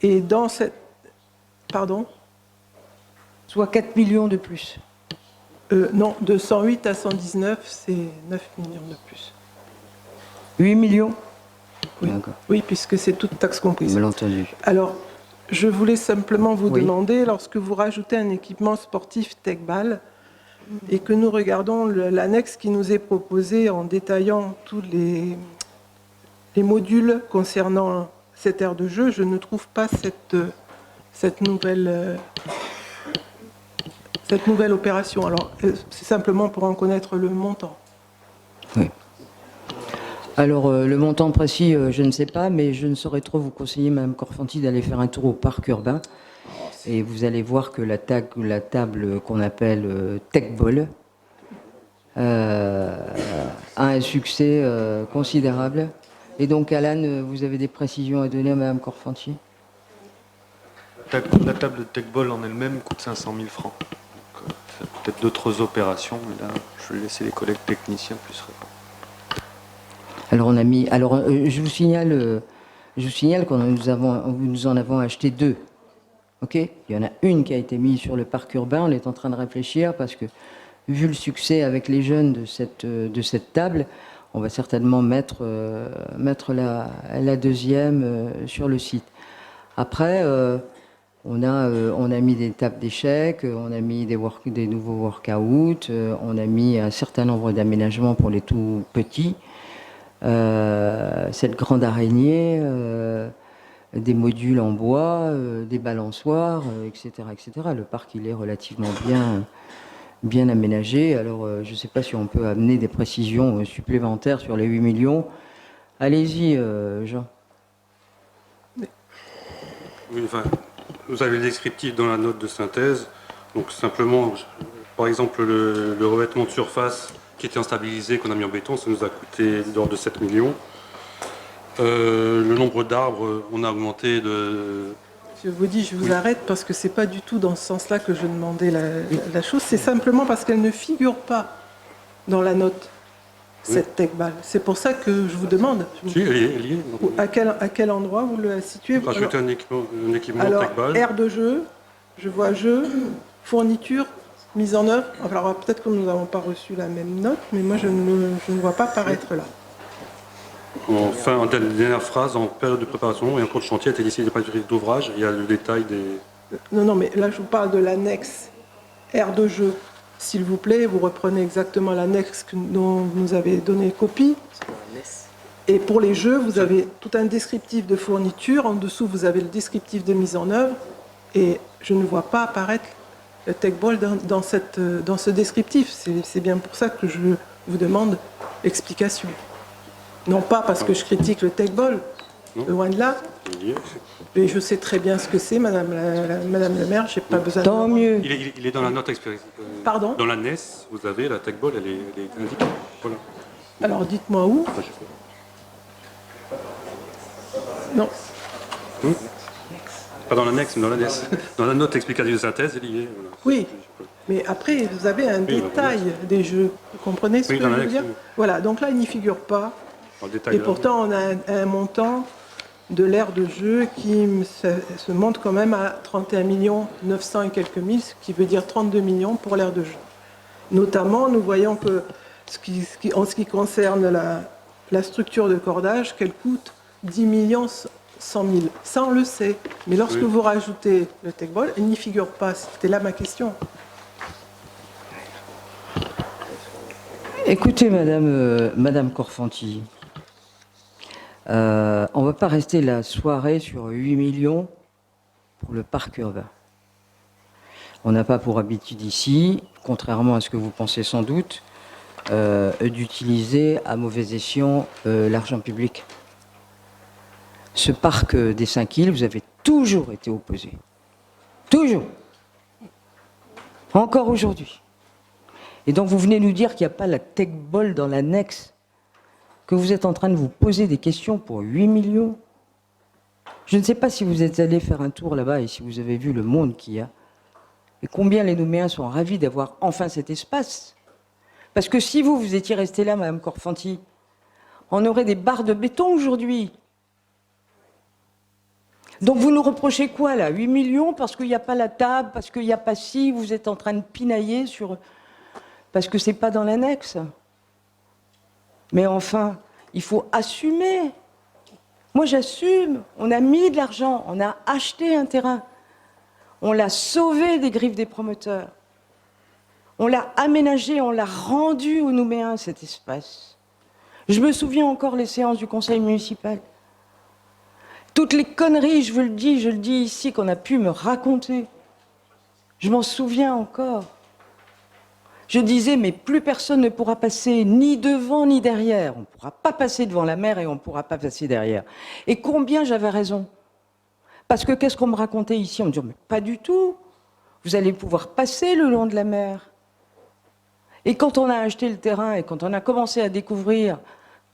Et dans cette... Pardon? Soit 4 millions de plus. Non, de 108 à 119, c'est 9 millions de plus. 8 millions? Oui, oui, puisque c'est toute taxe comprise. Bien entendu. Alors, je voulais simplement vous demander, lorsque vous rajoutez un équipement sportif TechBall, et que nous regardons l'annexe qui nous est proposée en détaillant tous les modules concernant cette aire de jeu, je ne trouve pas cette nouvelle opération. Alors, c'est simplement pour en connaître le montant. Oui. Alors, le montant précis, je ne sais pas, mais je ne saurais trop vous conseiller, Mme Corfanti, d'aller faire un tour au parc urbain. Et vous allez voir que la table qu'on appelle Tech Ball a un succès considérable. Et donc, Alan, vous avez des précisions à donner à Mme Corfanti? La table de Tech Ball en elle-même coûte 500 000 francs. Donc, peut-être d'autres opérations, mais là, je vais laisser les collègues techniciens plus répondre. Alors, on a mis. Alors, je vous signale que nous en avons acheté 2. Ok? Il y en a une qui a été mise sur le parc urbain. On est en train de réfléchir parce que, vu le succès avec les jeunes de cette table, on va certainement mettre la deuxième sur le site. Après, on a mis des tables d'échecs, on a mis des nouveaux workouts, on a mis un certain nombre d'aménagements pour les tout petits. Cette grande araignée, des modules en bois, des balançoires, etc., etc. Le parc, il est relativement bien aménagé. Alors, je ne sais pas si on peut amener des précisions supplémentaires sur les 8 millions. Allez-y, Jean. Oui, enfin, vous avez le descriptif dans la note de synthèse. Donc, simplement, par exemple, le revêtement de surface qui était en stabilisé, qu'on a mis en béton, ça nous a coûté de l'ordre de 7 millions. Le nombre d'arbres, on a augmenté de... Je vous dis, je vous arrête parce que c'est pas du tout dans ce sens-là que je demandais la chose. C'est simplement parce qu'elle ne figure pas dans la note, cette Tech Ball. C'est pour ça que je vous demande. Si, elle y est. À quel endroit vous le situez? Vous rajoutez un équipement alors, Tech Ball. aire de jeu, je vois jeu, fourniture, mise en œuvre. Alors peut-être que nous n'avons pas reçu la même note, mais moi je ne vois pas apparaître là. Enfin, en dernière phrase, en période de préparation et en cours de chantier, a été décidé de pas d'ouvrage. Il y a le détail des... Non, mais là, je vous parle de l'annexe aire de jeu. S'il vous plaît, vous reprenez exactement l'annexe dont vous avez donné copie. Et pour les jeux, vous avez tout un descriptif de fourniture. En dessous, vous avez le descriptif de mise en œuvre. Et je ne vois pas apparaître le Tech Ball dans ce descriptif. C'est bien pour ça que je vous demande l'explication. Non pas parce que je critique le Tech Ball, loin de là. Mais je sais très bien ce que c'est, Madame le maire, je n'ai pas besoin Tant de... mieux. Il est dans la note Pardon? Dans la NES, vous avez la Tech Ball, elle est indiquée. Voilà. Alors dites-moi où? Non. Pas dans l'annexe, mais dans la NES. Dans la note explicative de synthèse, il y est. Voilà. Oui, mais après, vous avez un détail des jeux. Vous comprenez ce que je veux dire? Voilà, donc là, il n'y figure pas. Et pourtant, on a un montant de l'aire de jeu qui se monte quand même à 31 900 et quelques mille, ce qui veut dire 32 millions pour l'aire de jeu. Notamment, nous voyons que en ce qui concerne la structure de cordage, qu'elle coûte 10 100 000. Ça, on le sait. Mais lorsque vous rajoutez le Tech Ball, il n'y figure pas. C'était là ma question. Écoutez, Madame Corfanti, on ne va pas rester la soirée sur 8 millions pour le parc urbain. On n'a pas pour habitude ici, contrairement à ce que vous pensez sans doute, d'utiliser à mauvais escient l'argent public. Ce parc des 5 îles, vous avez toujours été opposé. Toujours. Encore aujourd'hui. Et donc vous venez nous dire qu'il n'y a pas la Tech Ball dans l'annexe, que vous êtes en train de vous poser des questions pour 8 millions. Je ne sais pas si vous êtes allé faire un tour là-bas et si vous avez vu le monde qu'il y a. Et combien les Nouméens sont ravis d'avoir enfin cet espace. Parce que si vous étiez resté là, Madame Corfanti, on aurait des barres de béton aujourd'hui. Donc vous nous reprochez quoi là? 8 millions parce qu'il n'y a pas la table, parce qu'il n'y a pas ci, vous êtes en train de pinailler sur... Parce que c'est pas dans l'annexe. Mais enfin, il faut assumer. Moi j'assume, on a mis de l'argent, on a acheté un terrain. On l'a sauvé des griffes des promoteurs. On l'a aménagé, on l'a rendu aux Nouméens, cet espace. Je me souviens encore les séances du conseil municipal. Toutes les conneries, je le dis ici, qu'on a pu me raconter. Je m'en souviens encore. Je disais, mais plus personne ne pourra passer ni devant ni derrière. On ne pourra pas passer devant la mer et on ne pourra pas passer derrière. Et combien j'avais raison. Parce que qu'est-ce qu'on me racontait ici? On me dit, mais pas du tout. Vous allez pouvoir passer le long de la mer. Et quand on a acheté le terrain et quand on a commencé à découvrir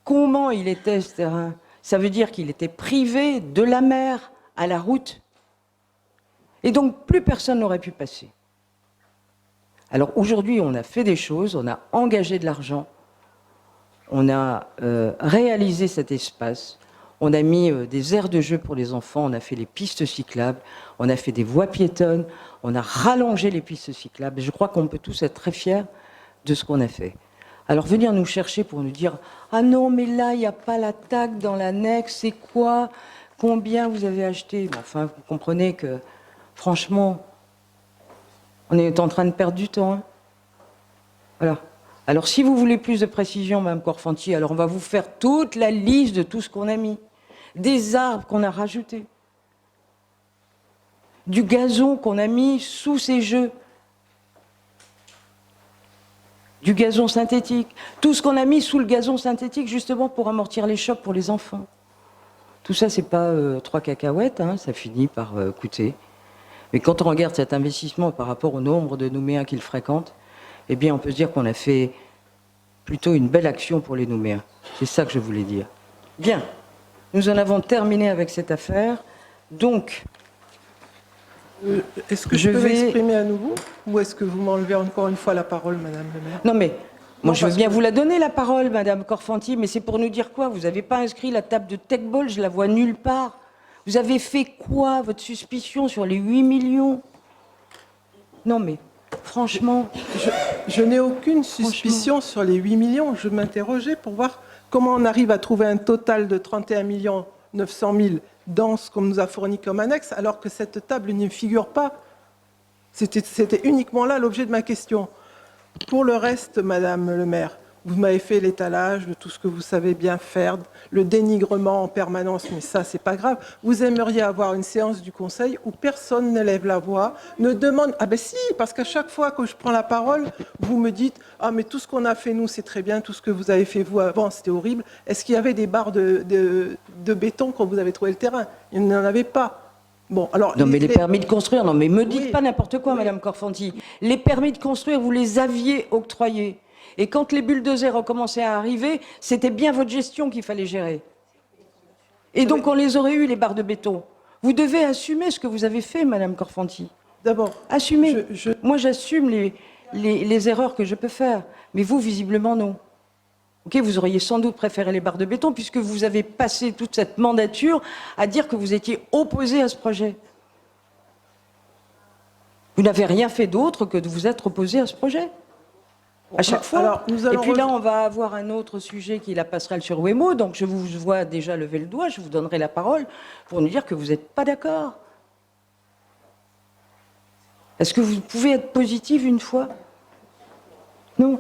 comment il était ce terrain, ça veut dire qu'il était privé de la mer à la route. Et donc plus personne n'aurait pu passer. Alors aujourd'hui, on a fait des choses, on a engagé de l'argent, on a réalisé cet espace, on a mis des aires de jeu pour les enfants, on a fait les pistes cyclables, on a fait des voies piétonnes, on a rallongé les pistes cyclables. Et je crois qu'on peut tous être très fiers de ce qu'on a fait. Alors venir nous chercher pour nous dire « Ah non, mais là, il n'y a pas la TAC dans l'annexe, c'est quoi? Combien vous avez acheté ?» Enfin, vous comprenez que, franchement, on est en train de perdre du temps. Hein. Voilà. Alors, si vous voulez plus de précision, Mme Korfanty, alors on va vous faire toute la liste de tout ce qu'on a mis. Des arbres qu'on a rajoutés. Du gazon qu'on a mis sous ces jeux. Du gazon synthétique. Tout ce qu'on a mis sous le gazon synthétique, justement, pour amortir les chocs pour les enfants. Tout ça, c'est pas 3 cacahuètes, hein, ça finit par coûter. Mais quand on regarde cet investissement par rapport au nombre de Nouméens qui le fréquentent, eh bien, on peut se dire qu'on a fait plutôt une belle action pour les Nouméens. C'est ça que je voulais dire. Bien, nous en avons terminé avec cette affaire. Donc, est-ce que je peux m'exprimer à nouveau? Ou est-ce que vous m'enlevez encore une fois la parole, Madame le maire? Non, mais moi, je veux bien vous la donner, la parole, Madame Korfanty, mais c'est pour nous dire quoi? Vous n'avez pas inscrit la table de Techball, je la vois nulle part. Vous avez fait quoi, votre suspicion sur les 8 millions? Non, mais franchement... Je n'ai aucune suspicion sur les 8 millions. Je m'interrogeais pour voir comment on arrive à trouver un total de 31 900 000 dans ce qu'on nous a fourni comme annexe, alors que cette table n'y figure pas. C'était uniquement là l'objet de ma question. Pour le reste, Madame le maire, vous m'avez fait l'étalage de tout ce que vous savez bien faire, le dénigrement en permanence, mais ça, c'est pas grave. Vous aimeriez avoir une séance du Conseil où personne ne lève la voix, ne demande... Ah ben si, parce qu'à chaque fois que je prends la parole, vous me dites « Ah, mais tout ce qu'on a fait, nous, c'est très bien, tout ce que vous avez fait, vous, avant, c'était horrible. » Est-ce qu'il y avait des barres de béton quand vous avez trouvé le terrain? Il n'y en avait pas. Bon, alors, non, mais les permis de construire, non, mais me dites pas n'importe quoi, Madame Korfanty. Les permis de construire, vous les aviez octroyés. Et quand les bulldozers ont commencé à arriver, c'était bien votre gestion qu'il fallait gérer. Et donc, on les aurait eu, les barres de béton. Vous devez assumer ce que vous avez fait, Madame Korfanty. D'abord, assumez. Moi, j'assume les erreurs que je peux faire. Mais vous, visiblement, non. Ok, vous auriez sans doute préféré les barres de béton, puisque vous avez passé toute cette mandature à dire que vous étiez opposé à ce projet. Vous n'avez rien fait d'autre que de vous être opposé à ce projet. À chaque fois. Alors, et puis là, on va avoir un autre sujet qui est la passerelle sur Wemo. Donc, je vous vois déjà lever le doigt. Je vous donnerai la parole pour nous dire que vous n'êtes pas d'accord. Est-ce que vous pouvez être positive une fois? Non.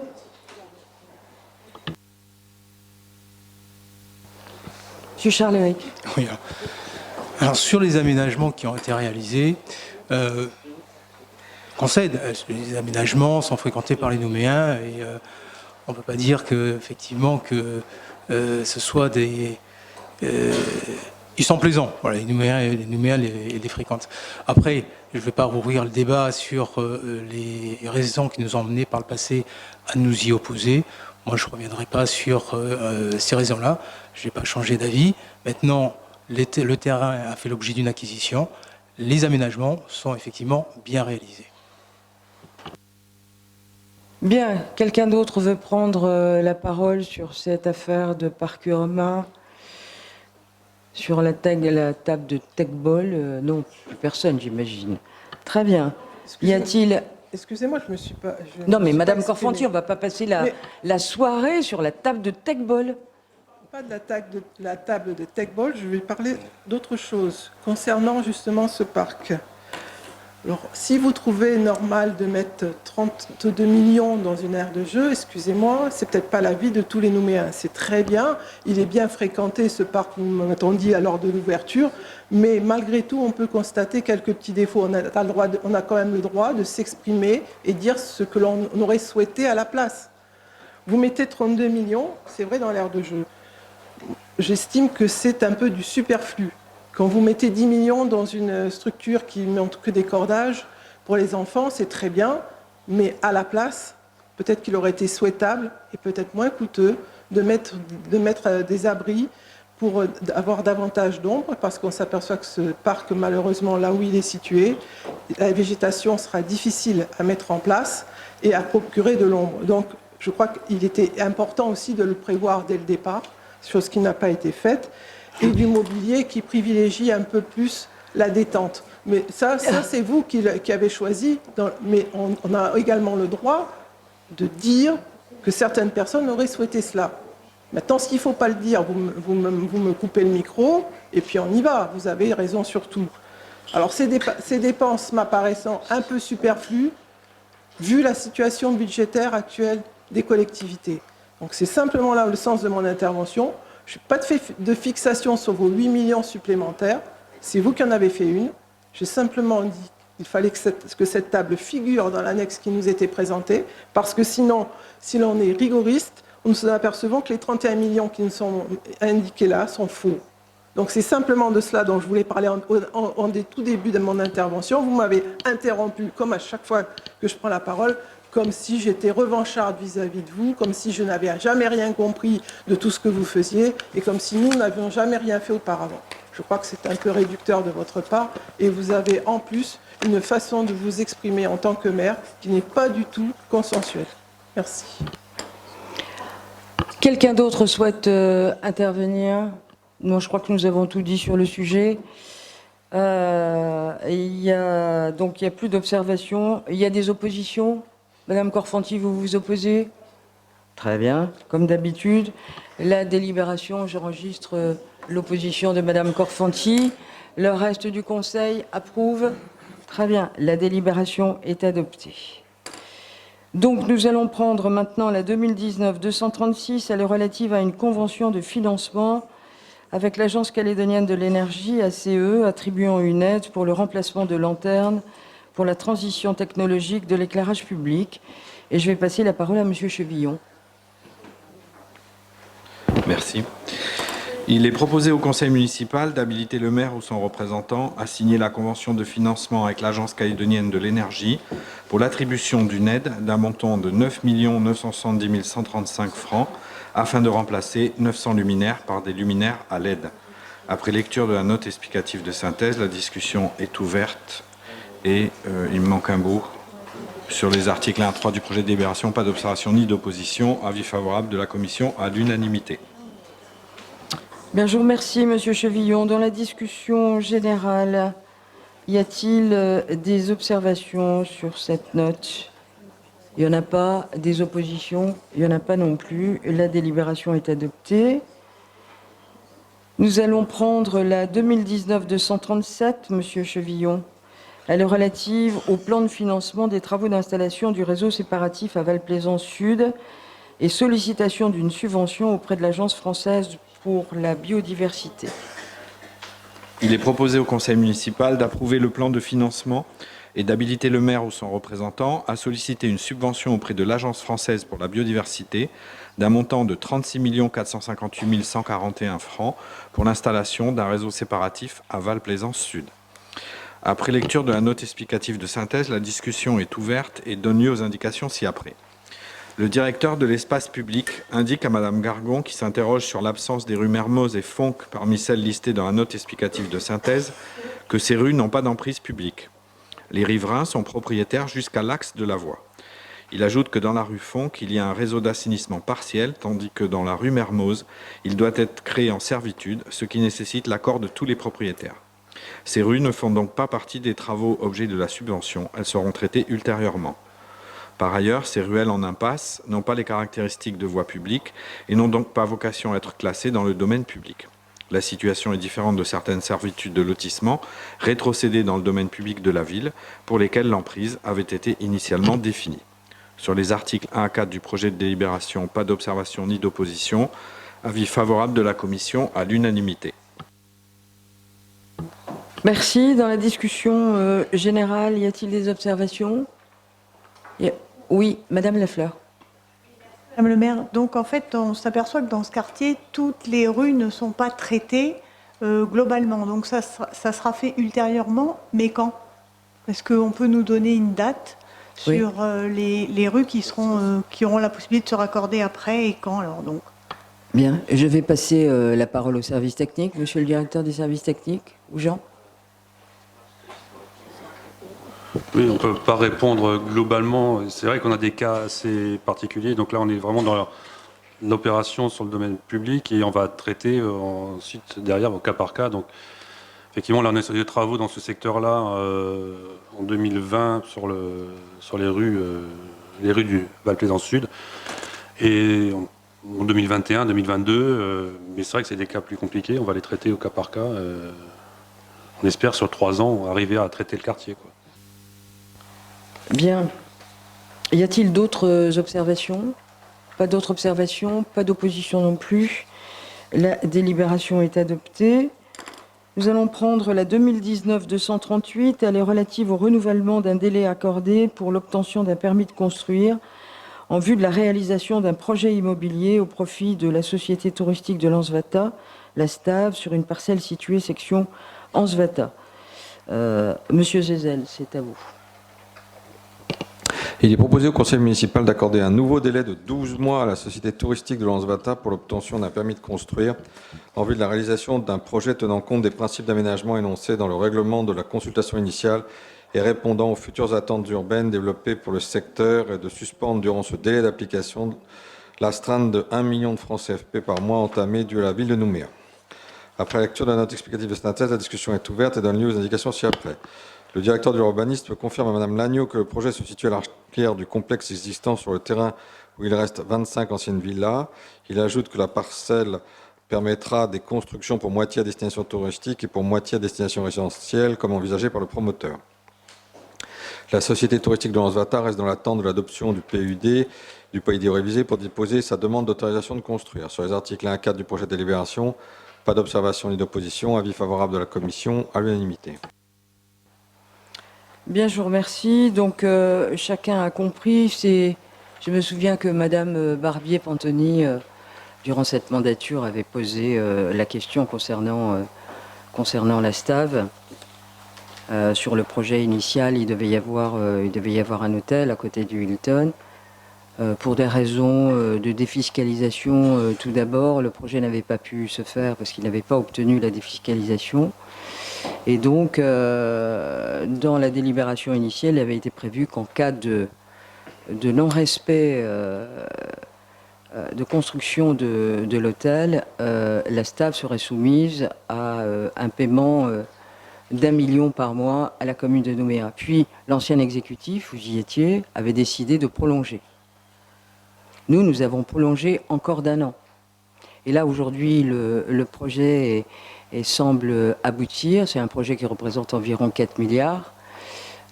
Monsieur Charles-Éric. Oui. Alors, sur les aménagements qui ont été réalisés, concède, les aménagements sont fréquentés par les Nouméens et on ne peut pas dire effectivement que ce soit des... ils sont plaisants, voilà, les Nouméens les fréquentent. Après, je ne vais pas rouvrir le débat sur les raisons qui nous ont menés par le passé à nous y opposer. Moi, je ne reviendrai pas sur ces raisons-là. Je n'ai pas changé d'avis. Maintenant, le terrain a fait l'objet d'une acquisition. Les aménagements sont effectivement bien réalisés. Bien, quelqu'un d'autre veut prendre la parole sur cette affaire de parc urbain, sur la table de Techball? Non, plus personne, j'imagine. Très bien. Y a-t-il... Excusez-moi, je me suis pas... Non, mais Madame Korfanty, on ne va pas passer la soirée sur la table de Techball. Pas de la table de Techball, je vais parler d'autre chose concernant justement ce parc. Alors, si vous trouvez normal de mettre 32 millions dans une aire de jeu, excusez-moi, c'est peut-être pas l'avis de tous les Nouméens. C'est très bien, il est bien fréquenté ce parc, vous m'avez dit, à l'heure de l'ouverture, mais malgré tout, on peut constater quelques petits défauts. On a quand même le droit de s'exprimer et dire ce que l'on aurait souhaité à la place. Vous mettez 32 millions, c'est vrai, dans l'aire de jeu. J'estime que c'est un peu du superflu. Quand vous mettez 10 millions dans une structure qui ne montre que des cordages, pour les enfants, c'est très bien, mais à la place, peut-être qu'il aurait été souhaitable et peut-être moins coûteux de mettre des abris pour avoir davantage d'ombre, parce qu'on s'aperçoit que ce parc, malheureusement, là où il est situé, la végétation sera difficile à mettre en place et à procurer de l'ombre. Donc, je crois qu'il était important aussi de le prévoir dès le départ, chose qui n'a pas été faite, et du mobilier qui privilégie un peu plus la détente. Mais ça c'est vous qui avez choisi, mais on a également le droit de dire que certaines personnes auraient souhaité cela. Maintenant, s'il ne faut pas le dire, vous me coupez le micro, et puis on y va, vous avez raison sur tout. Alors ces dépenses m'apparaissant un peu superflues, vu la situation budgétaire actuelle des collectivités. Donc c'est simplement là le sens de mon intervention. Je n'ai pas de fixation sur vos 8 millions supplémentaires, c'est vous qui en avez fait une. J'ai simplement dit qu'il fallait que cette table figure dans l'annexe qui nous était présentée, parce que sinon, si l'on est rigoriste, nous nous apercevons que les 31 millions qui nous sont indiqués là sont faux. Donc c'est simplement de cela dont je voulais parler en tout début de mon intervention. Vous m'avez interrompu, comme à chaque fois que je prends la parole, comme si j'étais revancharde vis-à-vis de vous, comme si je n'avais jamais rien compris de tout ce que vous faisiez, et comme si nous n'avions jamais rien fait auparavant. Je crois que c'est un peu réducteur de votre part, et vous avez en plus une façon de vous exprimer en tant que maire qui n'est pas du tout consensuelle. Merci. Quelqu'un d'autre souhaite intervenir? Non, je crois que nous avons tout dit sur le sujet. Il n'y a plus d'observations. Il y a des oppositions? Madame Korfanty, vous vous opposez? Très bien, comme d'habitude. La délibération, j'enregistre l'opposition de Madame Korfanty. Le reste du Conseil approuve. Très bien, la délibération est adoptée. Donc nous allons prendre maintenant la 2019-236, elle est relative à une convention de financement avec l'Agence calédonienne de l'énergie, ACE, attribuant une aide pour le remplacement de lanternes pour la transition technologique de l'éclairage public. Et je vais passer la parole à Monsieur Chevillon. Merci. Il est proposé au conseil municipal d'habiliter le maire ou son représentant à signer la convention de financement avec l'Agence calédonienne de l'énergie pour l'attribution d'une aide d'un montant de 9 970 135 francs afin de remplacer 900 luminaires par des luminaires à LED. Après lecture de la note explicative de synthèse, la discussion est ouverte et il me manque un bout. Sur les articles 1 à 3 du projet de délibération, pas d'observation ni d'opposition. Avis favorable de la commission à l'unanimité. Bien, je vous remercie, Monsieur Chevillon. Dans la discussion générale, y a-t-il des observations sur cette note? Il n'y en a pas. Des oppositions? Il n'y en a pas non plus. La délibération est adoptée. Nous allons prendre la 2019-237, Monsieur Chevillon. Elle est relative au plan de financement des travaux d'installation du réseau séparatif à Val-Plaisance Sud et sollicitation d'une subvention auprès de l'Agence française pour la biodiversité. Il est proposé au conseil municipal d'approuver le plan de financement et d'habiliter le maire ou son représentant à solliciter une subvention auprès de l'Agence française pour la biodiversité d'un montant de 36 458 141 francs pour l'installation d'un réseau séparatif à Val-Plaisance Sud. Après lecture de la note explicative de synthèse, la discussion est ouverte et donne lieu aux indications ci-après. Le directeur de l'espace public indique à Madame Gargon, qui s'interroge sur l'absence des rues Mermoz et Fonck parmi celles listées dans la note explicative de synthèse, que ces rues n'ont pas d'emprise publique. Les riverains sont propriétaires jusqu'à l'axe de la voie. Il ajoute que dans la rue Fonck, il y a un réseau d'assainissement partiel, tandis que dans la rue Mermoz, il doit être créé en servitude, ce qui nécessite l'accord de tous les propriétaires. Ces rues ne font donc pas partie des travaux objets de la subvention, elles seront traitées ultérieurement. Par ailleurs, ces ruelles en impasse n'ont pas les caractéristiques de voies publiques et n'ont donc pas vocation à être classées dans le domaine public. La situation est différente de certaines servitudes de lotissement rétrocédées dans le domaine public de la ville, pour lesquelles l'emprise avait été initialement définie. Sur les articles 1 à 4 du projet de délibération, pas d'observation ni d'opposition. Avis favorable de la commission à l'unanimité. Merci. Dans la discussion générale, y a-t-il des observations? Oui, Madame Lafleur. Madame le maire, donc en fait, on s'aperçoit que dans ce quartier, toutes les rues ne sont pas traitées globalement. Donc ça sera fait ultérieurement, mais quand? Est-ce qu'on peut nous donner une date sur les rues qui auront la possibilité de se raccorder après et quand alors donc? Bien, je vais passer la parole au service technique. Monsieur le directeur des services techniques, ou Jean? Oui, on ne peut pas répondre globalement. C'est vrai qu'on a des cas assez particuliers. Donc là, on est vraiment dans l'opération sur le domaine public et on va traiter ensuite derrière au cas par cas. Donc effectivement, là, on a sur des travaux dans ce secteur-là en 2020 sur les rues du Val-Plaisance Sud. Et en 2021, 2022, mais c'est vrai que c'est des cas plus compliqués. On va les traiter au cas par cas. On espère sur 3 ans arriver à traiter le quartier, quoi. Bien. Y a-t-il d'autres observations? Pas d'autres observations, pas d'opposition non plus. La délibération est adoptée. Nous allons prendre la 2019-238. Elle est relative au renouvellement d'un délai accordé pour l'obtention d'un permis de construire en vue de la réalisation d'un projet immobilier au profit de la Société touristique de l'Ansvata, la STAV, sur une parcelle située section Ansvata. Monsieur Zézel, c'est à vous. Il est proposé au conseil municipal d'accorder un nouveau délai de 12 mois à la société touristique de l'Ansvata pour l'obtention d'un permis de construire en vue de la réalisation d'un projet tenant compte des principes d'aménagement énoncés dans le règlement de la consultation initiale et répondant aux futures attentes urbaines développées pour le secteur, et de suspendre durant ce délai d'application l'astreinte de 1 million de francs CFP par mois entamée due à la ville de Nouméa. Après la lecture de la note explicative de synthèse, la discussion est ouverte et donne lieu aux indications ci-après. Le directeur de l'urbanisme confirme à Mme Lagneau que le projet se situe à l'arrière du complexe existant sur le terrain où il reste 25 anciennes villas. Il ajoute que la parcelle permettra des constructions pour moitié à destination touristique et pour moitié à destination résidentielle, comme envisagé par le promoteur. La société touristique de l'Ansvata reste dans l'attente de l'adoption du PUD, du PID révisé, pour déposer sa demande d'autorisation de construire. Sur les articles 1 à 4 du projet de délibération, pas d'observation ni d'opposition, avis favorable de la commission à l'unanimité. Bien, je vous remercie. Donc, chacun a compris. Je me souviens que Madame Barbier-Pantoni, durant cette mandature, avait posé la question concernant la STAV. Sur le projet initial, il devait y avoir un hôtel à côté du Hilton. Pour des raisons de défiscalisation, tout d'abord, le projet n'avait pas pu se faire parce qu'il n'avait pas obtenu la défiscalisation. Et donc, dans la délibération initiale, il avait été prévu qu'en cas de non-respect de construction de l'hôtel, la STAV serait soumise à un paiement d'1 million par mois à la commune de Nouméa. Puis, l'ancien exécutif, vous y étiez, avait décidé de prolonger. Nous avons prolongé encore d'1 an. Et là, aujourd'hui, le projet semble aboutir. C'est un projet qui représente environ 4 milliards.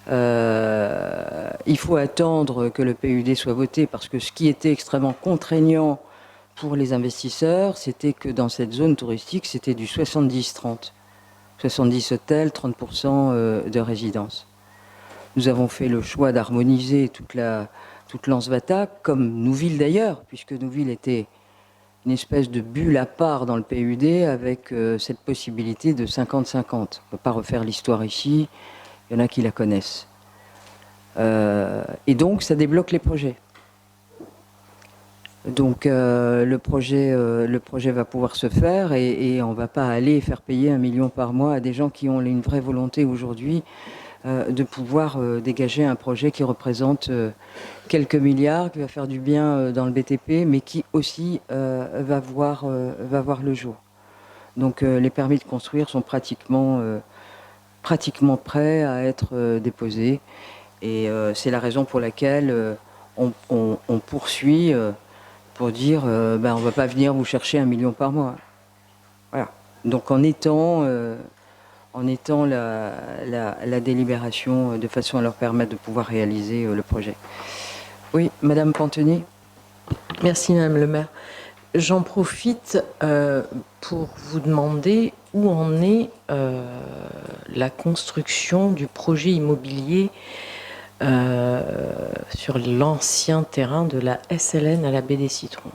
Il faut attendre que le PUD soit voté parce que ce qui était extrêmement contraignant pour les investisseurs, c'était que dans cette zone touristique, c'était du 70-30. 70 hôtels, 30% de résidences. Nous avons fait le choix d'harmoniser toute l'Ansvata, comme Nouville d'ailleurs, puisque Nouville était une espèce de bulle à part dans le PUD avec cette possibilité de 50-50. On ne peut pas refaire l'histoire ici, il y en a qui la connaissent. Et donc, ça débloque les projets. Donc, le projet va pouvoir se faire et on ne va pas aller faire payer 1 million par mois à des gens qui ont une vraie volonté aujourd'hui de pouvoir dégager un projet qui représente quelques milliards, qui va faire du bien dans le BTP, mais qui aussi va voir le jour. Donc les permis de construire sont pratiquement prêts à être déposés. Et c'est la raison pour laquelle on poursuit pour dire on ne va pas venir vous chercher 1 million par mois. Voilà. Donc en étant la délibération de façon à leur permettre de pouvoir réaliser le projet. Oui, Madame Pantoni. Merci Madame le maire. J'en profite pour vous demander où en est la construction du projet immobilier sur l'ancien terrain de la SLN à la baie des Citrons.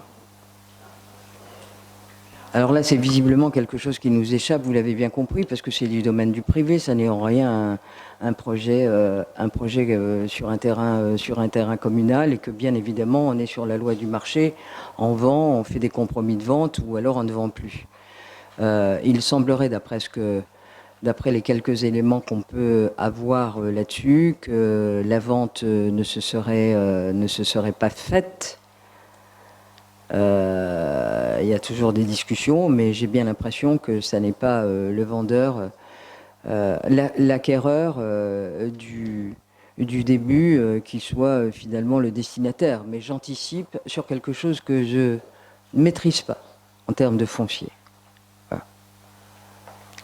Alors là, c'est visiblement quelque chose qui nous échappe, vous l'avez bien compris, parce que c'est du domaine du privé, ça n'est en rien un projet sur un terrain communal, et que bien évidemment, on est sur la loi du marché, on vend, on fait des compromis de vente, ou alors on ne vend plus. Il semblerait, d'après les quelques éléments qu'on peut avoir là-dessus, que la vente ne se serait pas faite. Il y a toujours des discussions, mais j'ai bien l'impression que ça n'est pas le vendeur, l'acquéreur du début qui soit finalement le destinataire. Mais j'anticipe sur quelque chose que je ne maîtrise pas en termes de foncier. Voilà.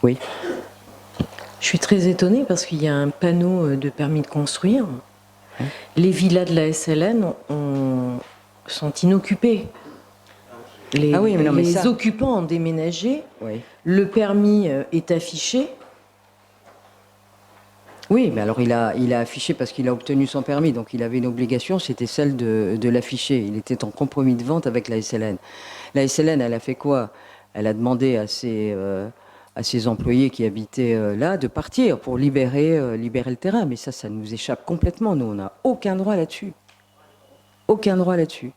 Oui. Je suis très étonnée parce qu'il y a un panneau de permis de construire. Les villas de la SLN sont inoccupées. Les occupants ont déménagé. Oui. Le permis est affiché. Oui, mais alors il a affiché parce qu'il a obtenu son permis, donc il avait une obligation, c'était celle de l'afficher. Il était en compromis de vente avec la SLN. La SLN, elle a fait quoi? Elle a demandé à ses employés qui habitaient là de partir pour libérer le terrain. Mais ça nous échappe complètement. Nous, on n'a aucun droit là-dessus. Aucun droit là-dessus.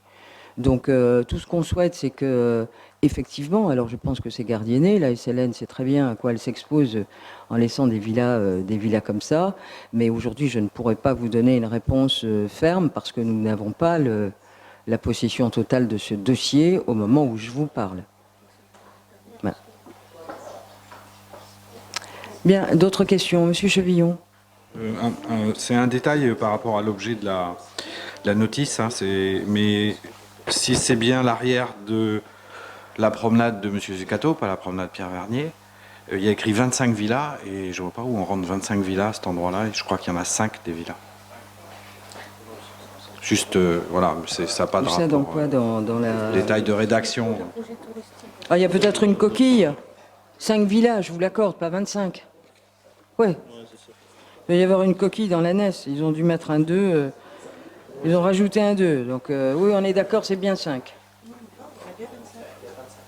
Donc, tout ce qu'on souhaite, c'est que, effectivement, alors je pense que c'est gardienné. La SLN sait très bien à quoi elle s'expose en laissant des villas comme ça. Mais aujourd'hui, je ne pourrais pas vous donner une réponse ferme parce que nous n'avons pas la possession totale de ce dossier au moment où je vous parle. Voilà. Bien, d'autres questions, Monsieur Chevillon? C'est un détail par rapport à l'objet de la notice, hein, mais si c'est bien l'arrière de la promenade de M. Zucato, pas la promenade Pierre Vernier, il y a écrit 25 villas, et je ne vois pas où on rentre 25 villas à cet endroit-là, et je crois qu'il y en a 5 des villas. Juste, voilà, ça n'a pas de rapport. Ça dans quoi, dans la... Détail de rédaction. Ah, il y a peut-être une coquille. 5 villas, je vous l'accorde, pas 25. Ouais. Il va y avoir une coquille dans la NES. Ils ont dû mettre un 2. Ils ont rajouté un 2. Donc, oui, on est d'accord, c'est bien 5.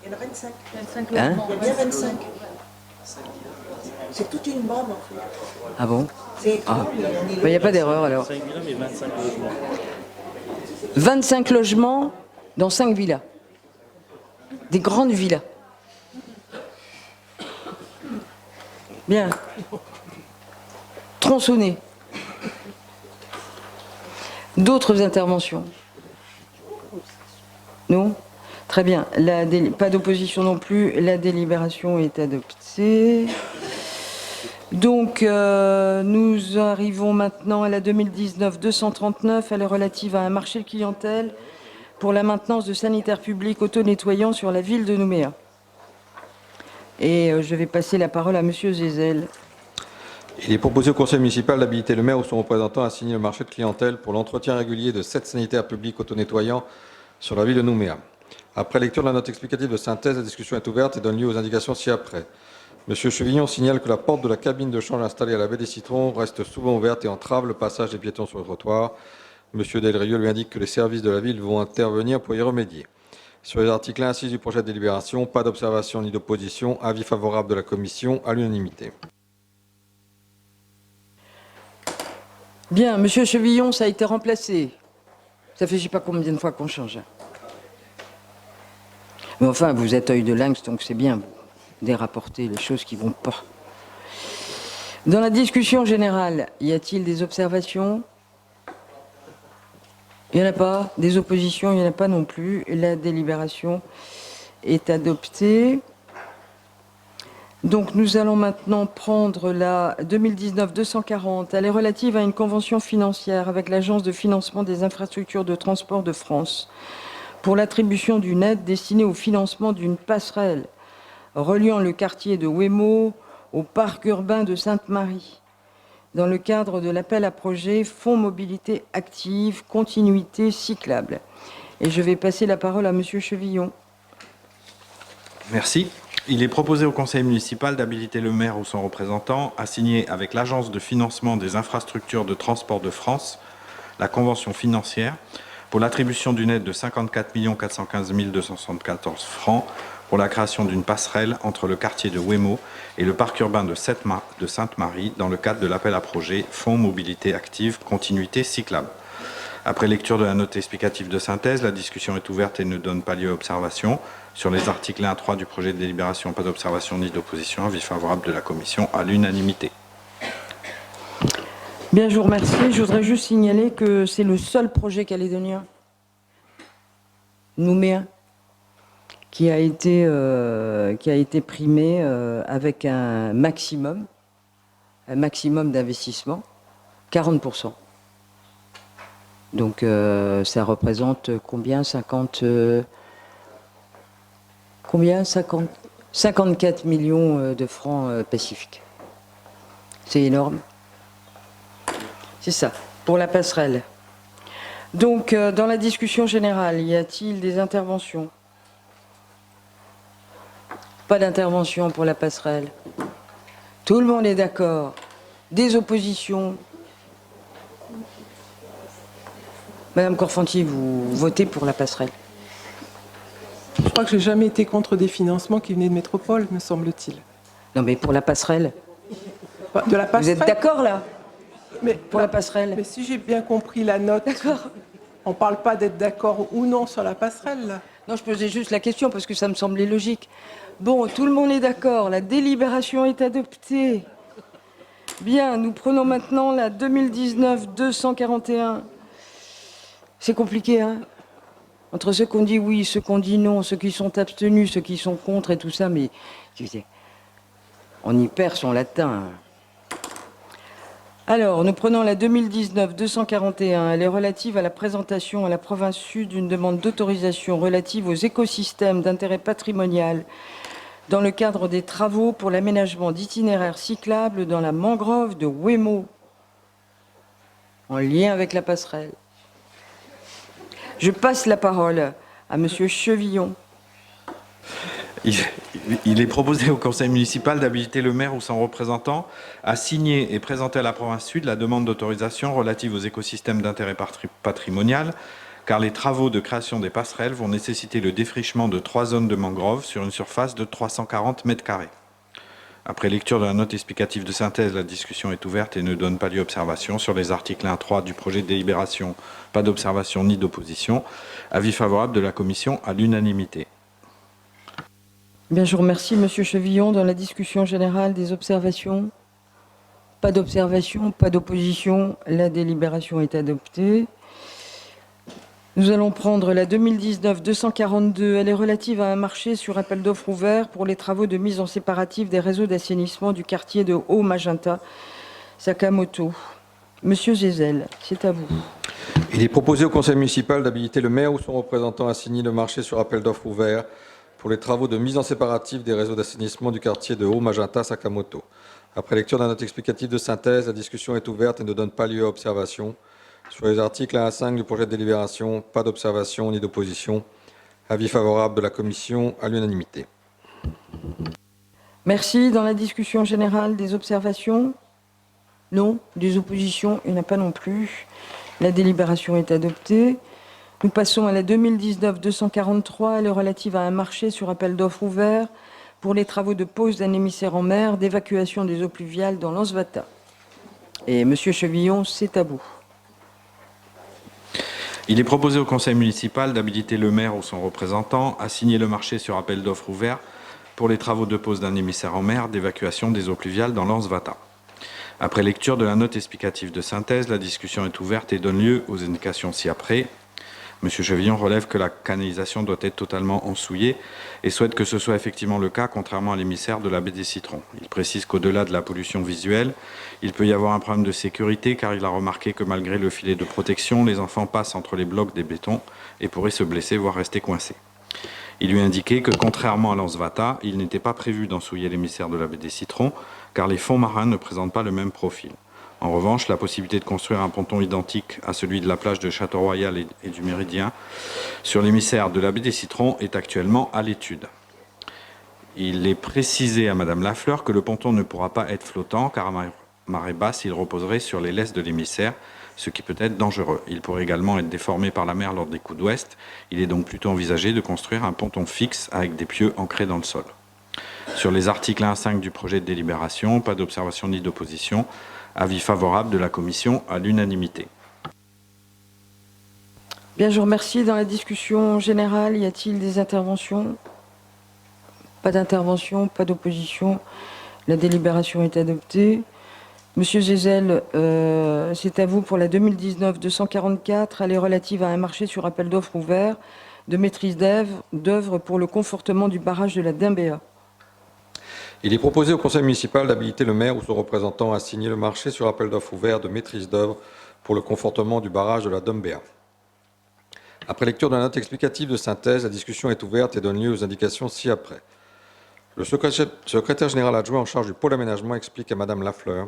Il y en a 25. Hein? Il y a bien 25. C'est toute une bande, en fait. Ah bon? C'est ah. Il n'y a pas d'erreur, alors. 5 villas, mais 25 logements. 25 logements dans 5 villas. Des grandes villas. Bien. Tronçonné. D'autres interventions? Non? Très bien. Pas d'opposition non plus. La délibération est adoptée. Donc, nous arrivons maintenant à la 2019-239. Elle est relative à un marché de clientèle pour la maintenance de sanitaires publics auto-nettoyants sur la ville de Nouméa. Et je vais passer la parole à Monsieur Zézel. Il est proposé au conseil municipal d'habiliter le maire ou son représentant à signer le marché de clientèle pour l'entretien régulier de 7 sanitaires publics auto-nettoyants sur la ville de Nouméa. Après lecture de la note explicative de synthèse, la discussion est ouverte et donne lieu aux indications ci-après. Monsieur Chevillon signale que la porte de la cabine de change installée à la baie des Citrons reste souvent ouverte et entrave le passage des piétons sur le trottoir. Monsieur Delrieux lui indique que les services de la ville vont intervenir pour y remédier. Sur les articles 1 à 6 du projet de délibération, pas d'observation ni d'opposition. Avis favorable de la commission à l'unanimité. Bien, Monsieur Chevillon, ça a été remplacé. Ça fait je ne sais pas combien de fois qu'on change. Mais enfin, vous êtes œil de lynx, donc c'est bien, vous dérapporter les choses qui ne vont pas. Dans la discussion générale, y a-t-il des observations? Il n'y en a pas. Des oppositions, il n'y en a pas non plus. La délibération est adoptée. Donc nous allons maintenant prendre la 2019-240. Elle est relative à une convention financière avec l'Agence de financement des infrastructures de transport de France pour l'attribution d'une aide destinée au financement d'une passerelle reliant le quartier de Ouémaux au parc urbain de Sainte-Marie, dans le cadre de l'appel à projet Fonds Mobilité Active, Continuité Cyclable. Et je vais passer la parole à Monsieur Chevillon. Merci. Il est proposé au conseil municipal d'habiliter le maire ou son représentant à signer avec l'Agence de financement des infrastructures de transport de France la convention financière pour l'attribution d'une aide de 54 415 274 francs pour la création d'une passerelle entre le quartier de Ouémaux et le parc urbain de Sainte-Marie dans le cadre de l'appel à projet Fonds Mobilité Active Continuité Cyclable. Après lecture de la note explicative de synthèse, la discussion est ouverte et ne donne pas lieu à observation. Sur les articles 1 à 3 du projet de délibération, pas d'observation ni d'opposition. Avis favorable de la Commission à l'unanimité. Bien, je vous remercie. Je voudrais juste signaler que c'est le seul projet calédonien, Nouméa, qui a été primé avec un maximum d'investissement, 40%. Donc ça représente combien 54 millions de francs pacifiques. C'est énorme. C'est ça, pour la passerelle. Donc, dans la discussion générale, y a-t-il des interventions? Pas d'intervention pour la passerelle. Tout le monde est d'accord. Des oppositions? Madame Corfantier, vous votez pour la passerelle? Je crois que j'ai jamais été contre des financements qui venaient de métropole, me semble-t-il. Non, mais pour la passerelle. De la passerelle. Vous êtes d'accord, là? Mais, pour la passerelle. Mais si j'ai bien compris la note, on ne parle pas d'être d'accord ou non sur la passerelle, là. Non, je posais juste la question parce que ça me semblait logique. Bon, tout le monde est d'accord, la délibération est adoptée. Bien, nous prenons maintenant la 2019-241. C'est compliqué, hein? Entre ceux qu'on dit oui, ceux qu'on dit non, ceux qui sont abstenus, ceux qui sont contre et tout ça, mais on y perd son latin. Alors, nous prenons la 2019-241. Elle est relative à la présentation à la province sud d'une demande d'autorisation relative aux écosystèmes d'intérêt patrimonial dans le cadre des travaux pour l'aménagement d'itinéraires cyclables dans la mangrove de Ouémaux, en lien avec la passerelle. Je passe la parole à Monsieur Chevillon. Il est proposé au conseil municipal d'habiliter le maire ou son représentant à signer et présenter à la province sud la demande d'autorisation relative aux écosystèmes d'intérêt patrimonial, car les travaux de création des passerelles vont nécessiter le défrichement de 3 zones de mangrove sur une surface de 340 m². Après lecture de la note explicative de synthèse, la discussion est ouverte et ne donne pas lieu à observation. Sur les articles 1 à 3 du projet de délibération, pas d'observation ni d'opposition. Avis favorable de la Commission à l'unanimité. Bien, je vous remercie, Monsieur Chevillon. Dans la discussion générale, des observations? Pas d'observation, pas d'opposition. La délibération est adoptée. Nous allons prendre la 2019-242. Elle est relative à un marché sur appel d'offres ouvert pour les travaux de mise en séparatif des réseaux d'assainissement du quartier de Haut-Magenta, Sakamoto. Monsieur Gézel, c'est à vous. Il est proposé au conseil municipal d'habiliter le maire ou son représentant à signer le marché sur appel d'offres ouvert pour les travaux de mise en séparatif des réseaux d'assainissement du quartier de Haut-Magenta, Sakamoto. Après lecture d'un note explicative de synthèse, la discussion est ouverte et ne donne pas lieu à observation. Sur les articles 1 à 5 du projet de délibération, pas d'observation ni d'opposition. Avis favorable de la Commission à l'unanimité. Merci. Dans la discussion générale, des observations? Non. Des oppositions? Il n'y en a pas non plus. La délibération est adoptée. Nous passons à la 2019-243. Elle est relative à un marché sur appel d'offres ouvert pour les travaux de pose d'un émissaire en mer, d'évacuation des eaux pluviales dans l'Ansvata. Et Monsieur Chevillon, c'est à vous. Il est proposé au conseil municipal d'habiliter le maire ou son représentant à signer le marché sur appel d'offres ouvert pour les travaux de pose d'un émissaire en mer, d'évacuation des eaux pluviales dans l'Ansvata. Après lecture de la note explicative de synthèse, la discussion est ouverte et donne lieu aux indications ci-après. Monsieur Chevillon relève que la canalisation doit être totalement ensouillée et souhaite que ce soit effectivement le cas, contrairement à l'émissaire de la baie des Citrons. Il précise qu'au-delà de la pollution visuelle, il peut y avoir un problème de sécurité, car il a remarqué que malgré le filet de protection, les enfants passent entre les blocs des bétons et pourraient se blesser, voire rester coincés. Il lui a indiqué que, contrairement à l'Ansvata, il n'était pas prévu d'ensouiller l'émissaire de la baie des Citrons, car les fonds marins ne présentent pas le même profil. En revanche, la possibilité de construire un ponton identique à celui de la plage de Château-Royal et du Méridien sur l'émissaire de la baie des Citrons est actuellement à l'étude. Il est précisé à Madame Lafleur que le ponton ne pourra pas être flottant, car à marée basse, il reposerait sur les laisses de l'émissaire, ce qui peut être dangereux. Il pourrait également être déformé par la mer lors des coups d'ouest. Il est donc plutôt envisagé de construire un ponton fixe avec des pieux ancrés dans le sol. Sur les articles 1 à 5 du projet de délibération, pas d'observation ni d'opposition. Avis favorable de la commission à l'unanimité. Bien, je vous remercie. Dans la discussion générale, y a-t-il des interventions? Pas d'intervention, pas d'opposition. La délibération est adoptée. Monsieur Zézel, c'est à vous pour la 2019-244. Elle est relative à un marché sur appel d'offres ouvert de maîtrise d'œuvre pour le confortement du barrage de la Dimbéa. Il est proposé au conseil municipal d'habiliter le maire ou son représentant à signer le marché sur appel d'offres ouvert de maîtrise d'œuvre pour le confortement du barrage de la Dimbéa. Après lecture de la note explicative de synthèse, la discussion est ouverte et donne lieu aux indications ci-après. Le secrétaire général adjoint en charge du pôle aménagement explique à Madame Lafleur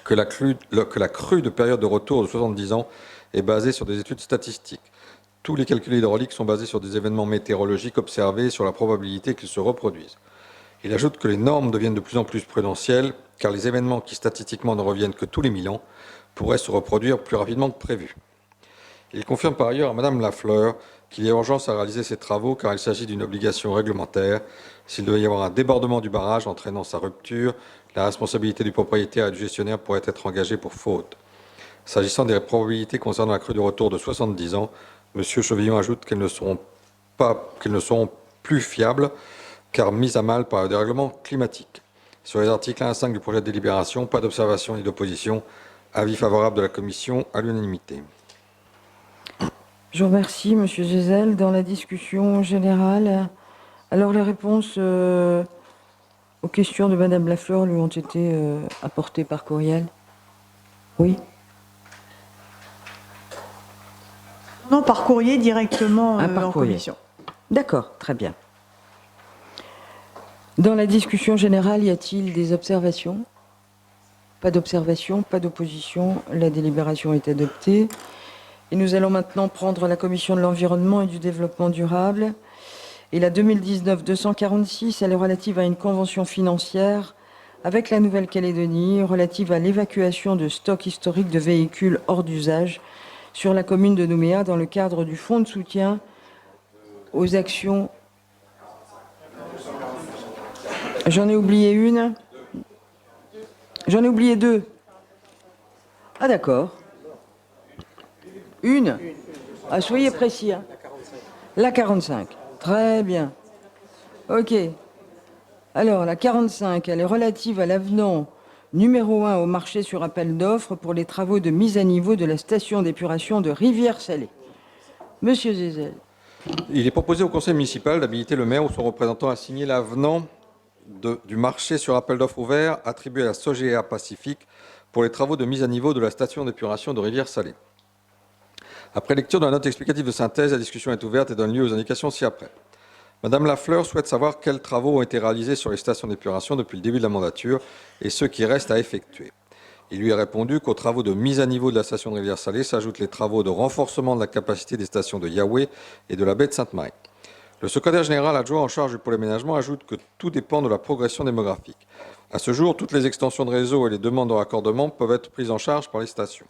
que la crue de période de retour de 70 ans est basée sur des études statistiques. Tous les calculs hydrauliques sont basés sur des événements météorologiques observés et sur la probabilité qu'ils se reproduisent. Il ajoute que les normes deviennent de plus en plus prudentielles, car les événements qui statistiquement ne reviennent que tous les 1000 ans pourraient se reproduire plus rapidement que prévu. Il confirme par ailleurs à Madame Lafleur qu'il y a urgence à réaliser ces travaux car il s'agit d'une obligation réglementaire. S'il devait y avoir un débordement du barrage entraînant sa rupture, la responsabilité du propriétaire et du gestionnaire pourrait être engagée pour faute. S'agissant des probabilités concernant la crue de retour de 70 ans, M. Chevillon ajoute qu'elles ne seront plus fiables car mises à mal par le dérèglement climatique. Sur les articles 1 à 5 du projet de délibération, pas d'observation ni d'opposition. Avis favorable de la commission à l'unanimité. Je vous remercie, Monsieur Zézel. Dans la discussion générale, alors les réponses aux questions de Madame Lafleur lui ont été apportées par courriel. Oui. Non, par courrier directement Par en courrier. commission. D'accord, très bien. Dans la discussion générale, y a-t-il des observations? Pas d'observation, pas d'opposition. La délibération est adoptée. Et nous allons maintenant prendre la commission de l'environnement et du développement durable. Et la 2019-246, elle est relative à une convention financière avec la Nouvelle-Calédonie relative à l'évacuation de stocks historiques de véhicules hors d'usage sur la commune de Nouméa dans le cadre du fonds de soutien aux actions. J'en ai oublié une. J'en ai oublié deux. Ah d'accord. Une. Ah, soyez précis. Hein. La 45. Très bien. OK. Alors, la 45, elle est relative à l'avenant numéro 1 au marché sur appel d'offres pour les travaux de mise à niveau de la station d'épuration de Rivière-Salée. Monsieur Zézel. Il est proposé au conseil municipal d'habiliter le maire ou son représentant à signer l'avenant du marché sur appel d'offres ouvert attribué à la Sogea Pacifique pour les travaux de mise à niveau de la station d'épuration de Rivière-Salée. Après lecture de la note explicative de synthèse, la discussion est ouverte et donne lieu aux indications ci-après. Madame Lafleur souhaite savoir quels travaux ont été réalisés sur les stations d'épuration depuis le début de la mandature et ceux qui restent à effectuer. Il lui a répondu qu'aux travaux de mise à niveau de la station de Rivière-Salée s'ajoutent les travaux de renforcement de la capacité des stations de Yahweh et de la baie de Sainte-Marie. Le secrétaire général adjoint en charge du pôle aménagement ajoute que tout dépend de la progression démographique. À ce jour, toutes les extensions de réseau et les demandes de raccordement peuvent être prises en charge par les stations.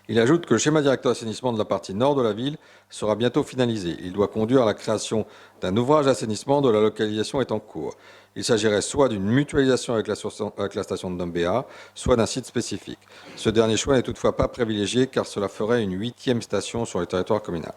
Il ajoute que le schéma directeur d'assainissement de la partie nord de la ville sera bientôt finalisé. Il doit conduire à la création d'un ouvrage d'assainissement dont la localisation est en cours. Il s'agirait soit d'une mutualisation avec la station de Dimbéa, soit d'un site spécifique. Ce dernier choix n'est toutefois pas privilégié car cela ferait une 8e station sur le territoire communal.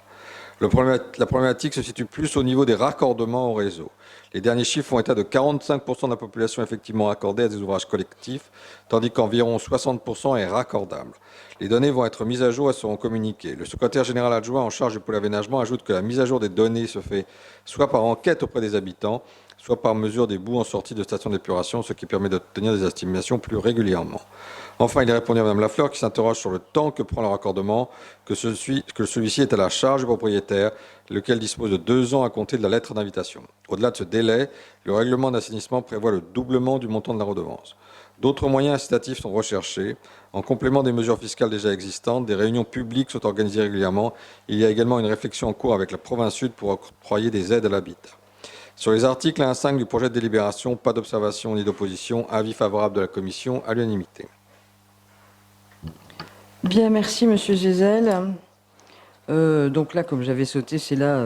La problématique se situe plus au niveau des raccordements au réseau. Les derniers chiffres font état de 45% de la population effectivement raccordée à des ouvrages collectifs, tandis qu'environ 60% est raccordable. Les données vont être mises à jour et seront communiquées. Le secrétaire général adjoint en charge du pôle aménagement ajoute que la mise à jour des données se fait soit par enquête auprès des habitants, soit par mesure des bouts en sortie de stations d'épuration, ce qui permet d'obtenir des estimations plus régulièrement. Enfin, il est répondu à Mme Lafleur qui s'interroge sur le temps que prend le raccordement, que celui-ci est à la charge du propriétaire, lequel dispose de 2 ans à compter de la lettre d'invitation. Au-delà de ce délai, le règlement d'assainissement prévoit le doublement du montant de la redevance. D'autres moyens incitatifs sont recherchés. En complément des mesures fiscales déjà existantes, des réunions publiques sont organisées régulièrement. Il y a également une réflexion en cours avec la province sud pour octroyer des aides à l'habitat. Sur les articles 1 à 5 du projet de délibération, pas d'observation ni d'opposition. Avis favorable de la commission à l'unanimité. Bien, merci Monsieur Gézel. Donc là, comme j'avais sauté, c'est là,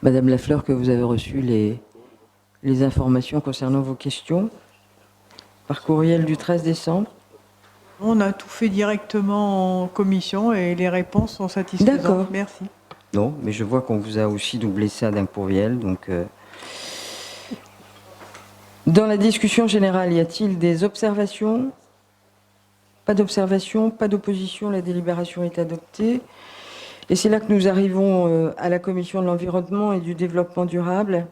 Madame Lafleur, que vous avez reçu les informations concernant vos questions par courriel du 13 décembre. On a tout fait directement en commission et les réponses sont satisfaisantes. D'accord. Merci. Non, mais je vois qu'on vous a aussi doublé ça d'un courriel. Donc, dans la discussion générale, y a-t-il des observations? Pas d'observation, pas d'opposition, la délibération est adoptée. Et c'est là que nous arrivons à la Commission de l'Environnement et du Développement durable.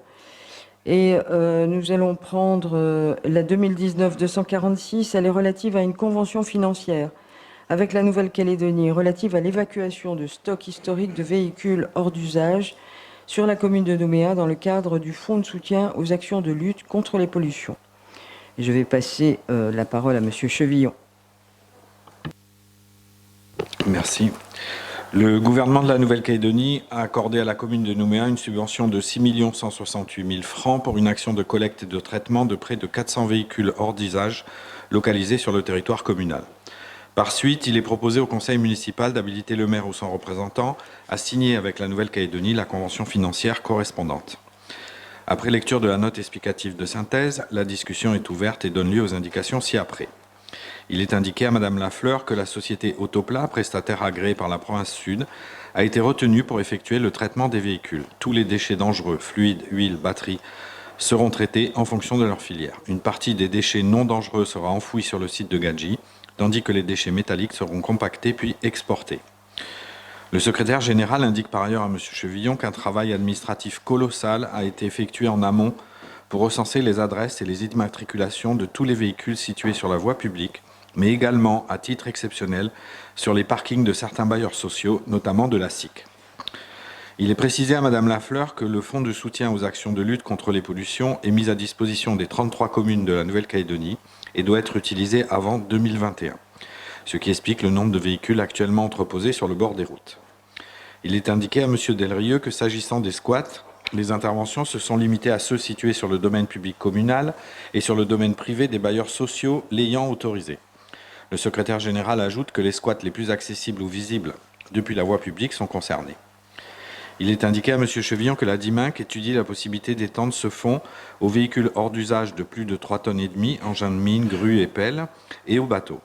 Et nous allons prendre la 2019-246, elle est relative à une convention financière avec la Nouvelle-Calédonie, relative à l'évacuation de stocks historiques de véhicules hors d'usage sur la commune de Nouméa dans le cadre du Fonds de soutien aux actions de lutte contre les pollutions. Et je vais passer la parole à Monsieur Chevillon. Merci. Le gouvernement de la Nouvelle-Calédonie a accordé à la commune de Nouméa une subvention de 6 168 000 francs pour une action de collecte et de traitement de près de 400 véhicules hors d'usage localisés sur le territoire communal. Par suite, il est proposé au conseil municipal d'habiliter le maire ou son représentant à signer avec la Nouvelle-Calédonie la convention financière correspondante. Après lecture de la note explicative de synthèse, la discussion est ouverte et donne lieu aux indications ci-après. Il est indiqué à Madame Lafleur que la société Autoplat, prestataire agréée par la province Sud, a été retenue pour effectuer le traitement des véhicules. Tous les déchets dangereux, fluides, huiles, batteries, seront traités en fonction de leur filière. Une partie des déchets non dangereux sera enfouie sur le site de Gadji, tandis que les déchets métalliques seront compactés puis exportés. Le secrétaire général indique par ailleurs à M. Chevillon qu'un travail administratif colossal a été effectué en amont pour recenser les adresses et les immatriculations de tous les véhicules situés sur la voie publique, mais également, à titre exceptionnel, sur les parkings de certains bailleurs sociaux, notamment de la SIC. Il est précisé à Madame Lafleur que le fonds de soutien aux actions de lutte contre les pollutions est mis à disposition des 33 communes de la Nouvelle-Calédonie et doit être utilisé avant 2021, ce qui explique le nombre de véhicules actuellement entreposés sur le bord des routes. Il est indiqué à M. Delrieux que s'agissant des squats, les interventions se sont limitées à ceux situés sur le domaine public communal et sur le domaine privé des bailleurs sociaux l'ayant autorisé. Le secrétaire général ajoute que les squats les plus accessibles ou visibles depuis la voie publique sont concernés. Il est indiqué à M. Chevillon que la DIMINC étudie la possibilité d'étendre ce fonds aux véhicules hors d'usage de plus de 3,5 tonnes, engins de mine, grues et pelles, et aux bateaux.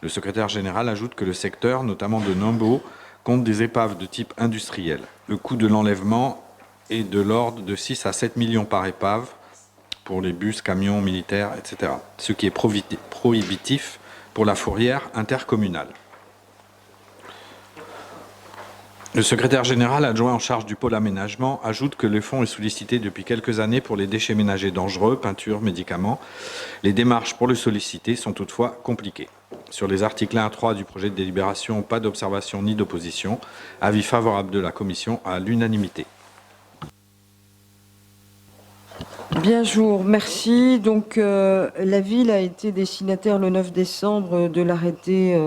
Le secrétaire général ajoute que le secteur, notamment de Nombo, compte des épaves de type industriel. Le coût de l'enlèvement est de l'ordre de 6 à 7 millions par épave pour les bus, camions, militaires, etc., ce qui est prohibitif pour la fourrière intercommunale. Le secrétaire général adjoint en charge du pôle aménagement ajoute que le fonds est sollicité depuis quelques années pour les déchets ménagers dangereux, peintures, médicaments. Les démarches pour le solliciter sont toutefois compliquées. Sur les articles 1 à 3 du projet de délibération, pas d'observation ni d'opposition. Avis favorable de la commission à l'unanimité. Bien, je vous remercie. Donc, la ville a été destinataire le 9 décembre de l'arrêté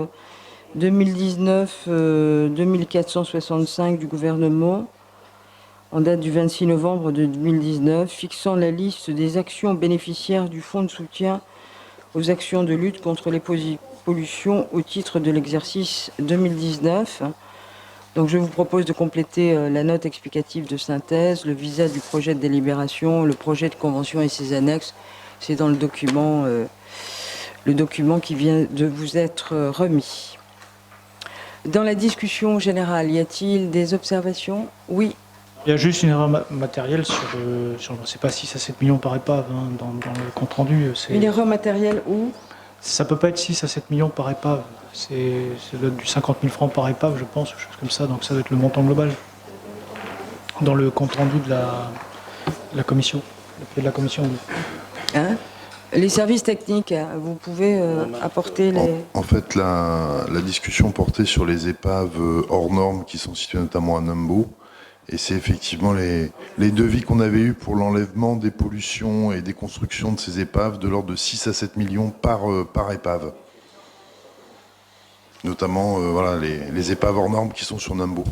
2019-2465 du gouvernement, en date du 26 novembre de 2019, fixant la liste des actions bénéficiaires du Fonds de soutien aux actions de lutte contre les pollutions au titre de l'exercice 2019. Donc je vous propose de compléter la note explicative de synthèse, le visa du projet de délibération, le projet de convention et ses annexes. C'est dans le document qui vient de vous être remis. Dans la discussion générale, y a-t-il des observations? Oui. Il y a juste une erreur matérielle sur je ne sais pas, 6 à 7 millions par épave dans le compte-rendu. Une erreur matérielle où? Ça ne peut pas être 6 à 7 millions par épave. C'est du 50 000 francs par épave, je pense, ou chose comme ça. Donc ça doit être le montant global dans le compte-rendu de la commission. De la commission. Hein? Les services techniques, vous pouvez apporter les... En fait, la discussion portait sur les épaves hors normes qui sont situées notamment à Nombo. Et c'est effectivement les devis qu'on avait eus pour l'enlèvement des pollutions et des constructions de ces épaves de l'ordre de 6 à 7 millions par épave. Notamment voilà, les épaves hors normes qui sont sur Nombo.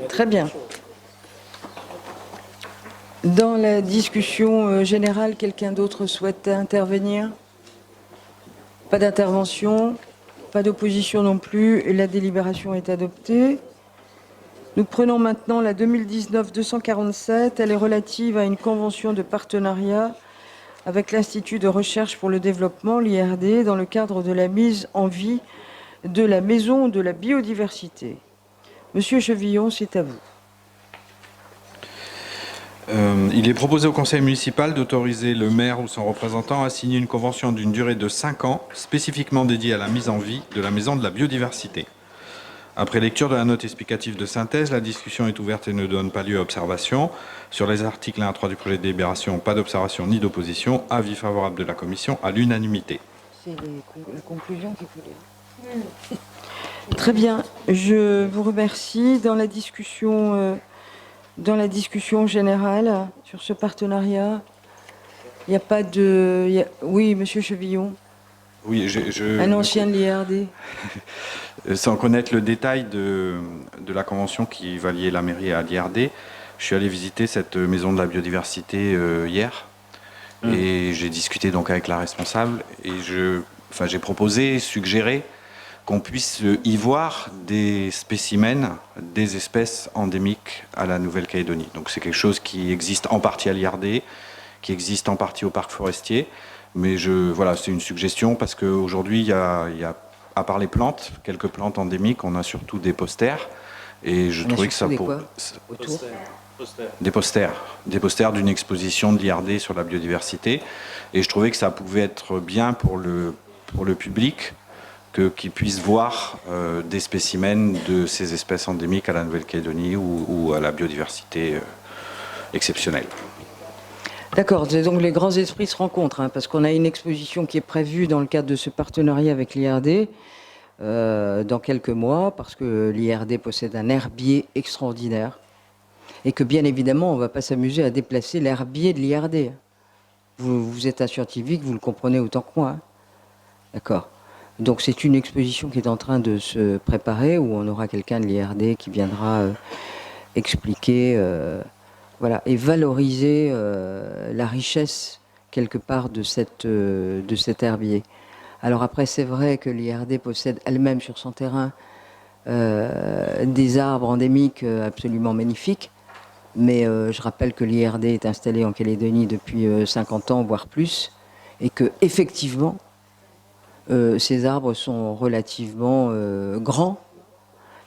Très bien. Dans la discussion générale, quelqu'un d'autre souhaite intervenir? Pas d'intervention, pas d'opposition non plus, et la délibération est adoptée. Nous prenons maintenant la 2019-247. Elle est relative à une convention de partenariat avec l'Institut de recherche pour le développement, l'IRD, dans le cadre de la mise en vie de la Maison de la biodiversité. Monsieur Chevillon, c'est à vous. Il est proposé au conseil municipal d'autoriser le maire ou son représentant à signer une convention d'une durée de 5 ans, spécifiquement dédiée à la mise en vie de la Maison de la biodiversité. Après lecture de la note explicative de synthèse, la discussion est ouverte et ne donne pas lieu à observation. Sur les articles 1 à 3 du projet de délibération, pas d'observation ni d'opposition. Avis favorable de la commission à l'unanimité. C'est la conclusion qu'il faut lire. Très bien, je vous remercie. Dans la discussion générale sur ce partenariat, il n'y a pas de... Oui, monsieur Chevillon. Oui, Un ancien de l'IRD. Sans connaître le détail de la convention qui va lier la mairie à l'IRD, je suis allé visiter cette maison de la biodiversité hier et j'ai discuté donc avec la responsable et j'ai proposé, suggéré qu'on puisse y voir des spécimens des espèces endémiques à la Nouvelle-Calédonie. Donc c'est quelque chose qui existe en partie à l'IRD, qui existe en partie au parc forestier, mais voilà, c'est une suggestion parce qu'aujourd'hui il y a à part les plantes, quelques plantes endémiques, on a surtout des posters. Et je trouvais que ça des posters d'une exposition de l'IRD sur la biodiversité. Et je trouvais que ça pouvait être bien pour le public qu'ils puissent voir des spécimens de ces espèces endémiques à la Nouvelle-Calédonie ou à la biodiversité exceptionnelle. D'accord, donc les grands esprits se rencontrent, parce qu'on a une exposition qui est prévue dans le cadre de ce partenariat avec l'IRD dans quelques mois, parce que l'IRD possède un herbier extraordinaire, et que bien évidemment, on ne va pas s'amuser à déplacer l'herbier de l'IRD. Vous êtes un scientifique, vous le comprenez autant que moi. D'accord. Donc c'est une exposition qui est en train de se préparer, où on aura quelqu'un de l'IRD qui viendra expliquer... voilà, et valoriser la richesse, quelque part, de cet herbier. Alors après, c'est vrai que l'IRD possède elle-même sur son terrain des arbres endémiques absolument magnifiques, mais je rappelle que l'IRD est installé en Calédonie depuis 50 ans, voire plus, et que effectivement, ces arbres sont relativement grands.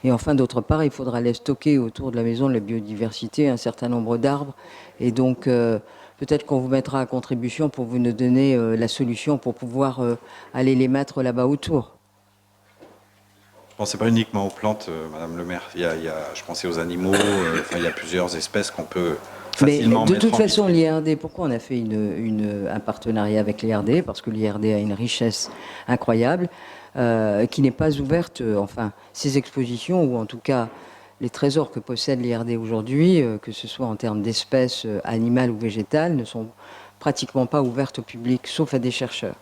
Et enfin, d'autre part, il faudra les stocker autour de la maison de la biodiversité, un certain nombre d'arbres. Et donc, peut-être qu'on vous mettra à contribution pour vous nous donner la solution pour pouvoir aller les mettre là-bas autour. Je ne pensais pas uniquement aux plantes, Madame le maire. Je pensais aux animaux. Il y a plusieurs espèces qu'on peut facilement mettre en vie. De toute façon, l'IRD, pourquoi on a fait un partenariat avec l'IRD? Parce que l'IRD a une richesse incroyable. Qui n'est pas ouverte, enfin, ces expositions, ou en tout cas les trésors que possède l'IRD aujourd'hui, que ce soit en termes d'espèces animales ou végétales, ne sont pratiquement pas ouvertes au public, sauf à des chercheurs.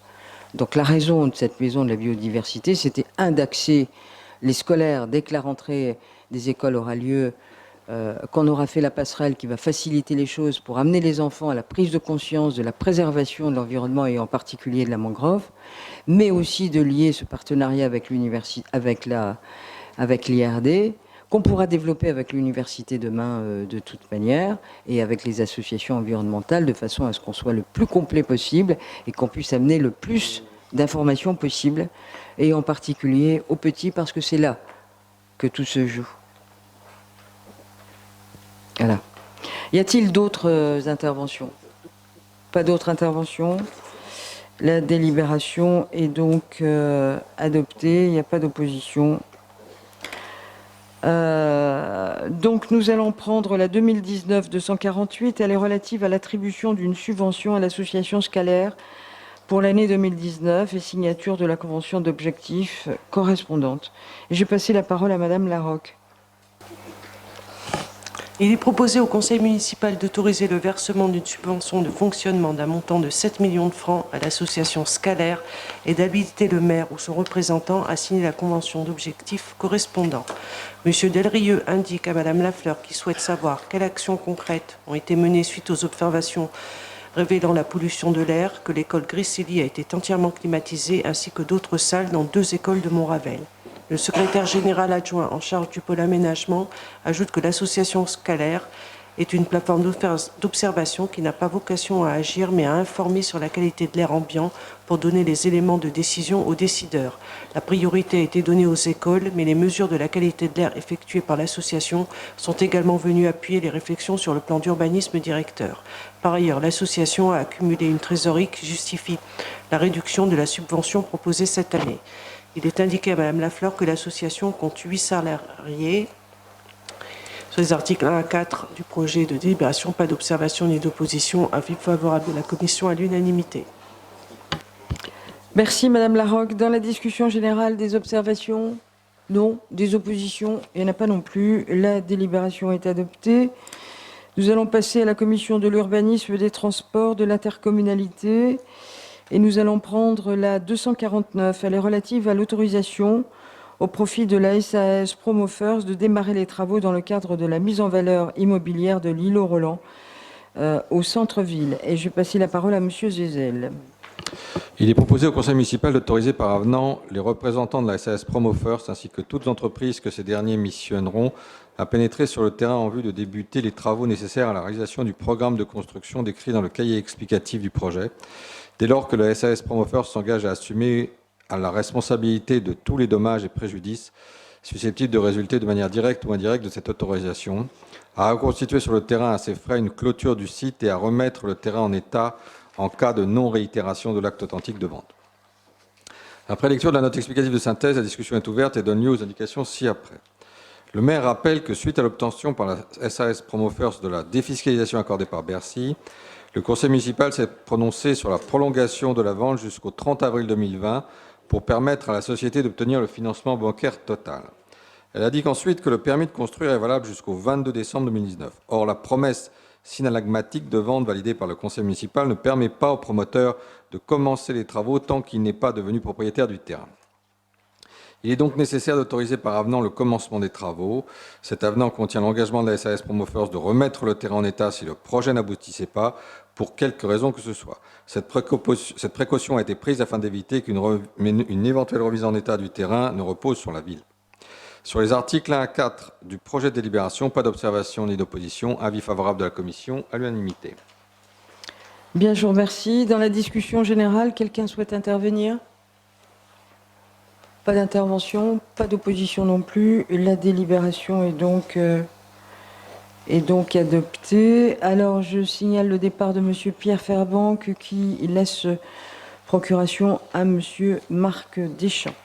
Donc la raison de cette maison de la biodiversité, c'était d'axer les scolaires, dès que la rentrée des écoles aura lieu, qu'on aura fait la passerelle qui va faciliter les choses pour amener les enfants à la prise de conscience de la préservation de l'environnement et en particulier de la mangrove, mais aussi de lier ce partenariat avec l'IRD, qu'on pourra développer avec l'université demain de toute manière, et avec les associations environnementales, de façon à ce qu'on soit le plus complet possible et qu'on puisse amener le plus d'informations possible, et en particulier aux petits, parce que c'est là que tout se joue. Voilà. Y a-t-il d'autres interventions? Pas d'autres interventions. La délibération est donc adoptée. Il n'y a pas d'opposition. Donc nous allons prendre la 2019-248. Elle est relative à l'attribution d'une subvention à l'association scalaire pour l'année 2019 et signature de la convention d'objectifs correspondante. Et j'ai passé la parole à Madame Larocque. Il est proposé au conseil municipal d'autoriser le versement d'une subvention de fonctionnement d'un montant de 7 millions de francs à l'association scalaire et d'habiliter le maire ou son représentant à signer la convention d'objectifs correspondant. Monsieur Delrieux indique à Madame Lafleur qui souhaite savoir quelles actions concrètes ont été menées suite aux observations révélant la pollution de l'air, que l'école Grisselli a été entièrement climatisée, ainsi que d'autres salles dans 2 écoles de Montravel. Le secrétaire général adjoint en charge du pôle aménagement ajoute que l'association scalaire est une plateforme d'observation qui n'a pas vocation à agir, mais à informer sur la qualité de l'air ambiant pour donner les éléments de décision aux décideurs. La priorité a été donnée aux écoles, mais les mesures de la qualité de l'air effectuées par l'association sont également venues appuyer les réflexions sur le plan d'urbanisme directeur. Par ailleurs, l'association a accumulé une trésorerie qui justifie la réduction de la subvention proposée cette année. Il est indiqué à Mme Lafleur que l'association compte 8 salariés. Sur les articles 1 à 4 du projet de délibération, pas d'observation ni d'opposition. Avis favorable de la commission à l'unanimité. Merci Madame Larocque. Dans la discussion générale, des observations? Non. Des oppositions? Il n'y en a pas non plus. La délibération est adoptée. Nous allons passer à la commission de l'urbanisme, des transports, de l'intercommunalité. Et nous allons prendre la 249. Elle est relative à l'autorisation au profit de la SAS Promo First de démarrer les travaux dans le cadre de la mise en valeur immobilière de l'îlot Roland au centre-ville. Et je vais passer la parole à Monsieur Zézel. Il est proposé au conseil municipal d'autoriser par avenant les représentants de la SAS Promo First ainsi que toutes entreprises que ces derniers missionneront à pénétrer sur le terrain en vue de débuter les travaux nécessaires à la réalisation du programme de construction décrit dans le cahier explicatif du projet, dès lors que la SAS Promo First s'engage à assumer à la responsabilité de tous les dommages et préjudices susceptibles de résulter de manière directe ou indirecte de cette autorisation, à reconstituer sur le terrain à ses frais une clôture du site et à remettre le terrain en état en cas de non-réitération de l'acte authentique de vente. Après lecture de la note explicative de synthèse, la discussion est ouverte et donne lieu aux indications ci-après. Le maire rappelle que suite à l'obtention par la SAS Promo First de la défiscalisation accordée par Bercy, le conseil municipal s'est prononcé sur la prolongation de la vente jusqu'au 30 avril 2020 pour permettre à la société d'obtenir le financement bancaire total. Elle indique ensuite que le permis de construire est valable jusqu'au 22 décembre 2019. Or, la promesse synalagmatique de vente validée par le conseil municipal ne permet pas au promoteur de commencer les travaux tant qu'il n'est pas devenu propriétaire du terrain. Il est donc nécessaire d'autoriser par avenant le commencement des travaux. Cet avenant contient l'engagement de la SAS Promo First de remettre le terrain en état si le projet n'aboutissait pas, pour quelque raison que ce soit. Cette précaution a été prise afin d'éviter qu'une éventuelle remise en état du terrain ne repose sur la ville. Sur les articles 1 à 4 du projet de délibération, pas d'observation ni d'opposition. Avis favorable de la commission à l'unanimité. Bien, je vous remercie. Dans la discussion générale, quelqu'un souhaite intervenir? Pas d'intervention, pas d'opposition non plus. La délibération est donc adoptée. Alors, je signale le départ de Monsieur Pierre Fairbank qui laisse procuration à Monsieur Marc Deschamps.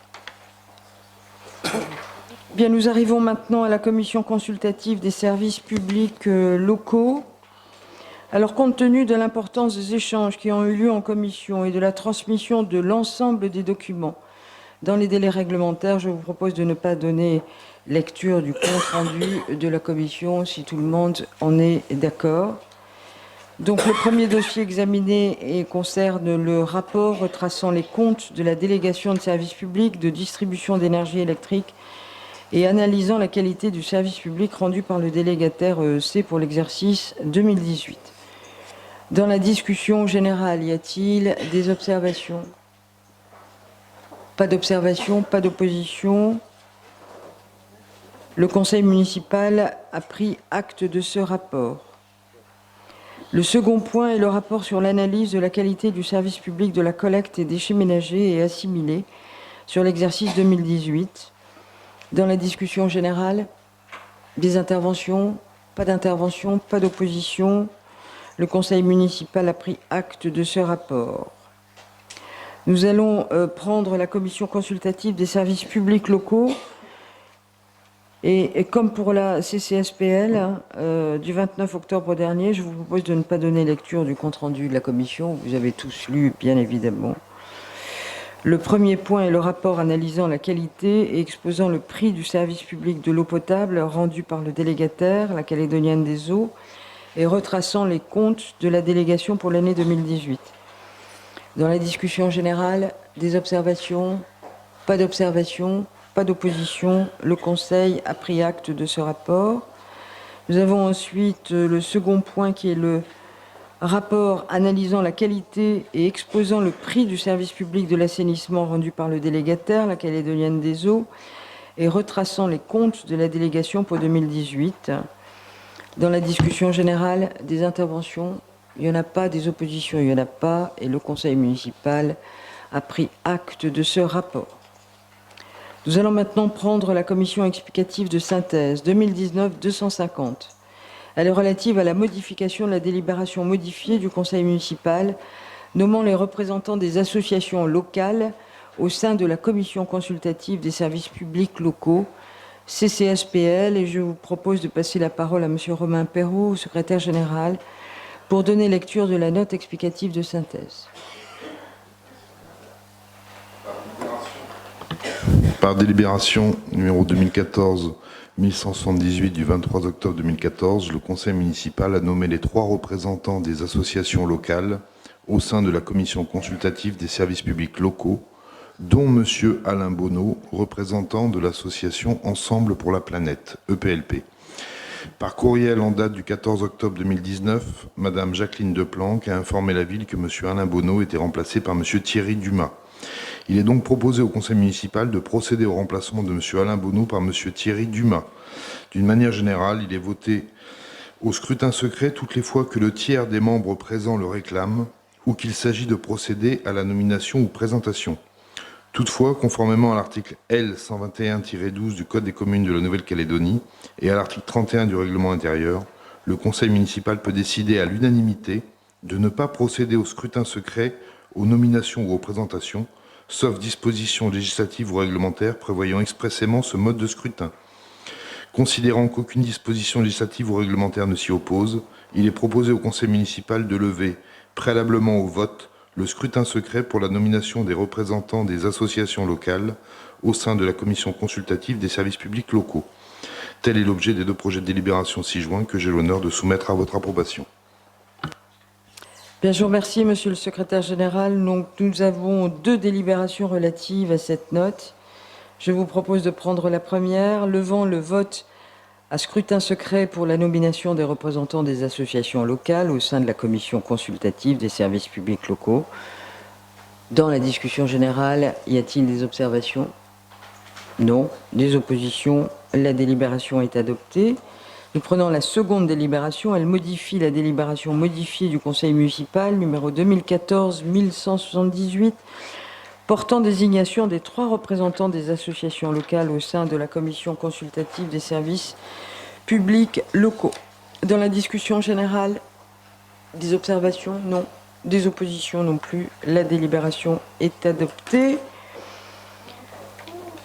Bien, nous arrivons maintenant à la commission consultative des services publics locaux. Alors, compte tenu de l'importance des échanges qui ont eu lieu en commission et de la transmission de l'ensemble des documents dans les délais réglementaires, je vous propose de ne pas donner lecture du compte-rendu de la commission, si tout le monde en est d'accord. Donc, le premier dossier examiné concerne le rapport retraçant les comptes de la délégation de services publics de distribution d'énergie électrique et analysant la qualité du service public rendu par le délégataire EEC pour l'exercice 2018. Dans la discussion générale, y a-t-il des observations? Pas d'observation, pas d'opposition. Le conseil municipal a pris acte de ce rapport. Le second point est le rapport sur l'analyse de la qualité du service public de la collecte des déchets ménagers et assimilés sur l'exercice 2018. Dans la discussion générale, des interventions, pas d'intervention, pas d'opposition. Le conseil municipal a pris acte de ce rapport. Nous allons prendre la commission consultative des services publics locaux. Et comme pour la CCSPL du 29 octobre dernier, je vous propose de ne pas donner lecture du compte-rendu de la commission. Vous avez tous lu, bien évidemment. Le premier point est le rapport analysant la qualité et exposant le prix du service public de l'eau potable rendu par le délégataire, la Calédonienne des eaux, et retraçant les comptes de la délégation pour l'année 2018. Dans la discussion générale, des observations, pas d'observations, pas d'opposition. Le Conseil a pris acte de ce rapport. Nous avons ensuite le second point qui est le Rapport analysant la qualité et exposant le prix du service public de l'assainissement rendu par le délégataire, la Calédonienne des eaux, et retraçant les comptes de la délégation pour 2018. Dans la discussion générale, des interventions, il n'y en a pas, des oppositions, il n'y en a pas, et le conseil municipal a pris acte de ce rapport. Nous allons maintenant prendre la commission explicative de synthèse 2019-250. Elle est relative à la modification de la délibération modifiée du conseil municipal nommant les représentants des associations locales au sein de la commission consultative des services publics locaux, CCSPL, et je vous propose de passer la parole à M. Romain Perrault, secrétaire général, pour donner lecture de la note explicative de synthèse. Par délibération numéro 2014-1178 du 23 octobre 2014, le conseil municipal a nommé les 3 représentants des associations locales au sein de la commission consultative des services publics locaux, dont M. Alain Bonneau, représentant de l'association Ensemble pour la planète, EPLP. Par courriel en date du 14 octobre 2019, Mme Jacqueline Deplanque a informé la ville que M. Alain Bonneau était remplacé par M. Thierry Dumas. Il est donc proposé au conseil municipal de procéder au remplacement de M. Alain Bonneau par M. Thierry Dumas. D'une manière générale, il est voté au scrutin secret toutes les fois que le tiers des membres présents le réclame ou qu'il s'agit de procéder à la nomination ou présentation. Toutefois, conformément à l'article L. 121-12 du Code des communes de la Nouvelle-Calédonie et à l'article 31 du règlement intérieur, le conseil municipal peut décider à l'unanimité de ne pas procéder au scrutin secret, aux nominations ou aux présentations, sauf dispositions législatives ou réglementaires prévoyant expressément ce mode de scrutin. Considérant qu'aucune disposition législative ou réglementaire ne s'y oppose, il est proposé au conseil municipal de lever, préalablement au vote, le scrutin secret pour la nomination des représentants des associations locales au sein de la commission consultative des services publics locaux. Tel est l'objet des 2 projets de délibération ci-joints que j'ai l'honneur de soumettre à votre approbation. Bien, je vous remercie, Monsieur le secrétaire général. Donc, nous avons 2 délibérations relatives à cette note. Je vous propose de prendre la première, levant le vote à scrutin secret pour la nomination des représentants des associations locales au sein de la commission consultative des services publics locaux. Dans la discussion générale, y a-t-il des observations? Non. Des oppositions? La délibération est adoptée. Nous prenons la seconde délibération. Elle modifie la délibération modifiée du conseil municipal numéro 2014-1178 portant désignation des 3 représentants des associations locales au sein de la commission consultative des services publics locaux. Dans la discussion générale, des observations? Non. Des oppositions? Non plus. La délibération est adoptée.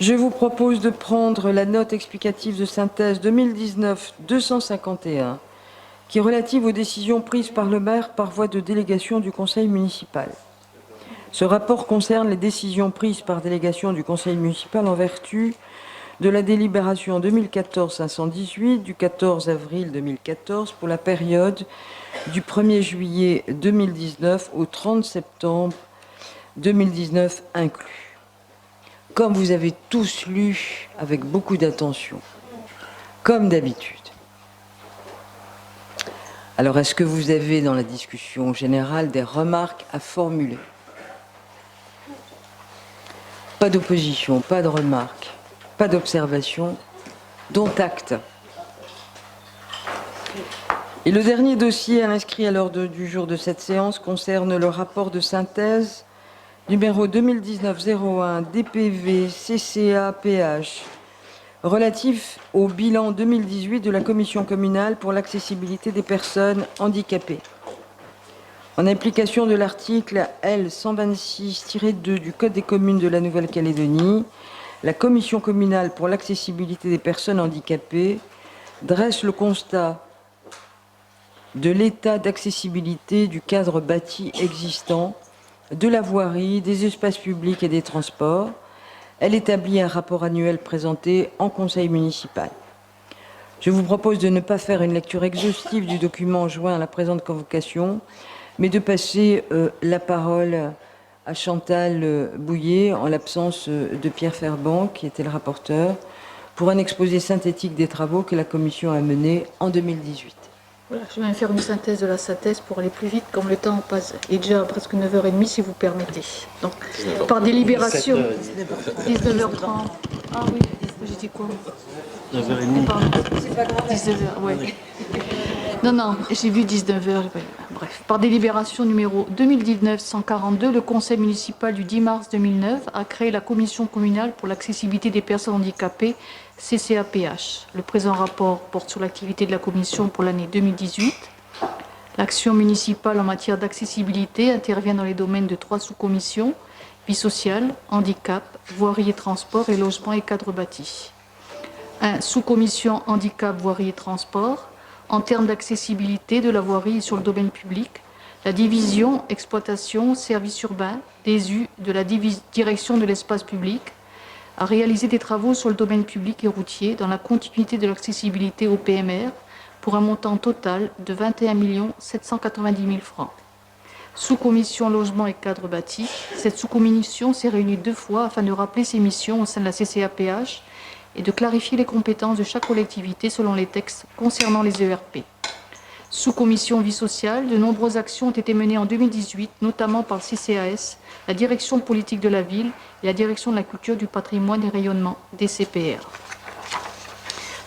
Je vous propose de prendre la note explicative de synthèse 2019-251 qui est relative aux décisions prises par le maire par voie de délégation du conseil municipal. Ce rapport concerne les décisions prises par délégation du conseil municipal en vertu de la délibération 2014-518 du 14 avril 2014 pour la période du 1er juillet 2019 au 30 septembre 2019 inclus. Comme vous avez tous lu avec beaucoup d'attention, comme d'habitude. Alors, est-ce que vous avez dans la discussion générale des remarques à formuler? Pas d'opposition, pas de remarques, pas d'observation, dont acte. Et le dernier dossier inscrit à l'ordre du jour de cette séance concerne le rapport de synthèse numéro 2019-01 DPV CCA PH relatif au bilan 2018 de la Commission communale pour l'accessibilité des personnes handicapées. En application de l'article L. 126-2 du Code des communes de la Nouvelle-Calédonie, la Commission communale pour l'accessibilité des personnes handicapées dresse le constat de l'état d'accessibilité du cadre bâti existant, de la voirie, des espaces publics et des transports. Elle établit un rapport annuel présenté en conseil municipal. Je vous propose de ne pas faire une lecture exhaustive du document joint à la présente convocation, mais de passer la parole à Chantal Bouillet, en l'absence de Pierre Ferban, qui était le rapporteur, pour un exposé synthétique des travaux que la Commission a menés en 2018. Voilà, je vais faire une synthèse de la synthèse pour aller plus vite, comme le temps passe. Il est déjà presque 9h30, si vous permettez. Donc, par délibération, 19h30. Ah oui, j'ai dit quoi 9h30. C'est pas grave. 19h, ouais. Non, j'ai vu 19h. Bref, par délibération numéro 2019-142, le conseil municipal du 10 mars 2009 a créé la commission communale pour l'accessibilité des personnes handicapées, CCAPH. Le présent rapport porte sur l'activité de la commission pour l'année 2018. L'action municipale en matière d'accessibilité intervient dans les domaines de 3 sous-commissions: vie sociale, handicap, voirie et transport et logement et cadre bâti. 1. Sous-commission handicap, voirie et transport. En termes d'accessibilité de la voirie sur le domaine public, la division exploitation services urbains DESU de la direction de l'espace public a réalisé des travaux sur le domaine public et routier dans la continuité de l'accessibilité au PMR pour un montant total de 21 790 000 francs. Sous-commission logement et cadre bâti, cette sous-commission s'est réunie 2 fois afin de rappeler ses missions au sein de la CCAPH et de clarifier les compétences de chaque collectivité selon les textes concernant les ERP. Sous-commission vie sociale, de nombreuses actions ont été menées en 2018, notamment par le CCAS, la direction politique de la ville et la direction de la culture, du patrimoine et rayonnement, DCPR.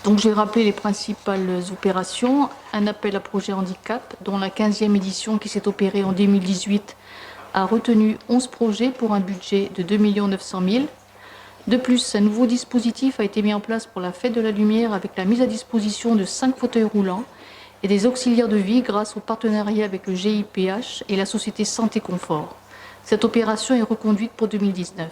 Donc j'ai rappelé les principales opérations. Un appel à projet handicap, dont la 15e édition qui s'est opérée en 2018 a retenu 11 projets pour un budget de 2 900 000. De plus, un nouveau dispositif a été mis en place pour la Fête de la Lumière avec la mise à disposition de 5 fauteuils roulants et des auxiliaires de vie grâce au partenariat avec le GIPH et la société Santé Confort. Cette opération est reconduite pour 2019.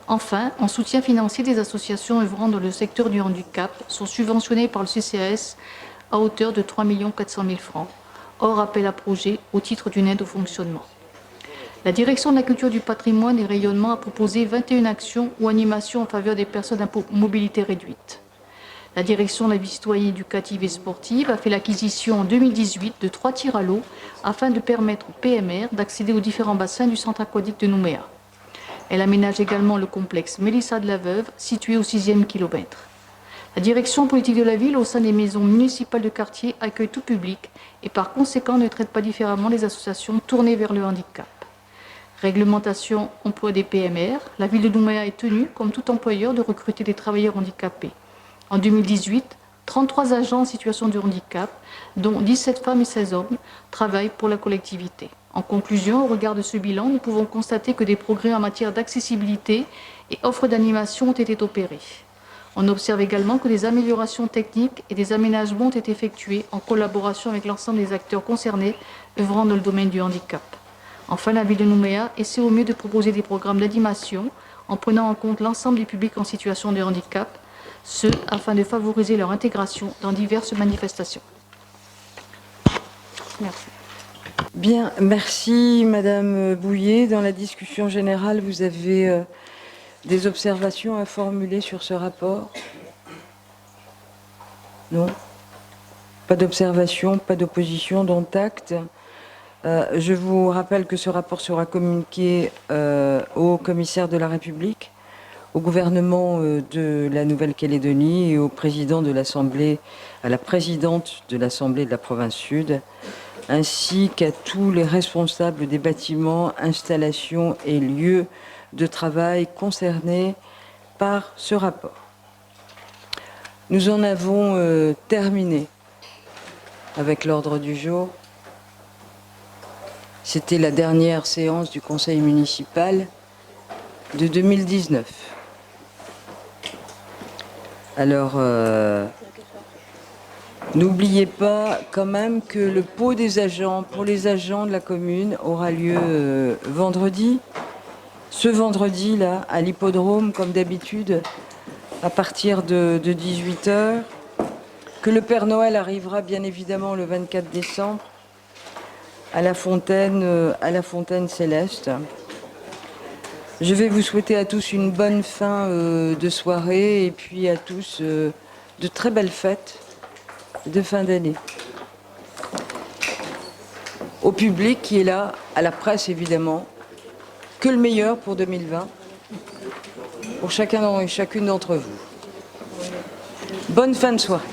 Enfin, en soutien financier, des associations œuvrant dans le secteur du handicap sont subventionnées par le CCAS à hauteur de 3 400 000 francs, hors appel à projet au titre d'une aide au fonctionnement. La direction de la culture, du patrimoine et rayonnement a proposé 21 actions ou animations en faveur des personnes à mobilité réduite. La direction de la vie citoyenne éducative et sportive a fait l'acquisition en 2018 de 3 tirs à l'eau afin de permettre au PMR d'accéder aux différents bassins du centre aquatique de Nouméa. Elle aménage également le complexe Mélissa de la Veuve, situé au 6e kilomètre. La direction politique de la ville, au sein des maisons municipales de quartier, accueille tout public et par conséquent ne traite pas différemment les associations tournées vers le handicap. Réglementation emploi des PMR, la ville de Nouméa est tenue, comme tout employeur, de recruter des travailleurs handicapés. En 2018, 33 agents en situation de handicap, dont 17 femmes et 16 hommes, travaillent pour la collectivité. En conclusion, au regard de ce bilan, nous pouvons constater que des progrès en matière d'accessibilité et offre d'animation ont été opérés. On observe également que des améliorations techniques et des aménagements ont été effectués en collaboration avec l'ensemble des acteurs concernés œuvrant dans le domaine du handicap. Enfin, la ville de Nouméa essaie au mieux de proposer des programmes d'animation en prenant en compte l'ensemble des publics en situation de handicap, ce afin de favoriser leur intégration dans diverses manifestations. Merci. Bien, merci Madame Bouillet. Dans la discussion générale, vous avez des observations à formuler sur ce rapport? Non? Pas d'observation, pas d'opposition, dont acte. Je vous rappelle que ce rapport sera communiqué au commissaire de la République, au gouvernement de la Nouvelle-Calédonie et au président de l'Assemblée, à la présidente de l'Assemblée de la province sud, ainsi qu'à tous les responsables des bâtiments, installations et lieux de travail concernés par ce rapport. Nous en avons terminé avec l'ordre du jour. C'était la dernière séance du conseil municipal de 2019. Alors, n'oubliez pas quand même que le pot des agents, pour les agents de la commune, aura lieu vendredi. Ce vendredi-là, à l'hippodrome, comme d'habitude, à partir de 18h. Que le Père Noël arrivera bien évidemment le 24 décembre à la fontaine céleste. Je vais vous souhaiter à tous une bonne fin de soirée et puis à tous de très belles fêtes de fin d'année. Au public qui est là, à la presse évidemment, que le meilleur pour 2020, pour chacun et chacune d'entre vous. Bonne fin de soirée.